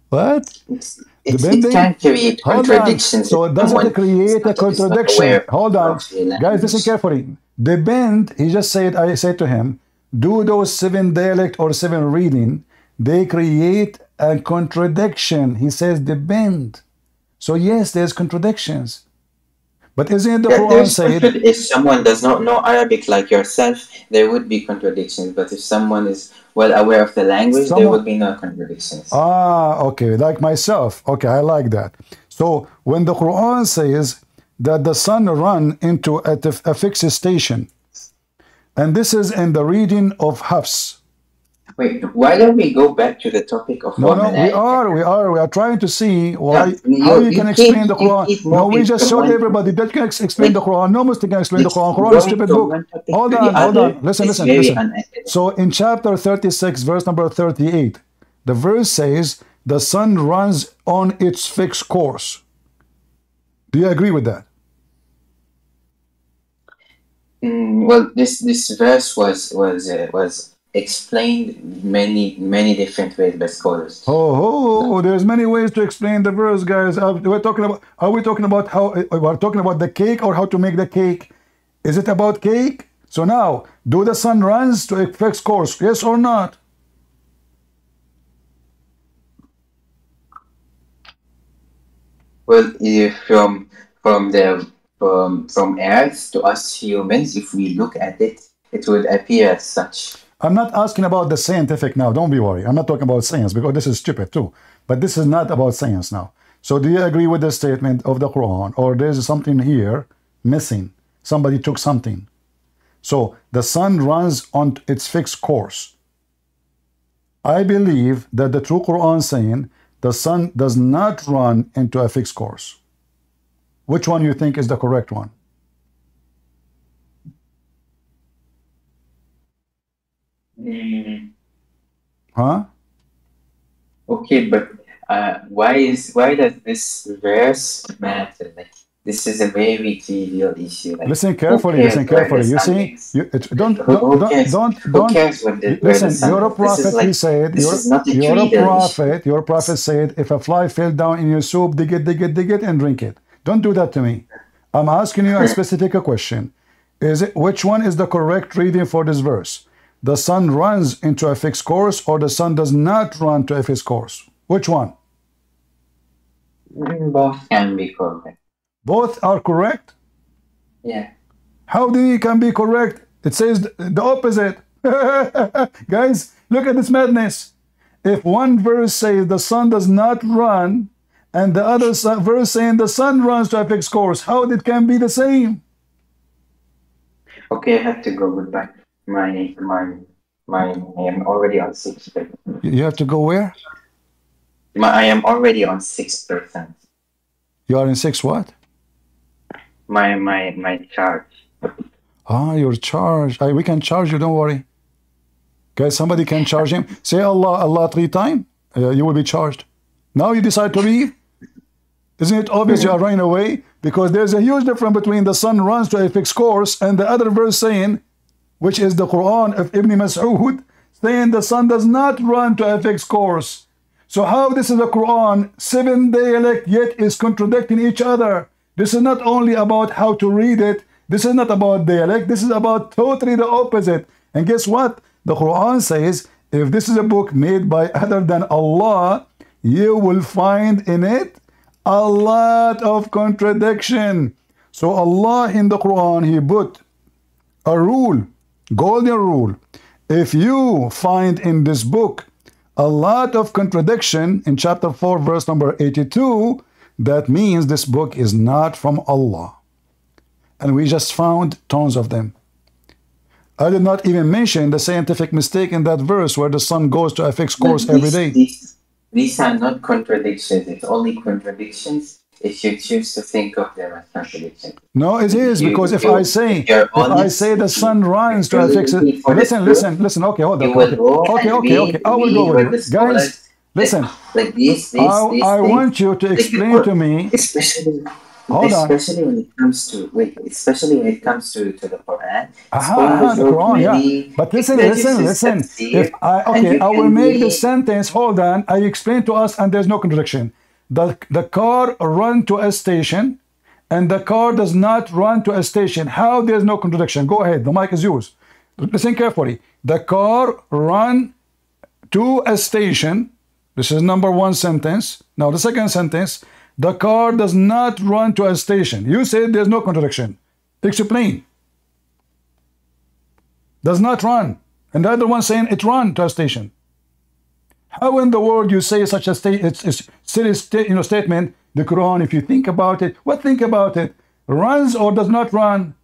what? It can create contradictions. So does it create a contradiction? Hold on, guys, listen carefully. The bend, he just said, I said to him, do those 7 dialect or 7 reading, they create a contradiction. He says the bend. So yes, there's contradictions. But isn't it the Quran said? If someone does not know Arabic like yourself, there would be contradictions. But if someone is well aware of the language, there would be no contradictions. Ah, okay, like myself. Okay, I like that. So when the Quran says that the sun run into a fixed station, and this is in the reading of Hafs. Wait, why don't we go back to the topic of No, we are trying to see why how you can explain the Quran. No, we just showed everybody that can explain the Quran. No Muslim can explain the Quran. Quran is a stupid book. Hold on. Listen. So in chapter 36, verse number 38, the verse says, the sun runs on its fixed course. Do you agree with that? Well, this verse was explained many different ways by scholars. There's many ways to explain the verse, guys. Are we talking about how we're talking about the cake or how to make the cake? Is it about cake? So now, do the sun runs to a fixed course? Yes or not? Well, from Earth to us humans, if we look at it, it would appear as such. I'm not asking about the scientific now. Don't be worried. I'm not talking about science because this is stupid too. But this is not about science now. So do you agree with the statement of the Quran, or there's something here missing? Somebody took something. So the sun runs on its fixed course. I believe that the true Quran saying the sun does not run into a fixed course. Which one you think is the correct one? Huh? Okay, but why does this verse matter? Like, this is a very trivial issue. Like, listen carefully. You see, don't listen. You're a prophet. He said, you're a prophet. Your prophet said, if a fly fell down in your soup, dig it, and drink it. Don't do that to me. I'm asking you a specific question. Which one is the correct reading for this verse? The sun runs into a fixed course, or the sun does not run to a fixed course? Which one? Both can be correct. Both are correct? Yeah. How they can be correct? It says the opposite. Guys, look at this madness. If one verse says the sun does not run, and the other verse saying the sun runs to a fixed course, how it can be the same? Okay, I have to go back. I am already on 6%. You have to go where? I am already on 6%. You are in 6 what? My charge. Your charge. We can charge you, don't worry. Okay, somebody can charge him. Say Allah 3 times, you will be charged. Now you decide to leave? Isn't it obvious you are running away? Because there's a huge difference between the sun runs to a fixed course and the other verse saying, which is the Quran of Ibn Mas'ud, saying the sun does not run to a fixed course. So how this is a Quran, 7 dialect, yet is contradicting each other. This is not only about how to read it, this is not about dialect, this is about totally the opposite. And guess what? The Quran says, if this is a book made by other than Allah, you will find in it a lot of contradiction. So Allah in the Quran, He put a rule, golden rule. If you find in this book a lot of contradiction in chapter 4, verse number 82, that means this book is not from Allah. And we just found tons of them. I did not even mention the scientific mistake in that verse where the sun goes to a fixed course every day. These are not contradictions. It's only contradictions if you choose to think of them as contradictions. No, it is, because if I say the sun runs to a fixed... Listen. Okay, hold on. Okay. I will go with you. Guys, listen. Like these I want you to explain to me... Especially when it comes to the Quran. The Quran, yeah. But listen. If I will make the sentence. Hold on. I explain to us, and there's no contradiction. The car run to a station, and the car does not run to a station. How there's no contradiction? Go ahead. The mic is yours. Listen carefully. The car run to a station. This is number one sentence. Now the second sentence. The car does not run to a station. You said there's no contradiction. Explain. Does not run. And the other one saying it run to a station. How in the world you say such a silly statement, the Quran, if you think about it, think about it? Runs or does not run?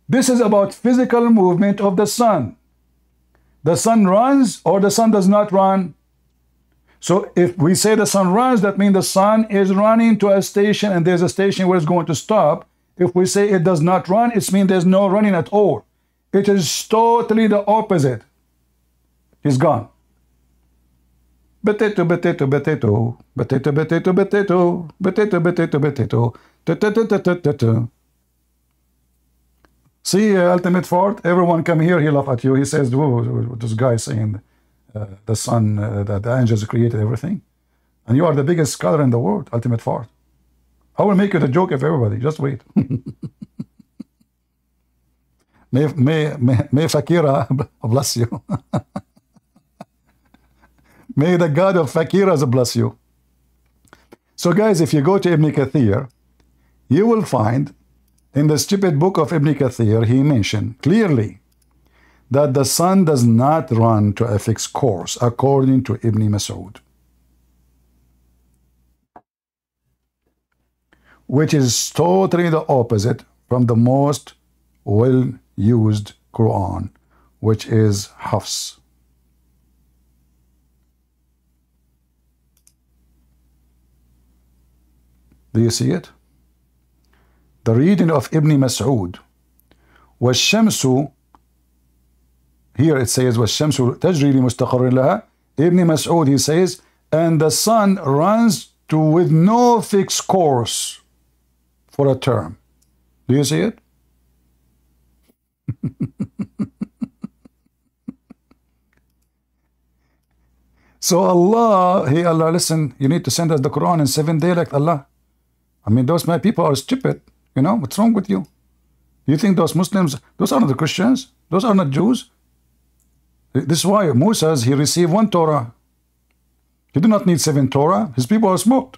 This is about physical movement of the sun. The sun runs or the sun does not run? So if we say the sun runs, that means the sun is running to a station and there's a station where it's going to stop. If we say it does not run, it means there's no running at all. It is totally the opposite. He's gone. Potato. See, Ultimate Fort, everyone come here, he laugh at you. He says, whoa, this guy saying the sun, that the angels created everything. And you are the biggest scholar in the world, Ultimate Fort. I will make it a joke of everybody. Just wait. may Fakira bless you. May the God of Fakiras bless you. So guys, if you go to Ibn Kathir, you will find in the stupid book of Ibn Kathir, he mentioned clearly that the sun does not run to a fixed course, according to Ibn Mas'ud, which is totally the opposite from the most well-used Quran, which is Hafs. Do you see it? The reading of Ibn Mas'ud was Shamsu. Here it says was Shamsu tajri li mustaqarrin laha. Ibn Mas'ud, he says, and the sun runs to with no fixed course for a term. Do you see it? So Allah, hey Allah, listen, you need to send us the Quran in 7 days like Allah. I mean, those my people are stupid. You know, what's wrong with you? You think those Muslims, those are not the Christians? Those are not Jews? This is why Moses, he received 1 Torah. He did not need 7 Torah. His people are smoked.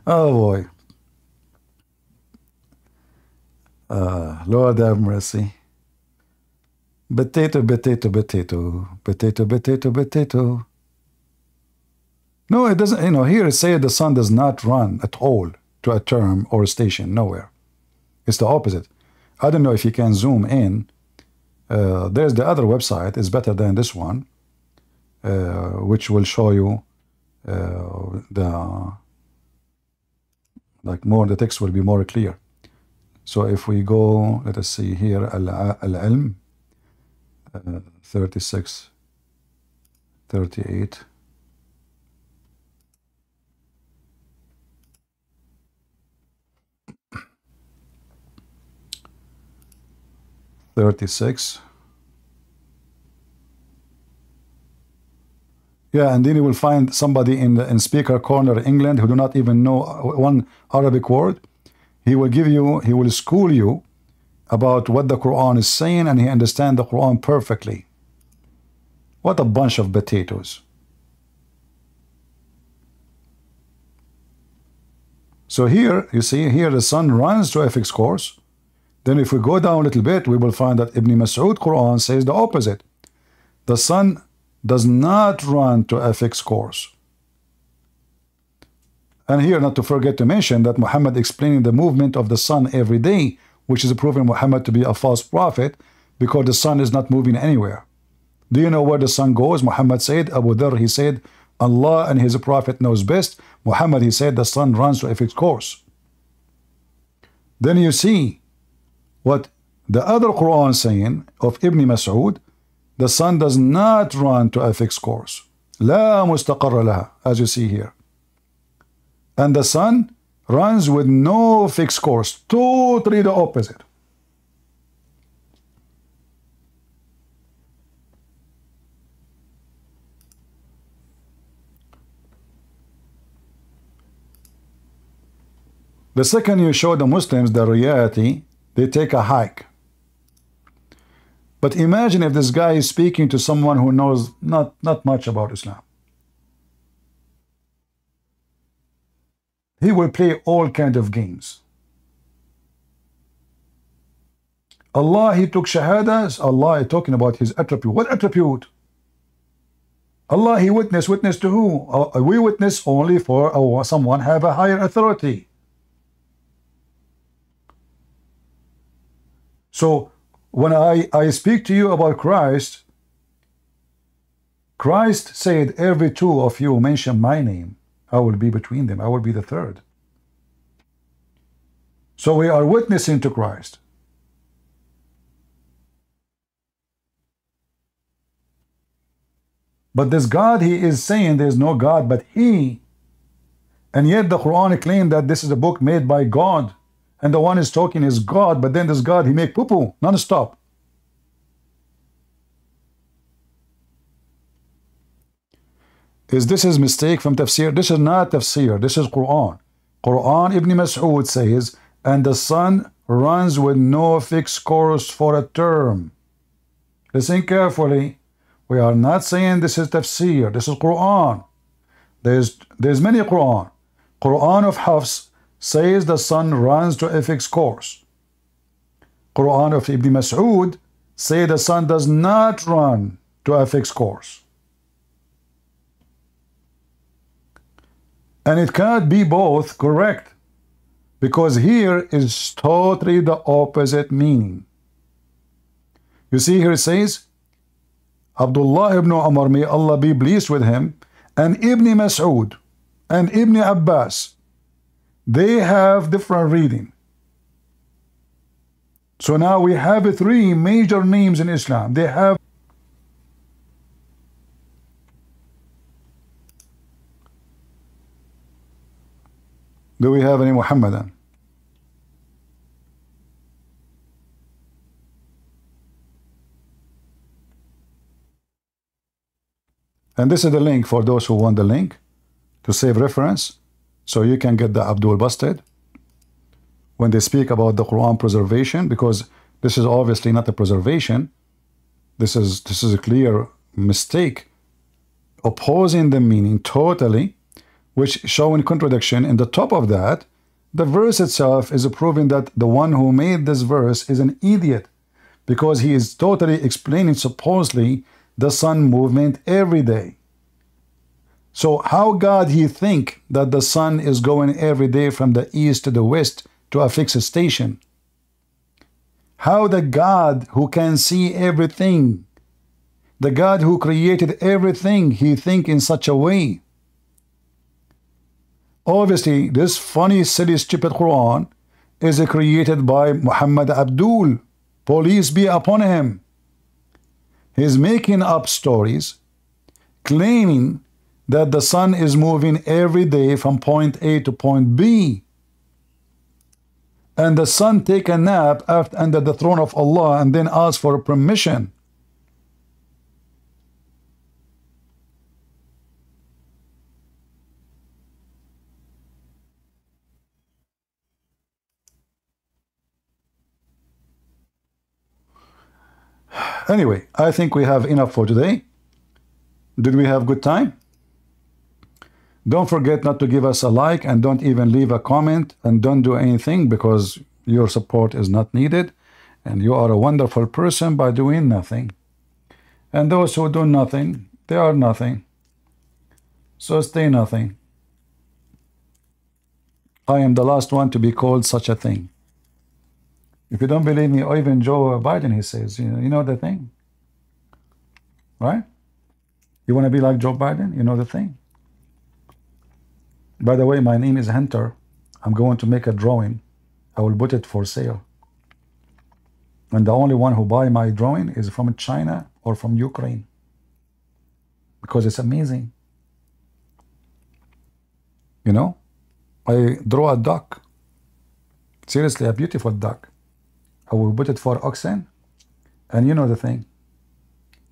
Oh boy. Lord have mercy. Potato. No, it doesn't. You know, here it says the sun does not run at all to a term or a station. Nowhere. It's the opposite. I don't know if you can zoom in. There's the other website. It's better than this one, which will show you the text will be more clear. So if we go, let us see here, Al-Ilm 36, 38. Yeah, and then you will find somebody in speaker corner England who do not even know one Arabic word. He will give you, he will school you about what the Quran is saying, and he understands the Quran perfectly. What a bunch of potatoes. So here, you see, here the son runs to a fixed course. Then if we go down a little bit, we will find that Ibn Mas'ud Quran says the opposite. The sun does not run to a fixed course. And here, not to forget to mention that Muhammad explaining the movement of the sun every day, which is proving Muhammad to be a false prophet, because the sun is not moving anywhere. Do you know where the sun goes? Muhammad said, Abu Dharr, he said, Allah and his prophet knows best. Muhammad, he said, the sun runs to a fixed course. Then you see what the other Quran saying of Ibn Mas'ud, the sun does not run to a fixed course. لا مستقر لها, as you see here. And the sun runs with no fixed course, totally the opposite. The second you show the Muslims the reality, they take a hike. But imagine if this guy is speaking to someone who knows not much about Islam. He will play all kinds of games. Allah, he took shahadas. Allah is talking about his attribute. What attribute? Allah, he witnessed. Witness to who? We witness only for someone have a higher authority. So when I speak to you about Christ, Christ said, every two of you mention my name, I will be between them. I will be the third. So we are witnessing to Christ. But this God, he is saying there is no God but he. And yet the Quran claims that this is a book made by God. And the one is talking is God, but then this God, he make poo-poo non-stop. Is this his mistake from tafsir? This is not tafsir, this is Quran. Quran, Ibn Mas'ud says, and the sun runs with no fixed course for a term. Listen carefully. We are not saying this is tafsir, this is Quran. There's many Quran. Quran of Hafs says the sun runs to a fixed course. Quran of Ibn Mas'ud say the sun does not run to a fixed course. And it cannot be both correct, because here is totally the opposite meaning. You see here it says, Abdullah ibn Umar, may Allah be pleased with him, and Ibn Mas'ud and Ibn Abbas, they have different reading. So now we have three major names in Islam. They have Do we have any Muhammadan? And this is the link for those who want the link to save reference, so you can get the Abdul busted when they speak about the Quran preservation, because this is obviously not a preservation. This is a clear mistake, opposing the meaning totally, which showing contradiction. In the top of that, the verse itself is proving that the one who made this verse is an idiot, because he is totally explaining supposedly the sun movement every day. So how God he think that the sun is going every day from the east to the west to a fixed station? How the God who can see everything, the God who created everything, he think in such a way? Obviously, this funny, silly, stupid Quran is created by Muhammad Abdul. Police be upon him. He's making up stories, claiming that the sun is moving every day from point A to point B. And the sun take a nap under the throne of Allah and then ask for permission. Anyway, I think we have enough for today. Did we have good time? Don't forget not to give us a like, and don't even leave a comment, and don't do anything, because your support is not needed, and you are a wonderful person by doing nothing. And those who do nothing, they are nothing. So stay nothing. I am the last one to be called such a thing. If you don't believe me, or even Joe Biden, he says, you know the thing, right? You want to be like Joe Biden? You know the thing. By the way, my name is Hunter. I'm going to make a drawing. I will put it for sale. And the only one who buy my drawing is from China or from Ukraine, because it's amazing. You know, I draw a duck. Seriously, a beautiful duck. I will put it for auction, and you know the thing.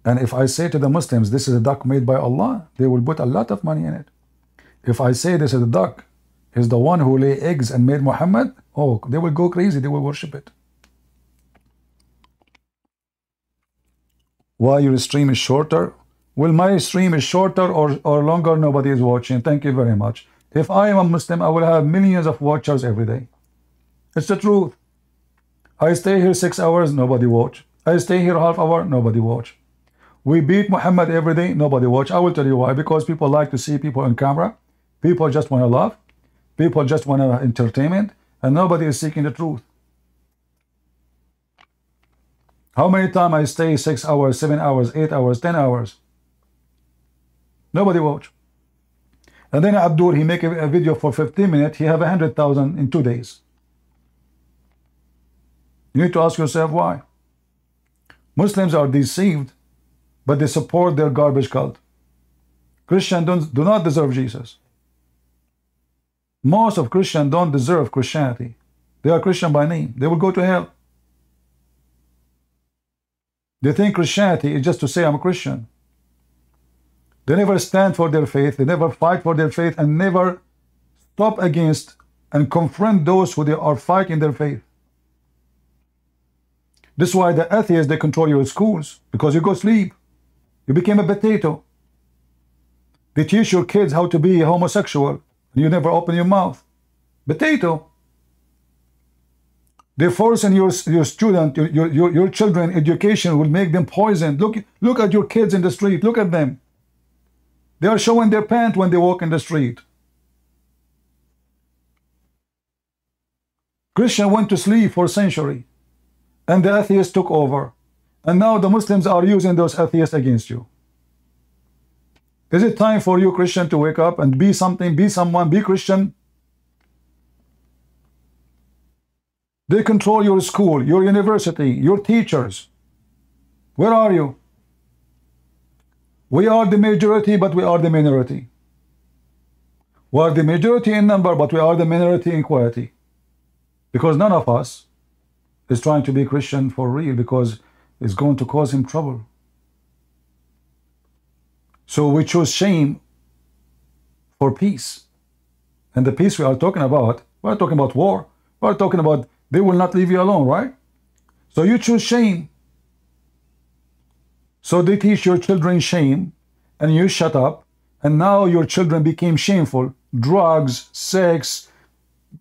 And if I say to the Muslims, this is a duck made by Allah, they will put a lot of money in it. If I say this is a duck, is the one who lay eggs and made Muhammad, oh, they will go crazy, they will worship it. Why your stream is shorter? Well, my stream is shorter or longer, nobody is watching. Thank you very much. If I am a Muslim, I will have millions of watchers every day. It's the truth. I stay here 6 hours, nobody watch. I stay here half hour, nobody watch. We beat Muhammad every day, nobody watch. I will tell you why. Because people like to see people on camera. People just want to laugh. People just want entertainment. And nobody is seeking the truth. How many times I stay 6 hours, 7 hours, 8 hours, 10 hours? Nobody watch. And then Abdul, he make a video for 15 minutes. He have 100,000 in 2 days. You need to ask yourself why. Muslims are deceived, but they support their garbage cult. Christians do not deserve Jesus. Most of Christians don't deserve Christianity. They are Christian by name. They will go to hell. They think Christianity is just to say I'm a Christian. They never stand for their faith. They never fight for their faith, and never stop against and confront those who they are fighting their faith. This is why the atheists, they control your schools, because you go sleep. You became a potato. They teach your kids how to be homosexual, and you never open your mouth. Potato. They force in your student, your children, education will make them poisoned. Look at your kids in the street. Look at them. They are showing their pants when they walk in the street. Christian went to sleep for a century, and the atheists took over. And now the Muslims are using those atheists against you. Is it time for you, Christian, to wake up and be something, be someone, be Christian? They control your school, your university, your teachers. Where are you? We are the majority, but we are the minority. We are the majority in number, but we are the minority in quality. Because none of us is trying to be Christian for real, because it's going to cause him trouble. So we choose shame for peace. And the peace we are talking about, we're talking about war. We're talking about they will not leave you alone, right? So you choose shame. So they teach your children shame, and you shut up, and now your children became shameful. Drugs, sex,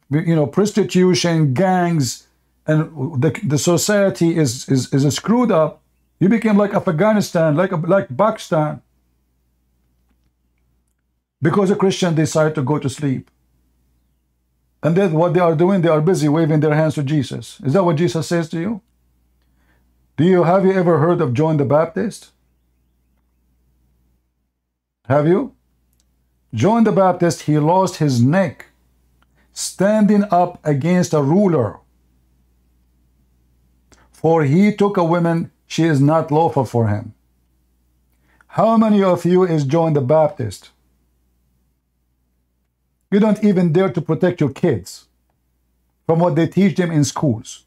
prostitution, gangs, and the society is screwed up. You became like Afghanistan, like Pakistan. Because a Christian decided to go to sleep. And then what they are doing, they are busy waving their hands to Jesus. Is that what Jesus says to you? Have you ever heard of John the Baptist? Have you? John the Baptist, he lost his neck standing up against a ruler. For he took a woman, she is not lawful for him. How many of you is John the Baptist? You don't even dare to protect your kids from what they teach them in schools.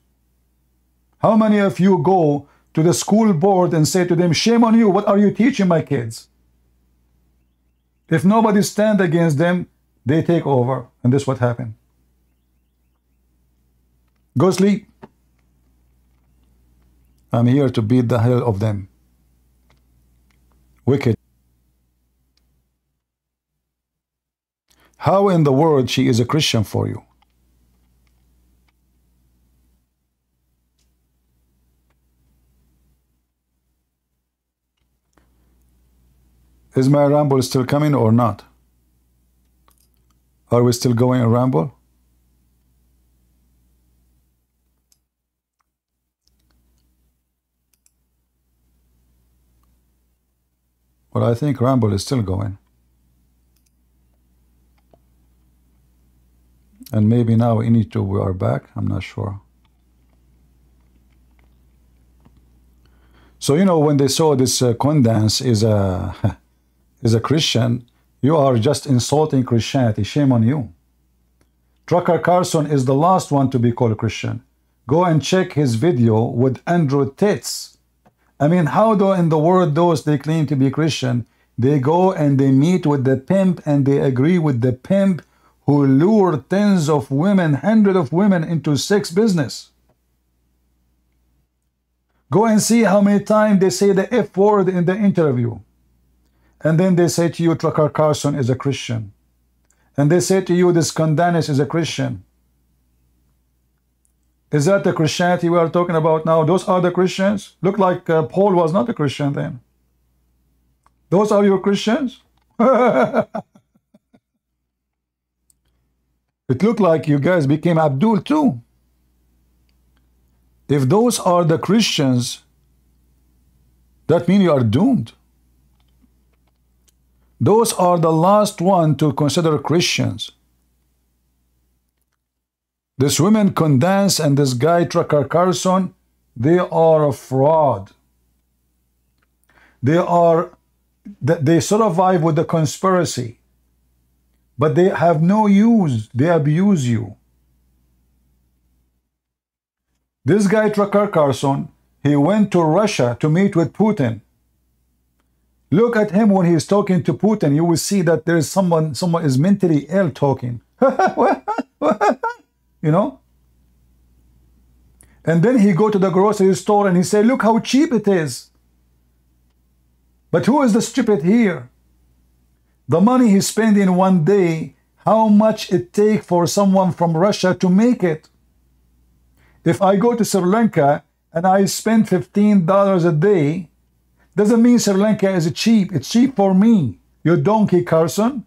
How many of you go to the school board and say to them, shame on you, what are you teaching my kids? If nobody stands against them, they take over, and this is what happened. Go sleep. I'm here to beat the hell of them. Wicked. How in the world she is a Christian for you? Is my ramble still coming or not? Are we still going a ramble? Well, I think ramble is still going. And maybe now in YouTube we are back. I'm not sure. So, you know, when they saw this Condance is a is a Christian, you are just insulting Christianity. Shame on you. Tucker Carlson is the last one to be called a Christian. Go and check his video with Andrew Tits. I mean, how do in the world those they claim to be Christian, they go and they meet with the pimp and they agree with the pimp who lured tens of women, hundreds of women into sex business. Go and see how many times they say the F word in the interview. And then they say to you, Tucker Carlson is a Christian. And they say to you, this Condanis is a Christian. Is that the Christianity we are talking about now? Those are the Christians? Look like Paul was not a Christian then. Those are your Christians? It looked like you guys became Abdul too. If those are the Christians, that means you are doomed. Those are the last one to consider Christians. This woman Condance and this guy Tucker Carlson, they are a fraud. They survive with the conspiracy, but they have no use. They abuse you. This guy Tucker Carlson, he went to Russia to meet with Putin. Look at him when he's talking to Putin. You will see that there is someone is mentally ill talking. You know? And then he go to the grocery store and he say, look how cheap it is. But who is the stupid here? The money he spent in one day, how much it take for someone from Russia to make it? If I go to Sri Lanka and I spend $15 a day, doesn't mean Sri Lanka is cheap. It's cheap for me, you donkey Carlson.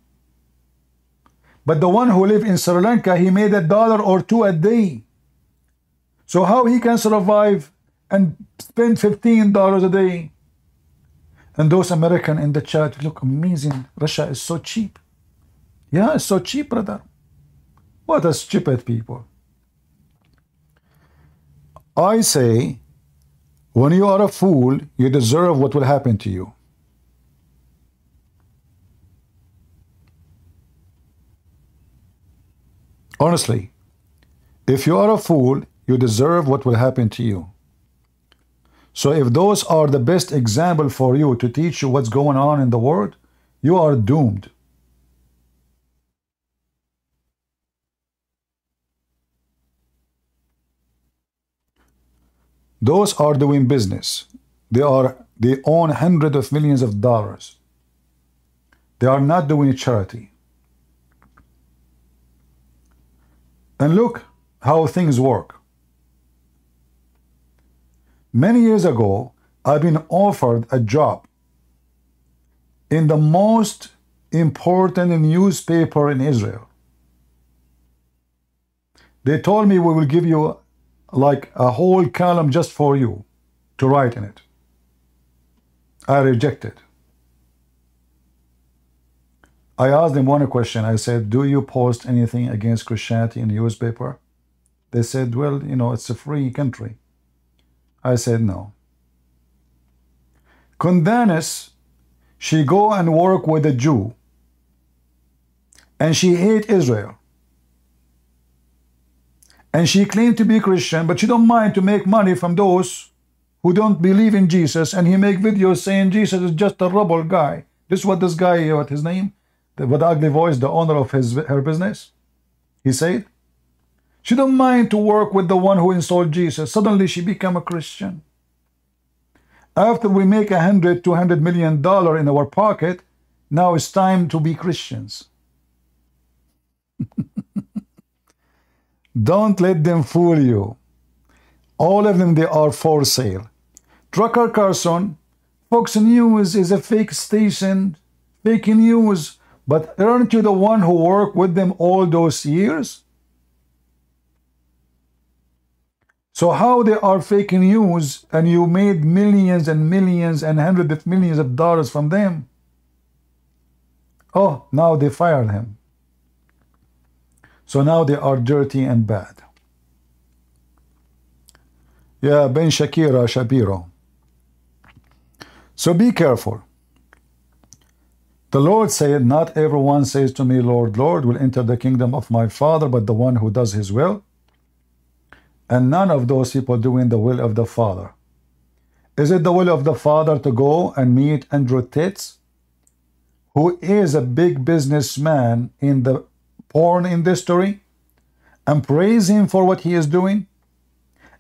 But the one who live in Sri Lanka, he made $1 or $2 a day. So how he can survive and spend $15 a day? And those American in the chat, look amazing. Russia is so cheap. Yeah, it's so cheap, brother. What a stupid people. I say, when you are a fool, you deserve what will happen to you. Honestly, if you are a fool, you deserve what will happen to you. So if those are the best example for you to teach you what's going on in the world, you are doomed. Those are doing business. They own hundreds of millions of dollars. They are not doing charity. And look how things work. Many years ago, I've been offered a job in the most important newspaper in Israel. They told me we will give you like a whole column just for you to write in it. I rejected. I asked them one question. I said, do you post anything against Christianity in the newspaper? They said, well, you know, it's a free country. I said, no. Condanis, she go and work with a Jew. And she hate Israel. And she claimed to be Christian, but she don't mind to make money from those who don't believe in Jesus. And he make videos saying Jesus is just a rubble guy. This is what this guy, what his name? With the ugly voice, the owner of her business. He said, she don't mind to work with the one who installed Jesus. Suddenly she became a Christian. After we make $100, $200 million in our pocket, now it's time to be Christians. Don't let them fool you. All of them, they are for sale. Tucker Carlson, Fox News is a fake station, fake news. But aren't you the one who worked with them all those years? So how they are fake news and you made millions and millions and hundreds of millions of dollars from them? Oh, now they fired him. So now they are dirty and bad. Yeah, Ben Shakira Shapiro. So be careful. The Lord said, not everyone says to me, Lord, Lord, will enter the kingdom of my Father, but the one who does his will. And none of those people doing the will of the Father. Is it the will of the Father to go and meet Andrew Tate, who is a big businessman in the porn industry, and praise him for what he is doing,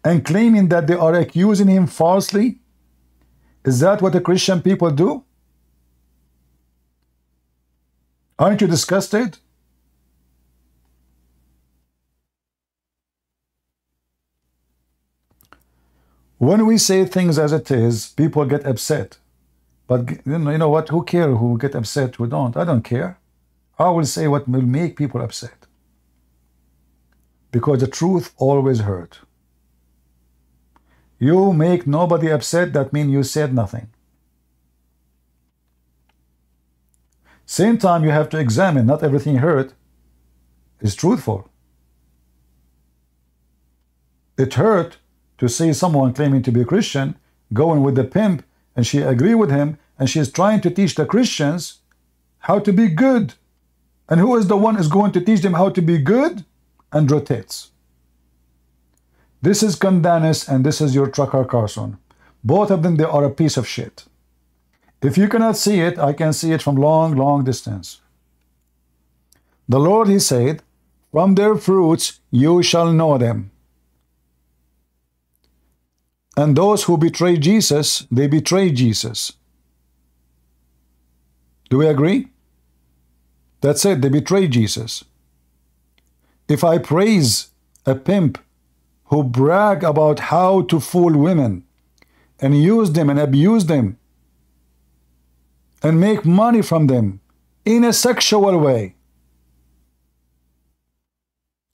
and claiming that they are accusing him falsely? Is that what the Christian people do? Aren't you disgusted? When we say things as it is, people get upset. But you know what? Who cares who get upset, who don't? I don't care. I will say what will make people upset. Because the truth always hurts. You make nobody upset, that means you said nothing. Same time, you have to examine, not everything heard is truthful. It hurt to see someone claiming to be a Christian going with the pimp, and she agree with him, and she is trying to teach the Christians how to be good. And who is the one who is going to teach them how to be good? Andrew Tate. This is Candace, and this is your Tucker Carlson. Both of them, they are a piece of shit. If you cannot see it, I can see it from long, long distance. The Lord, he said, from their fruits you shall know them. And those who betray Jesus, they betray Jesus. Do we agree? That's it, they betray Jesus. If I praise a pimp who brag about how to fool women and use them and abuse them and make money from them in a sexual way,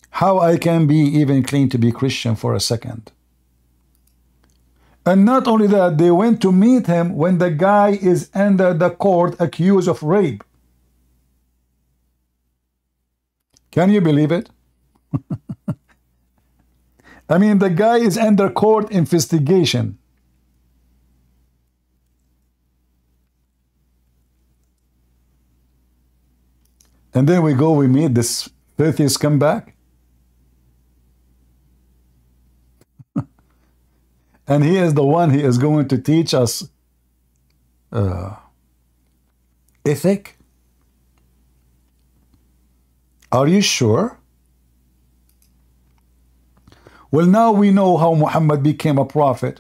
how I can be even clean to be Christian for a second? And not only that, they went to meet him when the guy is under the court accused of rape. Can you believe it? I mean, the guy is under court investigation. And then we meet this filthy scumbag. And he is the one, he is going to teach us ethic. Are you sure? Well, now we know how Muhammad became a prophet.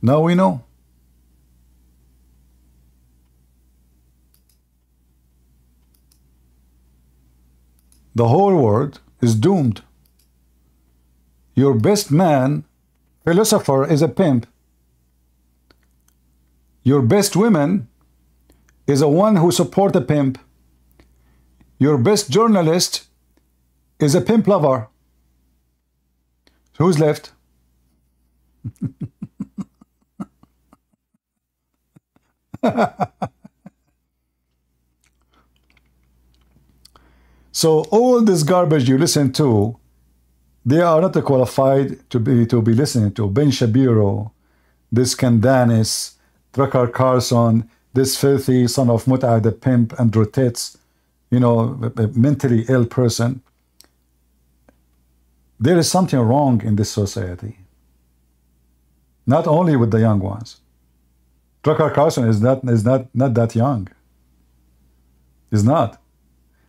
Now we know. The whole world is doomed. Your best man, philosopher, is a pimp. Your best woman is a one who support a pimp. Your best journalist is a pimp lover. Who's left? So all this garbage you listen to, they are not qualified to be listening to. Ben Shapiro, this Candace, Tucker Carlson, this filthy son of Mut'a, the pimp, Andrew Tate, you know, a mentally ill person. There is something wrong in this society. Not only with the young ones. Tucker Carlson is not that young. It's not.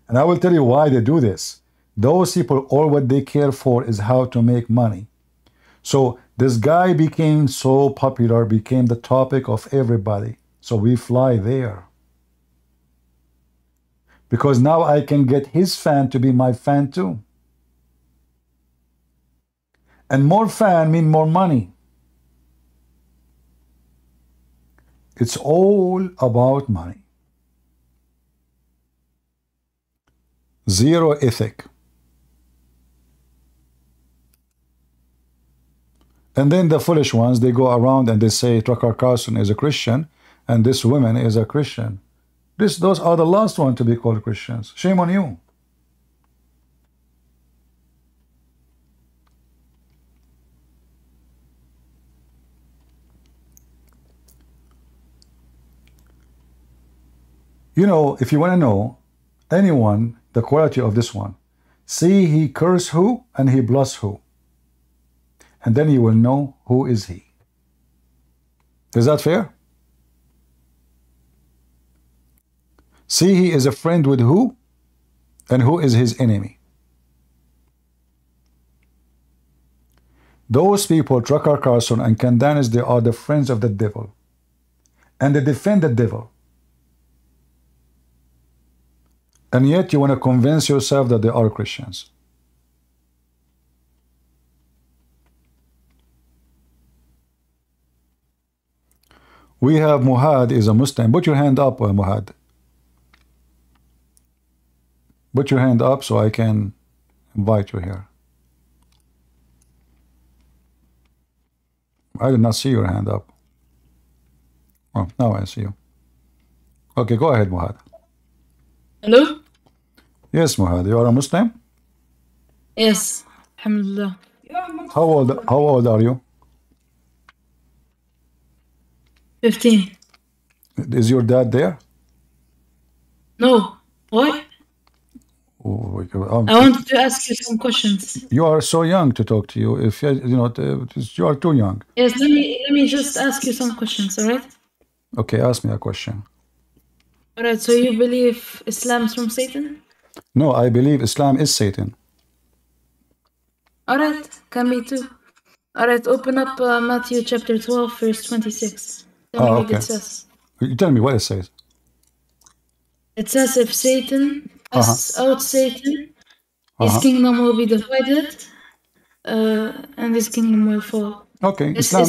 And I will tell you why they do this. Those people, all what they care for is how to make money. So this guy became so popular, became the topic of everybody. So we fly there. Because now I can get his fan to be my fan too. And more fan mean more money. It's all about money. Zero ethic. And then the foolish ones, they go around and they say Tucker Carlson is a Christian and this woman is a Christian. Those are the last ones to be called Christians. Shame on you. You know, if you want to know anyone, the quality of this one, see he curse who and he bless who. And then you will know who is he. Is that fair? See he is a friend with who and who is his enemy. Those people, Tucker Carlson and Candace, they are the friends of the devil. And they defend the devil. And yet you want to convince yourself that they are Christians. We have Muhad is a Muslim. Put your hand up, Muhad. Put your hand up so I can invite you here. I did not see your hand up. Oh, now I see you. Okay, go ahead, Muhad. Hello? Yes, Muhad. You are a Muslim? Yes. Alhamdulillah. How old are you? 15. Is your dad there? No. Why? Oh, I wanted to ask you some questions. You are so young to talk to you. If you know, you are too young. Yes, let me just ask you some questions, all right? Okay, ask me a question. All right, so you believe Islam is from Satan? No, I believe Islam is Satan. All right, can be too. All right, open up Matthew chapter 12, verse 26. Tell me what Okay. it says. You tell me what it says. It says if Satan casts out Satan, his kingdom will be divided, and his kingdom will fall. Okay, Islam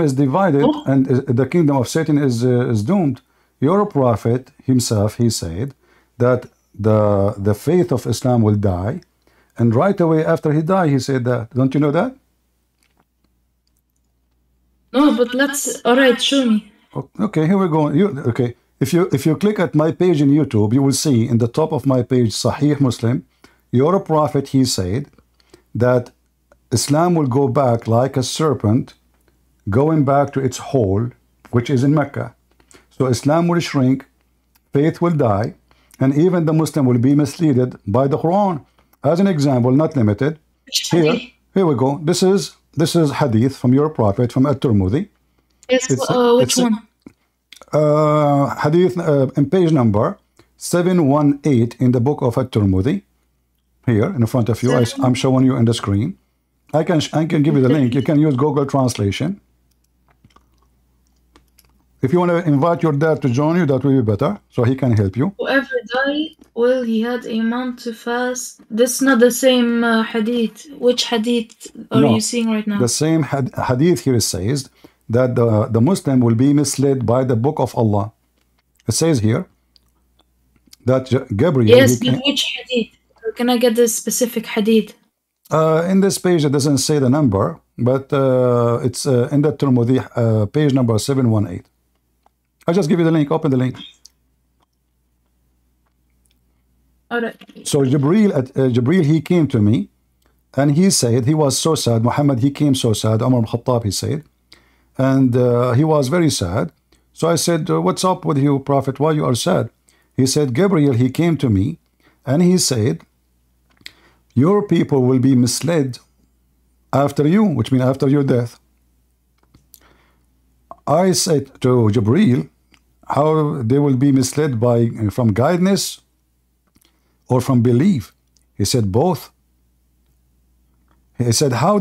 is divided, and the kingdom of Satan is doomed. Your prophet himself, he said that the faith of Islam will die, and right away after he died, he said that. Don't you know that? No, but all right, show me. Okay, here we go. Okay, if you click at my page in YouTube, you will see in the top of my page, Sahih Muslim, your prophet, he said that Islam will go back like a serpent, going back to its hole, which is in Mecca. So Islam will shrink, faith will die, and even the Muslim will be misled by the Quran. As an example, not limited. Here we go. This is hadith from your prophet, from At-Tirmidhi. Yes, which one? Hadith in page number 718 in the book of At-Tirmidhi. Here in front of you, I'm showing you on the screen. I can give you the link. You can use Google Translation. If you want to invite your dad to join you, that will be better, so he can help you. Whoever died, well, he had a month to fast. This is not the same hadith. Which hadith are you seeing right now? The same hadith here says that the Muslim will be misled by the book of Allah. It says here that Gabriel... Yes, but which hadith? Can I get the specific hadith? In this page, it doesn't say the number, but it's in the Tirmidhi, page number 718. I'll just give you the link. Open the link. All right. So Jibreel, he came to me, and he said he was so sad. Muhammad, he came so sad. Umar ibn Khattab, he said, and he was very sad. So I said, what's up with you, Prophet? Why you are sad? He said, Gabriel, he came to me, and he said, your people will be misled after you, which means after your death. I said to Jibreel, how they will be misled by from guidance or from belief? He said both. He said how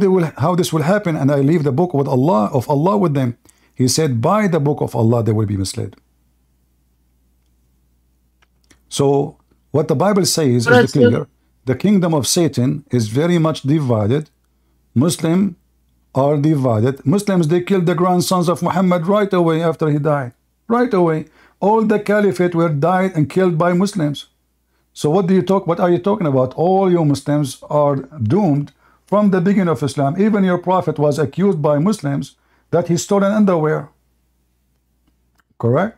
this will happen, and I leave the book with Allah of Allah with them. He said by the book of Allah they will be misled. So what the Bible says is clear. The kingdom of Satan is very much divided. Muslims are divided. Muslims, they killed the grandsons of Muhammad right away after he died. Right away. All the caliphate were died and killed by Muslims. So what are you talking about? All you Muslims are doomed from the beginning of Islam. Even your prophet was accused by Muslims that he stole an underwear. Correct?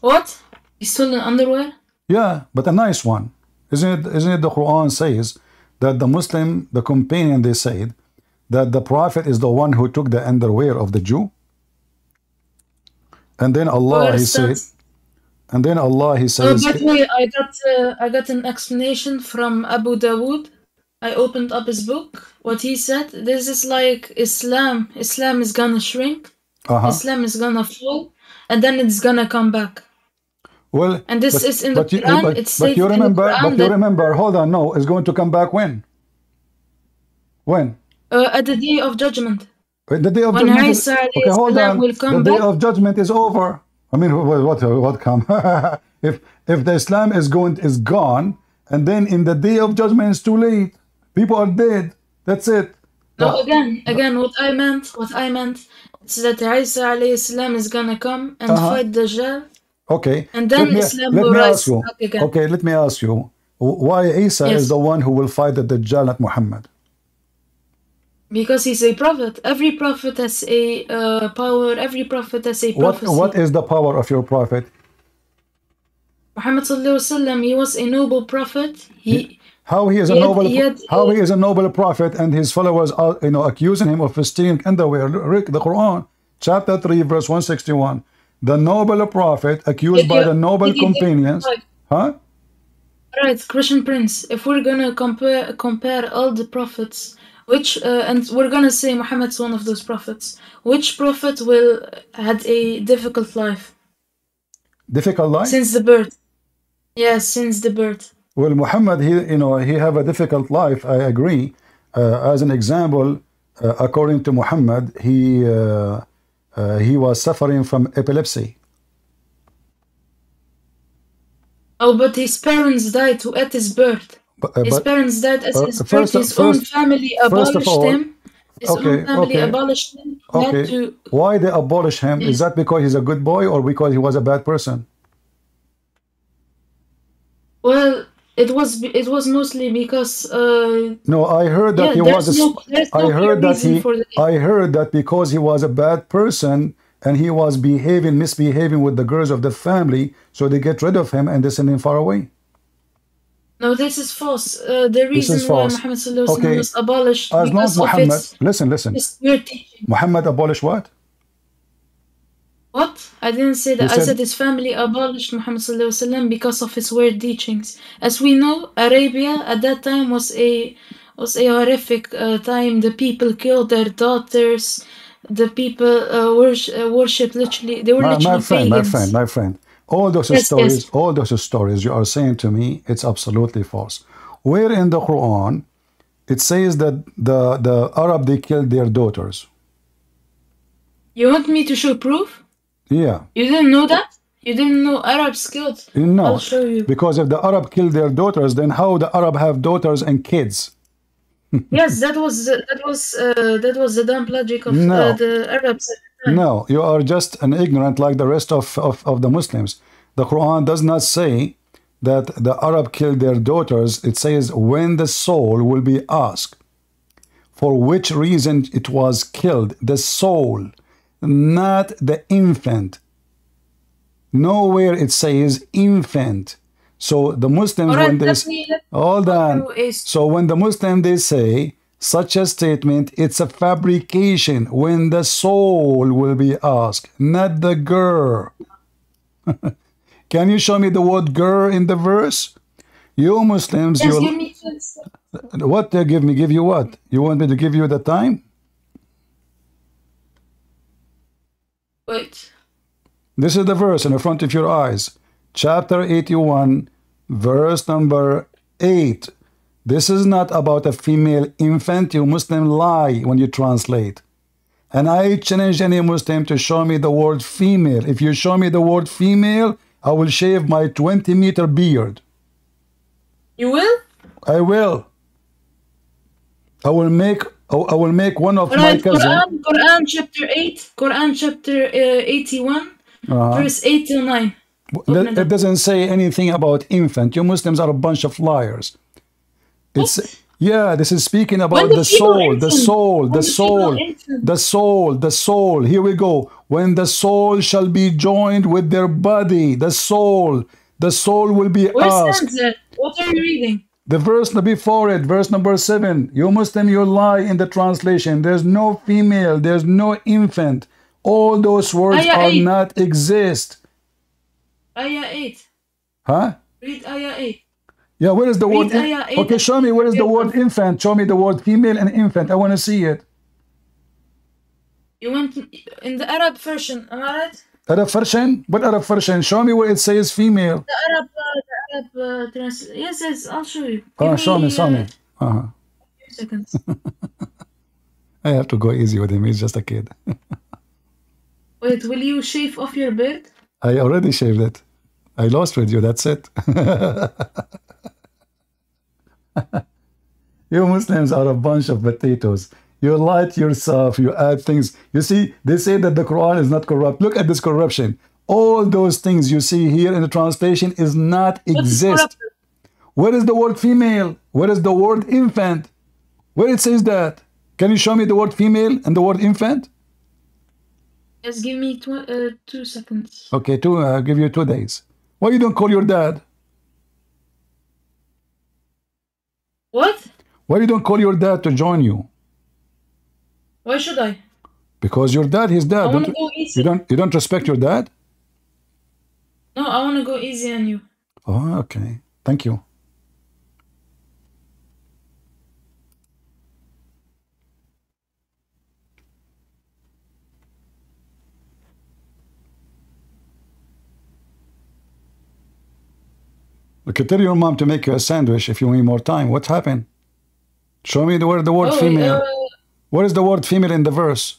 What? He stole an underwear? Yeah, but a nice one. Isn't it the Quran says that the companion, they said that the prophet is the one who took the underwear of the Jew? And then Allah, he said, and then Allah, he says, by the way, I got an explanation from Abu Dawood. I opened up his book. What he said, this is like Islam. Islam is gonna shrink. Islam is gonna fall, and then it's gonna come back. Well, and this is in the Quran. But you remember, hold on, no, it's going to come back when? When? At the day of judgment. The day of when judgment Isa hold on. will come the day back. of judgment is over. I mean, what come? if the Islam is gone, and then in the day of judgment it's too late. People are dead. That's it. No, again, what I meant is that Isa alayhi salam is gonna come and fight Dajjal. Okay. And then Islam will rise back again. Okay, let me ask you, why Isa is the one who will fight the Dajjal, not Muhammad? Because he's a prophet. Every prophet has a power. Every prophet has a prophecy. What is the power of your prophet? Muhammad sallallahu alaihi wasallam, he was a noble prophet. How he is a noble prophet, and his followers are, accusing him of stealing underwear. Read the Quran, chapter 3, verse 161. The noble prophet accused by the noble companions. Huh? Right, Christian Prince. If we're gonna compare all the prophets, and we're gonna say Muhammad's one of those prophets, which prophet had a difficult life? Difficult life? Since the birth. Yes, since the birth. Well, Muhammad, he have a difficult life. I agree. As an example, according to Muhammad, he was suffering from epilepsy. Oh, but his parents died at his birth. His parents died at his birth. His own family abolished him. His own family abolished him. Okay. Why they abolish him? Is that because he's a good boy or because he was a bad person? Well, it was mostly because. No, I heard that he was. I heard that because he was a bad person and he was misbehaving with the girls of the family, so they get rid of him and they send him far away. No, this is false. The reason why Muhammad sallallahu alaihi wasallam was abolished because of its listen. weird teaching. Muhammad abolished what? What? I didn't say that. I said his family abolished Muhammad sallallahu alaihi wasallam because of his weird teachings. As we know, Arabia at that time was a horrific time. The people killed their daughters. The people worship literally. They were literally pagans. My friend. All those stories you are saying to me, it's absolutely false. Where in the Quran it says that the Arab, they killed their daughters? You want me to show proof? Yeah. You didn't know that? You didn't know Arabs killed? No. I'll show you. Because if the Arab killed their daughters, then how the Arab have daughters and kids? Yes, that was the dumb logic of the Arabs. No, you are just an ignorant like the rest of the Muslims. The Quran does not say that the Arab killed their daughters. It says when the soul will be asked for which reason it was killed. The soul, not the infant. Nowhere it says infant. So the Muslims, when they hold on. So when the Muslims, they say such a statement, it's a fabrication when the soul will be asked, not the girl. Can you show me the word girl in the verse? You Muslims, yes, give me what they give me? Give you what? You want me to give you the time? Wait. This is the verse in the front of your eyes. Chapter 81, verse number 8. This is not about a female infant. You Muslim lie when you translate. And I challenge any Muslim to show me the word female. If you show me the word female, I will shave my 20-meter beard. You will? I will. I will make one of my cousins. Quran chapter 8, Quran chapter 81, verse 8 to 9. It doesn't say anything about infant. You Muslims are a bunch of liars. It's yeah, this is speaking about the soul, the soul, the soul, the soul, the soul. Here we go. When the soul shall be joined with their body, the soul will be asked. What are you reading? The verse before it, verse number 7. You Muslim, you lie in the translation. There's no female, there's no infant. All those words are not exist. Ayah 8. Huh? Read Ayah 8. Yeah, where is the word? Okay, show me where is the word infant. Show me the word female and infant. I want to see it. You went in the Arab version, am I right? Arab version? What Arab version? Show me where it says female. The Arab translation. Yes, I'll show you. Show me. A few seconds. I have to go easy with him. He's just a kid. Wait, will you shave off your beard? I already shaved it. I lost with you. That's it. You Muslims are a bunch of potatoes. You lie to yourself. You add things. You see, they say that the Quran is not corrupt. Look at this corruption. All those things you see here in the translation is not exist. Where is the word female? Where is the word infant? Where it says that? Can you show me the word female and the word infant? Just give me 2 seconds. Okay, I'll give you 2 days. Why you don't call your dad? What? Why you don't call your dad to join you? Why should I? Because your dad, his dad. I want to go easy. You don't respect your dad? No, I want to go easy on you. Oh, okay. Thank you. Okay, tell your mom to make you a sandwich if you need more time. What happened? Show me where the word female. Where is the word female in the verse?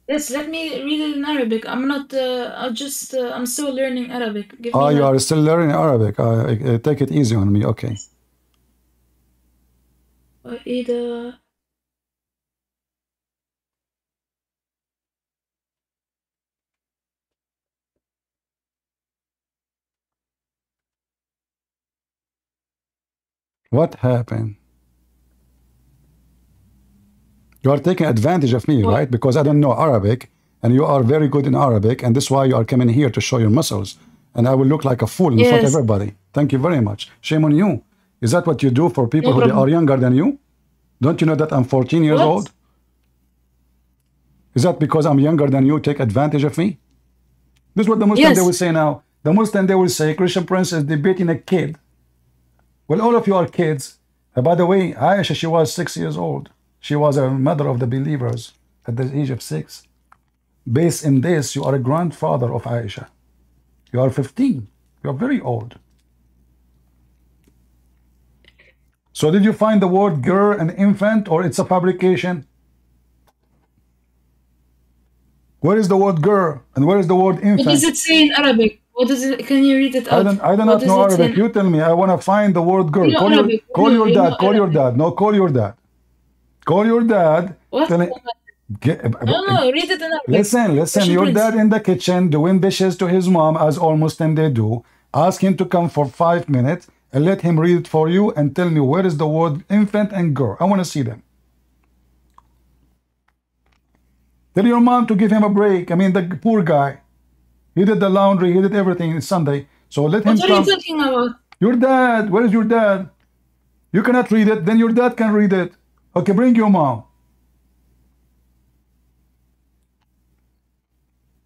Yes, let me read it in Arabic. I'm not, I'm still learning Arabic. You are still learning Arabic. Take it easy on me, okay. What happened? You are taking advantage of me, right? Because I don't know Arabic, and you are very good in Arabic, and this is why you are coming here to show your muscles. And I will look like a fool in front of everybody. Thank you very much. Shame on you. Is that what you do for people who are younger than you? Don't you know that I'm 14 years old? Is that because I'm younger than you, take advantage of me? This is what the Muslims they will say now. The Muslim they will say, Christian Prince is debating a kid. Well, all of you are kids. By the way, Aisha, she was 6 years old. She was a mother of the believers at the age of 6. Based in this, you are a grandfather of Aisha. You are 15. You are very old. So did you find the word girl and infant, or it's a fabrication? Where is the word girl and where is the word infant? What does it say in Arabic? What does it? Can you read it out? I do not know Arabic. You tell me. I want to find the word girl. Call your dad. Call your dad. No, call your dad. Call your dad. What? No, read it in Arabic. Listen. Your dad in the kitchen doing dishes to his mom, as all Muslims they do. Ask him to come for 5 minutes and let him read it for you and tell me where is the word infant and girl. I want to see them. Tell your mom to give him a break. I mean, the poor guy. He did the laundry. He did everything. It's Sunday. So let him come. What are you talking about? Your dad. Where is your dad? You cannot read it. Then your dad can read it. Okay, bring your mom.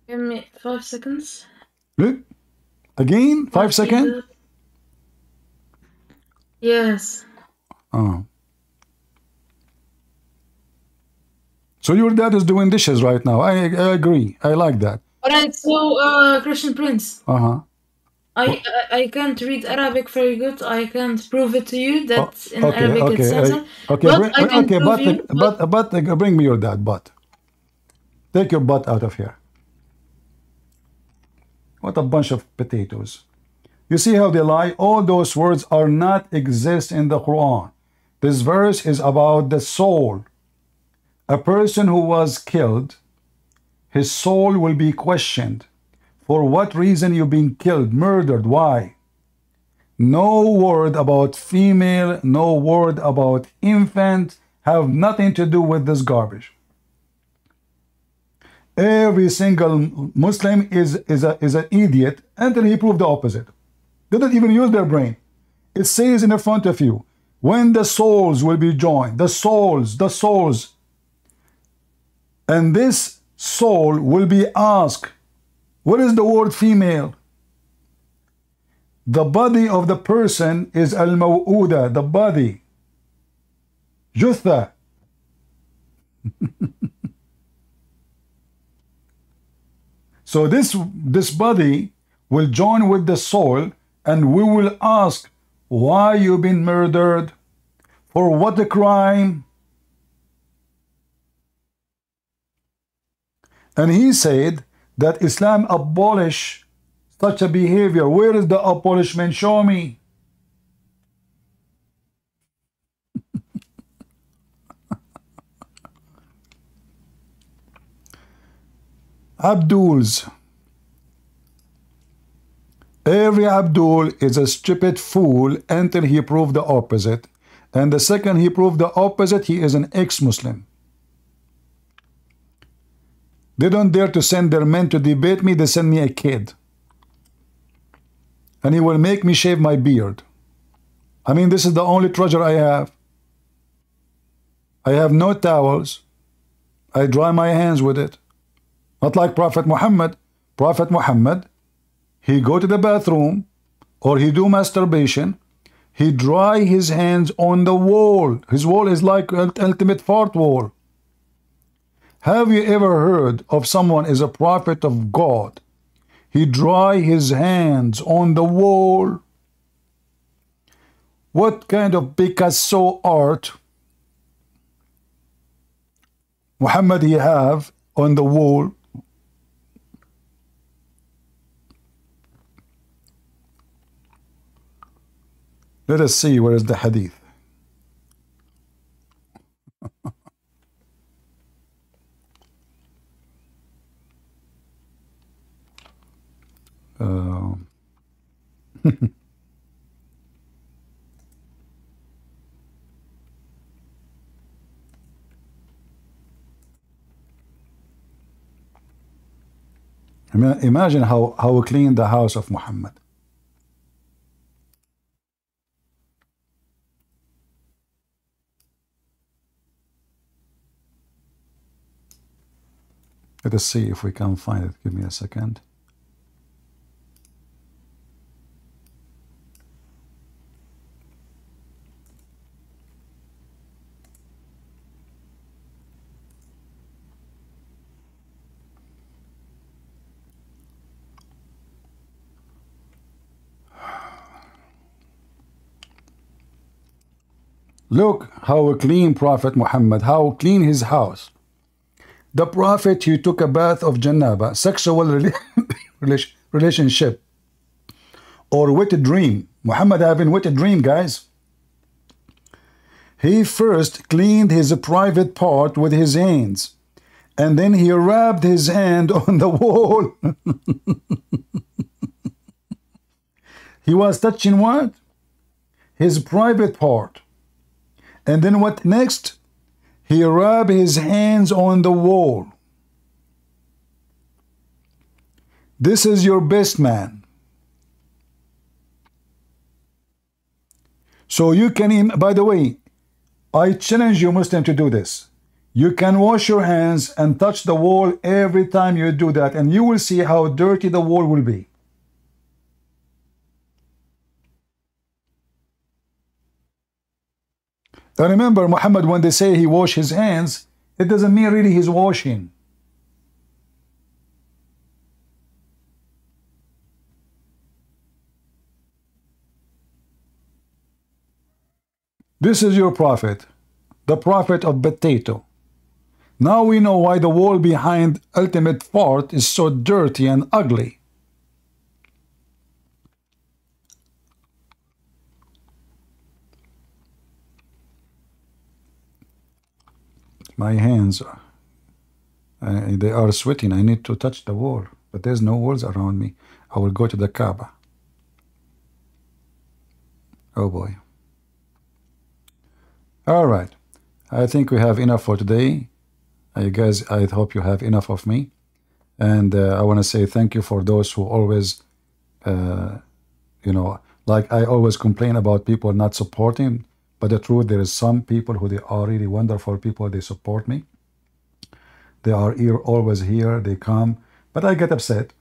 Give me 5 seconds. Look. Again? 5 seconds? Yes. Oh. So your dad is doing dishes right now. I agree. I like that. Alright, so Christian Prince. Uh-huh. I can't read Arabic very good. I can't prove it to you that in Okay, Arabic it's okay, censored. okay, But I can okay, prove you. but bring me your dad, but. Take your butt out of here. What a bunch of potatoes. You see how they lie? All those words are not exist in the Quran. This verse is about the soul. A person who was killed, his soul will be questioned. For what reason you been killed, murdered, why? No word about female, no word about infant, have nothing to do with this garbage. Every single Muslim is an idiot until he proved the opposite. They don't even use their brain. It says in the front of you, when the souls will be joined, the souls, and this soul will be asked, what is the word female? The body of the person is al-maw'uda, the body. Jutha. So this body will join with the soul, and we will ask, why you been murdered? For what the crime? And he said that Islam abolish such a behavior. Where is the abolishment? Show me. Abduls. Every Abdul is a stupid fool until he proved the opposite. And the second he proved the opposite, he is an ex-Muslim. They don't dare to send their men to debate me, they send me a kid. And he will make me shave my beard. I mean, this is the only treasure I have. I have no towels. I dry my hands with it. Not like Prophet Muhammad. Prophet Muhammad, he go to the bathroom or he do masturbation, he dry his hands on the wall. His wall is like ultimate fart wall. Have you ever heard of someone is a prophet of God? He dry his hands on the wall. What kind of Picasso art Muhammad he have on the wall? Let us see where is the hadith. Imagine how clean the house of Muhammad. Let us see if we can find it. Give me a second. Look how clean Prophet Muhammad, how clean his house. The Prophet, he took a bath of janaba, sexual relationship, or wet dream. Muhammad having wet dream, guys. He first cleaned his private part with his hands, and then he rubbed his hand on the wall. He was touching what? His private part. And then what next? He rubbed his hands on the wall. This is your best man. So you can, by the way, I challenge you Muslim to do this. You can wash your hands and touch the wall every time you do that, and you will see how dirty the wall will be. And remember, Muhammad, when they say he washed his hands, it doesn't mean really he's washing. This is your prophet, the prophet of potato. Now we know why the wall behind Ultimate Fort is so dirty and ugly. My hands, they are sweating. I need to touch the wall, but there's no walls around me. I will go to the Kaaba. Oh boy. All right. I think we have enough for today. You guys, I hope you have enough of me. And I want to say thank you for those who always, you know, like I always complain about people not supporting. But the truth, there is some people who they are really wonderful people. They support me. They are here, always here. They come. But I get upset.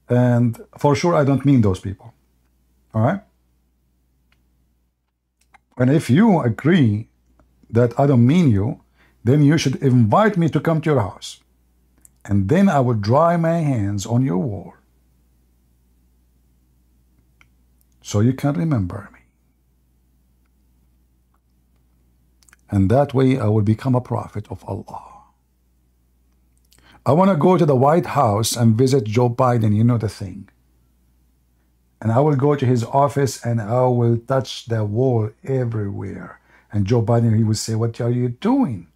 And for sure, I don't mean those people. All right? And if you agree that I don't mean you, then you should invite me to come to your house. And then I will dry my hands on your wall, so you can remember me. And that way I will become a prophet of Allah. I want to go to the White House and visit Joe Biden, you know the thing. And I will go to his office and I will touch the wall everywhere. And Joe Biden, he will say, what are you doing?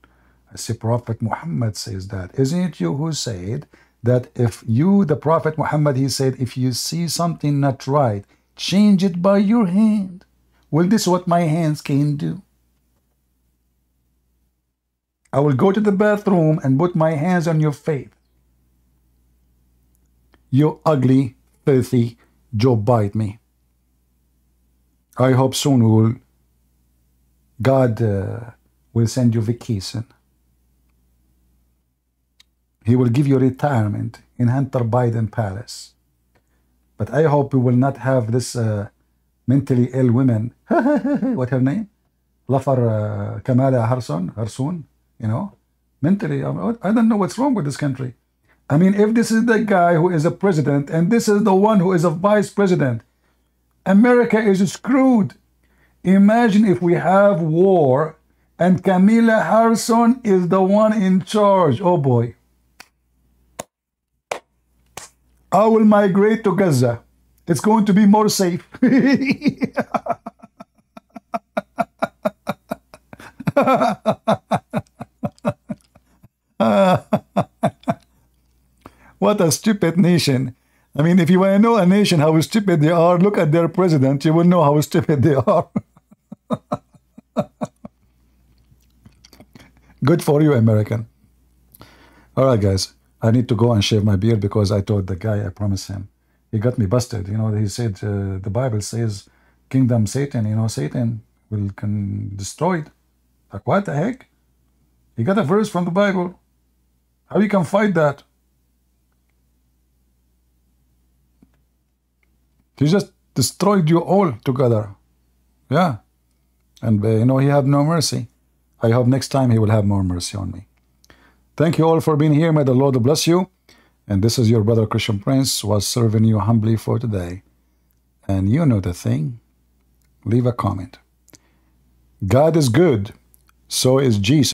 I say, Prophet Muhammad says that. Isn't it you who said that if you, the Prophet Muhammad, he said, if you see something not right, change it by your hand. Well, this is what my hands can do. I will go to the bathroom and put my hands on your face. You ugly, filthy Joe Bite me. I hope soon God will send you vacation. He will give you retirement in Hunter Biden Palace. But I hope we will not have this mentally ill women. What her name? Lafar Kamala Harsoon, you know? Mentally, I don't know what's wrong with this country. I mean, if this is the guy who is a president and this is the one who is a vice president, America is screwed. Imagine if we have war and Kamala Harrison is the one in charge. Oh boy. I will migrate to Gaza. It's going to be more safe. What a stupid nation. I mean, if you want to know a nation how stupid they are, look at their president. You will know how stupid they are. Good for you, American. All right, guys. I need to go and shave my beard because I told the guy, I promised him. He got me busted. You know, he said, the Bible says, kingdom Satan, you know, Satan can destroy it. Like, what the heck? He got a verse from the Bible. How you can fight that? He just destroyed you all together. Yeah. And, you know, he had no mercy. I hope next time he will have more mercy on me. Thank you all for being here. May the Lord bless you. And this is your brother Christian Prince was serving you humbly for today. And you know the thing. Leave a comment. God is good. So is Jesus.